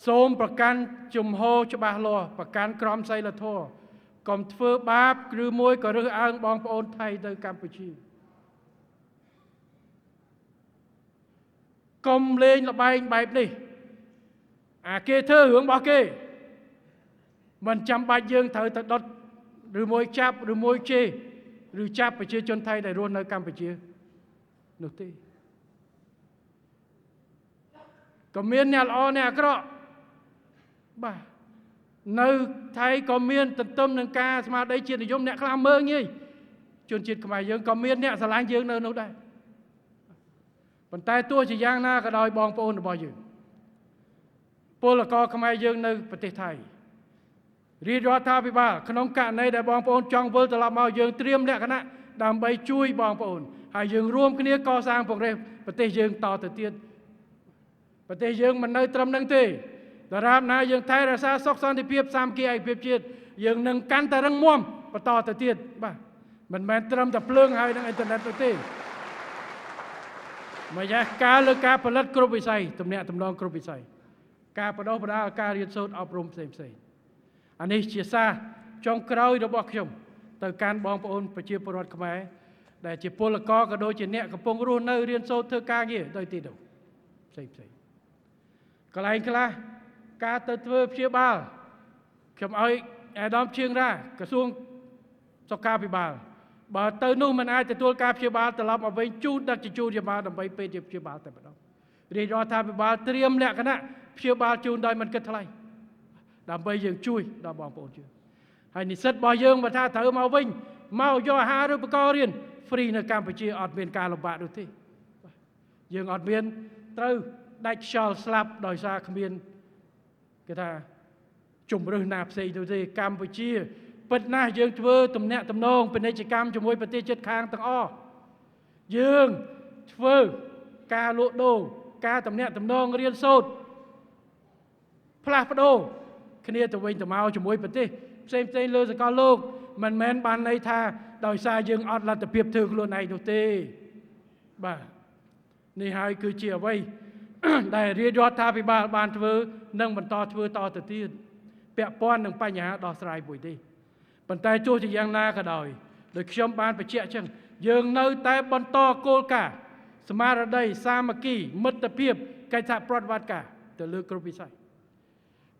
សូមប្រកាន់ជំហរច្បាស់លាស់ប្រកាន់ក្រមសីលធម៌កុំធ្វើបាបឬមួយក៏រើសអើងបងប្អូនថៃទៅកម្ពុជាកុំលេងល្បែងបែបនេះអាគេធ្វើរឿងរបស់គេ មិនចាំបាច់យើងត្រូវទៅដុតឬមួយចាប់ឬមួយជេរឬចាប់ប្រជាជនថៃដែលរស់នៅកម្ពុជានោះទេក៏មានអ្នកល្អអ្នកអាក្រក់បាទនៅថៃក៏មានទន្ទឹមនឹងការស្មារតីជាតិនិយមអ្នកខ្លះមើងងាយជនជាតិខ្មែរយើងក៏មានអ្នកស្រឡាញ់យើងនៅនោះដែរប៉ុន្តែទោះជាយ៉ាងណាក៏ដោយបងប្អូនរបស់យើងពលករខ្មែរយើងនៅប្រទេសថៃរាជរដ្ឋាភិបាលក្នុងករណីដែលបងប្អូនចង់វិលត្រឡប់មកយើងត្រៀមលក្ខណៈដើម្បីជួយបងប្អូនហើយយើងរួមគ្នាកសាងprogressប្រទេសយើងតទៅទៀតប្រទេសយើងមិននៅត្រឹមនឹងទេដរាបណាយើងថែរក្សាសុខសន្តិភាពសាមគ្គីឯកភាពជាតិយើងនឹងកាន់តែរឹងមាំបន្តទៅទៀតបាទមិនមែនត្រឹមតែភ្លើងហើយនឹងអ៊ីនធឺណិតនោះទេមកយ៉ាងការលើការផលិតគ្រប់វិស័យទំនាក់ទំនងគ្រប់វិស័យការបដិបដាការរៀនសូត្រអប់រំផ្សេងអានេះជាសារចុងក្រោយរបស់ខ្ញុំទៅកាន់បងប្អូនប្រជាពលរដ្ឋខ្មែរដែលជាពលករក៏ដូចជាអ្នកកំពុងរស់នៅរៀនសូត្រធ្វើការងារដោយទីនោះផ្សេងកន្លែងខ្លះការទៅធ្វើព្យាបាលខ្ញុំឲ្យអាដាមឈៀងរ៉ាក្រសួងសុខាភិបាលបើទៅនោះមិនអាចទទួលការព្យាបាលត្រឡប់មកវិញជូនដឹកជញ្ជូនព្យាបាលដើម្បីពេទ្យព្យាបាលតែម្ដងរាជរដ្ឋាភិបាលត្រៀមលក្ខណៈព្យាបាលជូនដោយមិនគិតថ្លៃដើម្បីយើងជួយដល់បងប្អូនយើងហើយនិស្សិតរបស់យើងបើថាត្រូវមកវិញមកយកអាហារឬឧបករណ៍រៀនហ្វ្រីនៅកម្ពុជាអត់មានការលំបាកនោះទេយើងអត់មានត្រូវដាច់ខ្យល់ស្លាប់ដោយសារគ្មានគេថាជំរឹះណាផ្សេងទៅទេកម្ពុជាពិតណាស់យើងធ្វើទំនាក់ទំនងពាណិជ្ជកម្មជាមួយប្រទេសជិតខាងទាំងអស់យើងធ្វើការលក់ដូរការទំនាក់ទំនងរៀនសូត្រផ្លាស់ប្ដូរគ្នាទៅវិញទៅមកជាមួយប្រទេសផ្សេងលើសកលលោកមិនមែនបានន័យថាដោយសារយើងអត់លទ្ធភាពធ្វើខ្លួនឯងនោះទេបាទនេះហើយគឺជាអ្វីដែលរាជរដ្ឋាភិបាលបានធ្វើនិងបន្តធ្វើតទៅទៀតពាក់ព័ន្ធនឹងបញ្ហាដោះស្រាយមួយទេប៉ុន្តែទោះជាយ៉ាងណាក៏ដោយដោយខ្ញុំបានបញ្ជាក់ចឹងយើងនៅតែបន្តគោលការណ៍ស្មារតីសាមគ្គីមិត្តភាពកិច្ចសហប្រតិបត្តិការទៅលើគ្រប់វិស័យ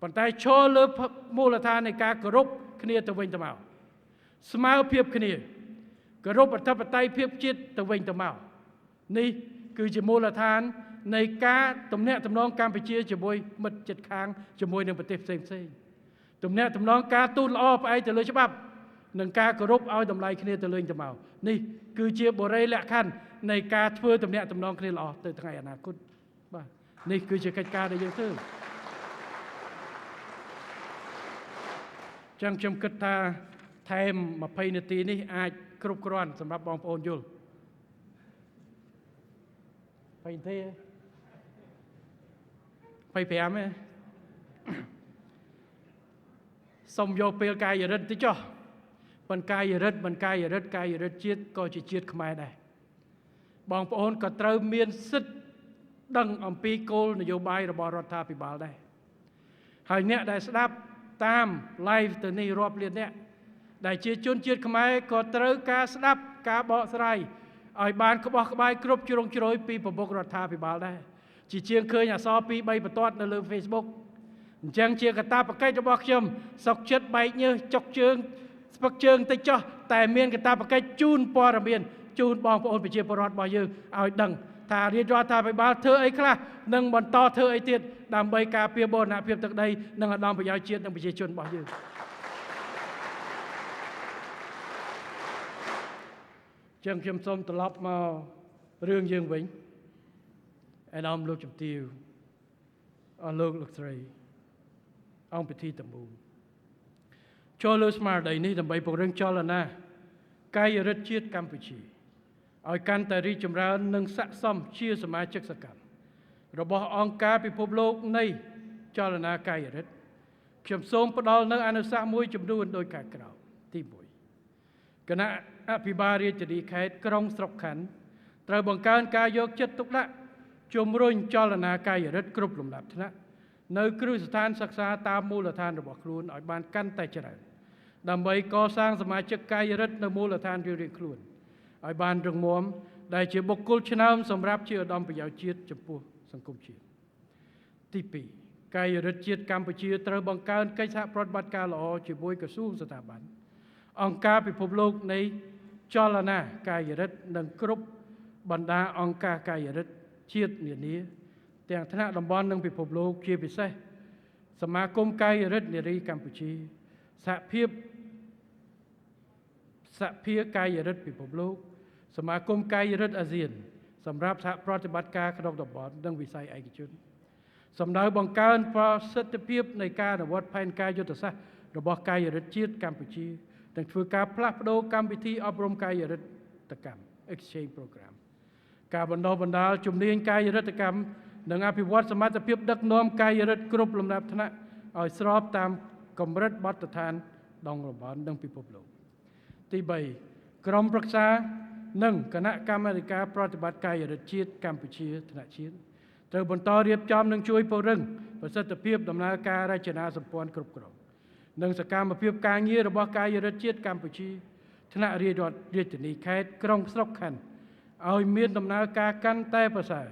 ប៉ុន្តែឈរលើមូលដ្ឋាននៃការគោរពគ្នាទៅវិញទៅមកស្មើភាពគ្នាគោរពអធិបតេយ្យភាពជាតិទៅវិញទៅមកនេះគឺជាមូលដ្ឋាននៃការទំនាក់ទំនងកម្ពុជាជាមួយមិត្តជិតខាងជាមួយនឹងប្រទេសផ្សេងទំនាក់ទំនងការទូតល្អផ្អែកទៅលើច្បាប់និងការគោរពឲ្យតម្លៃគ្នាទៅលើទៅមកនេះគឺជាបុរិយលក្ខខណ្ឌនៃការធ្វើទំនាក់ទំនងគ្នាល្អទៅថ្ងៃអនាគតបាទនេះគឺជាកិច្ចការដែលយើងធ្វើចឹងខ្ញុំគិតថាថែម20នាទីនេះអាចគ្រប់គ្រាន់សម្រាប់បងប្អូនយល់20នាទី25ទេសូមយកពេលកាយរិទ្ធទៅចុះប៉ុន្តែកាយរិទ្ធជាតិក៏ជាជាតិខ្មែរដែរបងប្អូនក៏ត្រូវមានសិទ្ធិដឹងអំពីគោលនយោបាយរបស់រដ្ឋាភិបាលដែរហើយអ្នកដែលស្ដាប់តាម live ទៅនេះរាប់លានអ្នកដែលជាជនជាតិខ្មែរក៏ត្រូវការស្ដាប់ការបកស្រាយឲ្យបានក្បោះក្បាយគ្រប់ជ្រុងជ្រោយពីប្រមុខរដ្ឋាភិបាលដែរជាជាងឃើញអក្សរ2 3បន្ទាត់នៅលើ Facebook អញ្ចឹងជាកាតព្វកិច្ចរបស់ខ្ញុំសុកចិត្តបែកញើសចុកជើងស្ពឹកជើងតិចចុះតែមានកាតព្វកិច្ចជូនព័ត៌មានជូនបងប្អូនប្រជាពលរដ្ឋរបស់យើងឲ្យដឹងថារាជរដ្ឋាភិបាលធ្វើអីខ្លះនិងបន្តធ្វើអីទៀតដើម្បីការពារបូរណភាពទឹកដីនិងឧត្តមប្រយោជន៍ជាតិនិងប្រជាជនរបស់យើងចឹងខ្ញុំសូមត្រឡប់មករឿងយើងវិញឯកឧត្តមលោកជំទាវអស់លោកស្រីអង្គពិធីតមូលចូលលើស្មារតីនេះដើម្បីពង្រឹងចលនាកាយរិទ្ធជាតិកម្ពុជាឲ្យកាន់តែរីកចម្រើននិងស័ក្តិសមជាសមាជិកសកម្មរបស់អង្គការពិភពលោកនៃចលនាកាយរិទ្ធខ្ញុំសូមផ្ដល់នៅអនុសាសន៍មួយចំនួនដោយខាងក្រោមទី1គណៈអភិបាលរាជធានីខេត្តក្រុងស្រុកខណ្ឌត្រូវបង្កើនការយកចិត្តទុកដាក់ជំរុញចលនាកាយរិទ្ធគ្រប់លំដាប់ថ្នាក់នៅគ្រឹះស្ថានសិក្សាតាមមូលដ្ឋានរបស់ខ្លួនឲ្យបានកាន់តែច្រើនដើម្បីកសាងសមាជិកកាយរិទ្ធនៅមូលដ្ឋានរៀងៗខ្លួនឲ្យបានរឹងមាំដែលជាបុគ្គលឆ្នើមសម្រាប់ជាឧត្តមប្រយោជន៍ជាតិចំពោះសង្គមជាតិទី2 កាយរដ្ឋជាតិកម្ពុជាត្រូវបង្កើនកិច្ចសហប្រតិបត្តិការល្អជាមួយក្រសួងស្ថាប័នអង្គការពិភពលោកនៃចលនាកាយរដ្ឋនិងគ្រប់បណ្ដាអង្គការកាយរដ្ឋជាតិនានាទាំងថ្នាក់តំបន់និងពិភពលោកជាពិសេសសមាគមកាយរដ្ឋនារីកម្ពុជាសហភាកាយរដ្ឋពិភពលោកសមាគមកាយរដ្ឋអាស៊ានសម្រាប់សហប្រតិបត្តិការក្នុងតំបន់និងវិស័យឯកជនសម្ដៅបង្កើនប្រសិទ្ធភាពនៃការអនុវត្តផែនការយុទ្ធសាស្ត្ររបស់កាយរដ្ឋជាតិកម្ពុជានិងធ្វើការផ្លាស់ប្តូរកម្មវិធីអប់រំកាយរដ្ឋកម្ម Exchange Program ការបណ្ដុះបណ្ដាលជំនាញកាយរដ្ឋកម្មនិងអភិវឌ្ឍសមត្ថភាពដឹកនាំកាយរដ្ឋគ្រប់លំដាប់ថ្នាក់ឲ្យស្របតាមកម្រិតបទដ្ឋានដងតំបន់និងពិភពលោកទី3ក្រុមប្រឹក្សានិងគណៈកម្មាធិការប្រតិបត្តិកាយរដ្ឋជាតិកម្ពុជាថ្នាក់ជាតិត្រូវបន្តរៀបចំនិងជួយពង្រឹងប្រសិទ្ធភាពដំណើរការរចនាសម្ព័ន្ធគ្រប់គ្រងនិងសកម្មភាពការងាររបស់កាយរដ្ឋជាតិកម្ពុជាថ្នាក់រាជរដ្ឋរាជធានីខេត្តក្រុងស្រុកខណ្ឌឲ្យមានដំណើរការកាន់តែប្រសើរ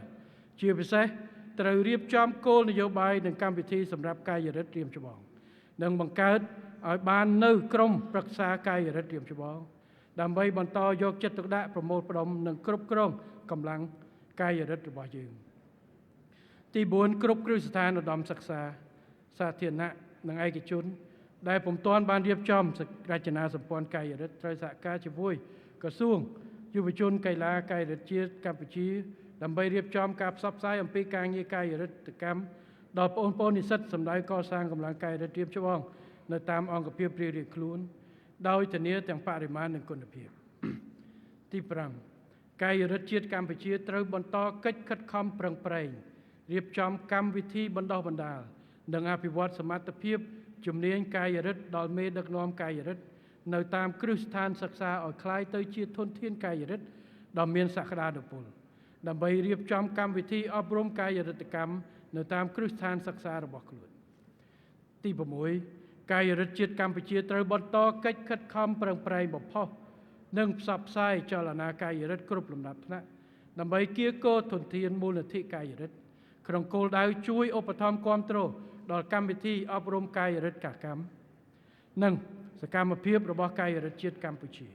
ជាពិសេសត្រូវរៀបចំគោលនយោបាយនិងកម្មវិធីសម្រាប់កាយរដ្ឋរៀមច្បងនិងបង្កើតឲ្យបាននៅក្រុមប្រឹក្សាកាយរដ្ឋរៀមច្បងដើម្បីបន្តយកចិត្តទុកដាក់ប្រមូលផ្ដុំនិងគ្រប់គ្រងកម្លាំងកាយរដ្ឋរបស់យើងទី4គ្រប់គ្រឹះស្ថានឧត្តមសិក្សាសាធារណៈនិងឯកជនដែលពុំទាន់បានរៀបចំរចនាសម្ព័ន្ធកាយរដ្ឋត្រូវសហការជាមួយក្រសួងយុវជនកីឡាកាយរដ្ឋជាតិកម្ពុជាដើម្បីរៀបចំការផ្សព្វផ្សាយអំពីការងារកាយរដ្ឋកម្មដល់បងប្អូននិស្សិតសម្ដៅកសាងកម្លាំងកាយរដ្ឋរៀបច្បងនៅតាមអង្គភាពរៀងៗខ្លួនដោយធានាទាំងបរិមាណនិងគុណភាពទី5កាយរដ្ឋជាតិកម្ពុជាត្រូវបន្តកិច្ចខិតខំប្រឹងប្រែងរៀបចំកម្មវិធីបណ្ដុះបណ្ដាលនិងអភិវឌ្ឍសមត្ថភាពជំនាញកាយរដ្ឋដល់មេដឹកនាំកាយរដ្ឋនៅតាមគ្រឹះស្ថានសិក្សាឲ្យคล้ายទៅជាធនធានកាយរដ្ឋដ៏មានសក្តានុពលដើម្បីរៀបចំកម្មវិធីអប់រំកាយរដ្ឋកម្មនៅតាមគ្រឹះស្ថានសិក្សារបស់ខ្លួនទី6កាយរដ្ឋជាតិកម្ពុជាត្រូវបន្តកិច្ចខិតខំប្រឹងប្រែងបំផុសនិងផ្សព្វផ្សាយចលនាកាយរដ្ឋគ្រប់លំដាប់ថ្នាក់ដើម្បីកៀរគរធនធានមូលនិធិកាយរដ្ឋក្នុងគោលដៅជួយឧបត្ថម្ភគាំទ្រដល់កម្មវិធីអប់រំកាយរដ្ឋកម្មនិងសកម្មភាពរបស់កាយរដ្ឋជាតិកម្ពុជា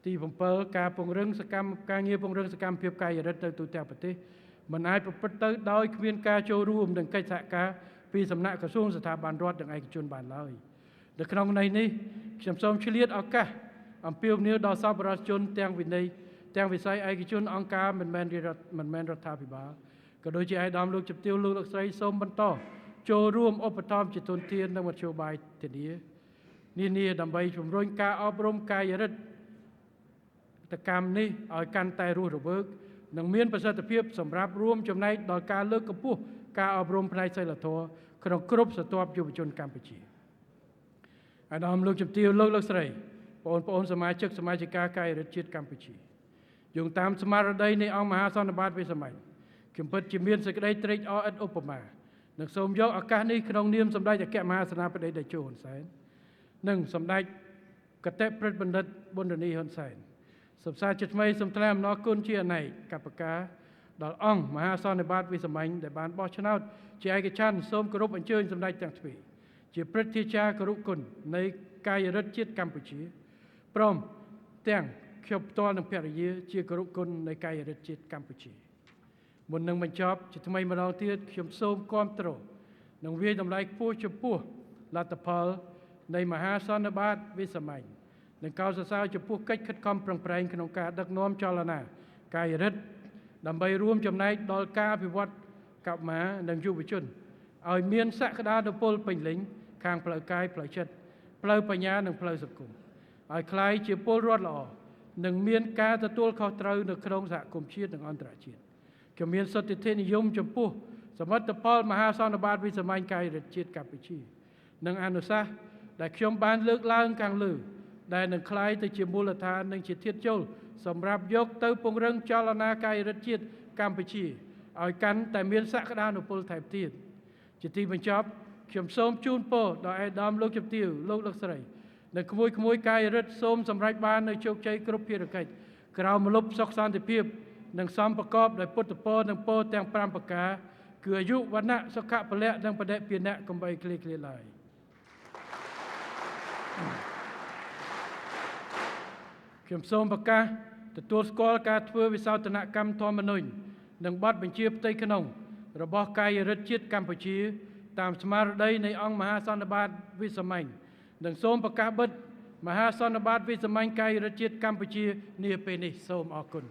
ទី7ការពង្រឹងការងារពង្រឹងសកម្មភាពកាយរដ្ឋទៅទូទាំងប្រទេសមិនអាចប្រព្រឹត្តទៅដោយគ្មានការចូលរួមនិងកិច្ចសហការពីសំណាក់ក្រសួងស្ថាប័នរដ្ឋនិងឯកជនបានឡើយនៅក្នុងន័យនេះខ្ញុំសូមឆ្លៀតឱកាសអំពាវនាវដល់សប្បុរសជនទាំងវិស័យឯកជនអង្គការមិនមែនរដ្ឋាភិបាលក៏ដូចជាឯកឧត្តមលោកជំទាវលោកស្រីសូមបន្តចូលរួមឧបត្ថម្ភជាទុនធាននិងមធ្យោបាយធានាដើម្បីជំរុញការអប់រំកាយរដ្ឋកម្មនេះឲ្យកាន់តែរស់រវើកនិងមានប្រសិទ្ធភាពសម្រាប់រួមចំណែកដល់ការលើកកម្ពស់ការអប់រំផ្នែកសីលធម៌ក្នុងគ្រប់ស្រទាប់យុវជនកម្ពុជាអាដាមលោកជំទាវលោកស្រីបងប្អូនសមាជិកសមាជិកាកាយរដ្ឋជាតិកម្ពុជាយោងតាមស្មារតីនៃអង្គមហាសន្និបាតវិសាមញ្ញខ្ញុំពិតជាមានសេចក្តីត្រេកអរឥតឧបមានិងសូមយកឱកាសនេះក្នុងនាមសម្ដេចអគ្គមហាសេនាបតីតេជោហ៊ុនសែននិងសម្ដេចកតេព្រឹទ្ធបណ្ឌិតប៊ុនរនីហ៊ុនសែនសូមសារជាថ្មីសូមថ្លែងអំណរគុណជាអនេកបការដល់អង្គមហាសន្និបាតវិសាមញ្ញដែលបានបោះឆ្នោតជាឯកច្ឆន្ទសូមគោរពអញ្ជើញសម្ដេចទាំងពីរជាព្រឹទ្ធាចារ្យគរុគុណនៃកាយរដ្ឋជាតិកម្ពុជាព្រមទាំងខ្ញុំផ្ទាល់និងភរិយាជាគរុគុណនៃកាយរដ្ឋជាតិកម្ពុជាមុននឹងបញ្ចប់ជាថ្មីម្ដងទៀតខ្ញុំសូមគាំទ្រនិងវាយតម្លៃខ្ពស់ចំពោះលទ្ធផលនៃមហាសន្និបាតវិសាមញ្ញនិងកោតសរសើរចំពោះកិច្ចខិតខំប្រឹងប្រែងក្នុងការដឹកនាំចលនាកាយរដ្ឋដើម្បីរួមចំណែកដល់ការអភិវឌ្ឍកុមារនិងយុវជនឲ្យមានសក្តានុពលពេញលេញខាងផ្លូវកាយផ្លូវចិត្តផ្លូវបញ្ញានិងផ្លូវសង្គមឲ្យក្លាយជាពលរដ្ឋល្អនិងមានការទទួលខុសត្រូវនៅក្នុងសហគមន៍ជាតិនិងអន្តរជាតិខ្ញុំមានសន្តិនិយមចំពោះសមិទ្ធផលមហាសន្និបាតវិសាមញ្ញកាយរដ្ឋជាតិកម្ពុជានិងអនុសាសន៍ដែលខ្ញុំបានលើកឡើងខាងលើដែលនឹងក្លាយទៅជាមូលដ្ឋាននិងជាធាតុចូលសម្រាប់យកទៅពង្រឹងចលនាកាយរដ្ឋជាតិកម្ពុជាឲ្យកាន់តែមានសក្តានុពលថែមទៀតជាទីបញ្ចប់ខ្ញុំសូមជូនពរដល់ឯកឧត្តមលោកជំទាវលោកស្រីនិងក្មួយកាយរដ្ឋសូមសម្រេចបាននូវជោគជ័យគ្រប់ភារកិច្ចក្រោមម្លប់សុខសន្តិភាពនិងសំប្រកបដោយពុទ្ធពរនិងពរទាំង5ប្រការ គឺអាយុវណ្ណៈសុខៈពលៈនិងបដិពាណៈកំបីគ្លៀឡើយខ្ញុំសូមប្រកាសទទួលស្គាល់ការធ្វើវិសោធនកម្មធម្មនុញ្ញនិងបទបញ្ជាផ្ទៃក្នុងរបស់កាយរដ្ឋជាតិកម្ពុជាតាមស្មារតីនៃអង្គមហាសន្និបាតវិសាមញ្ញនិងសូមប្រកាសបិទមហាសន្និបាតវិសាមញ្ញកាយរដ្ឋជាតិកម្ពុជានាពេលនេះសូមអរគុណ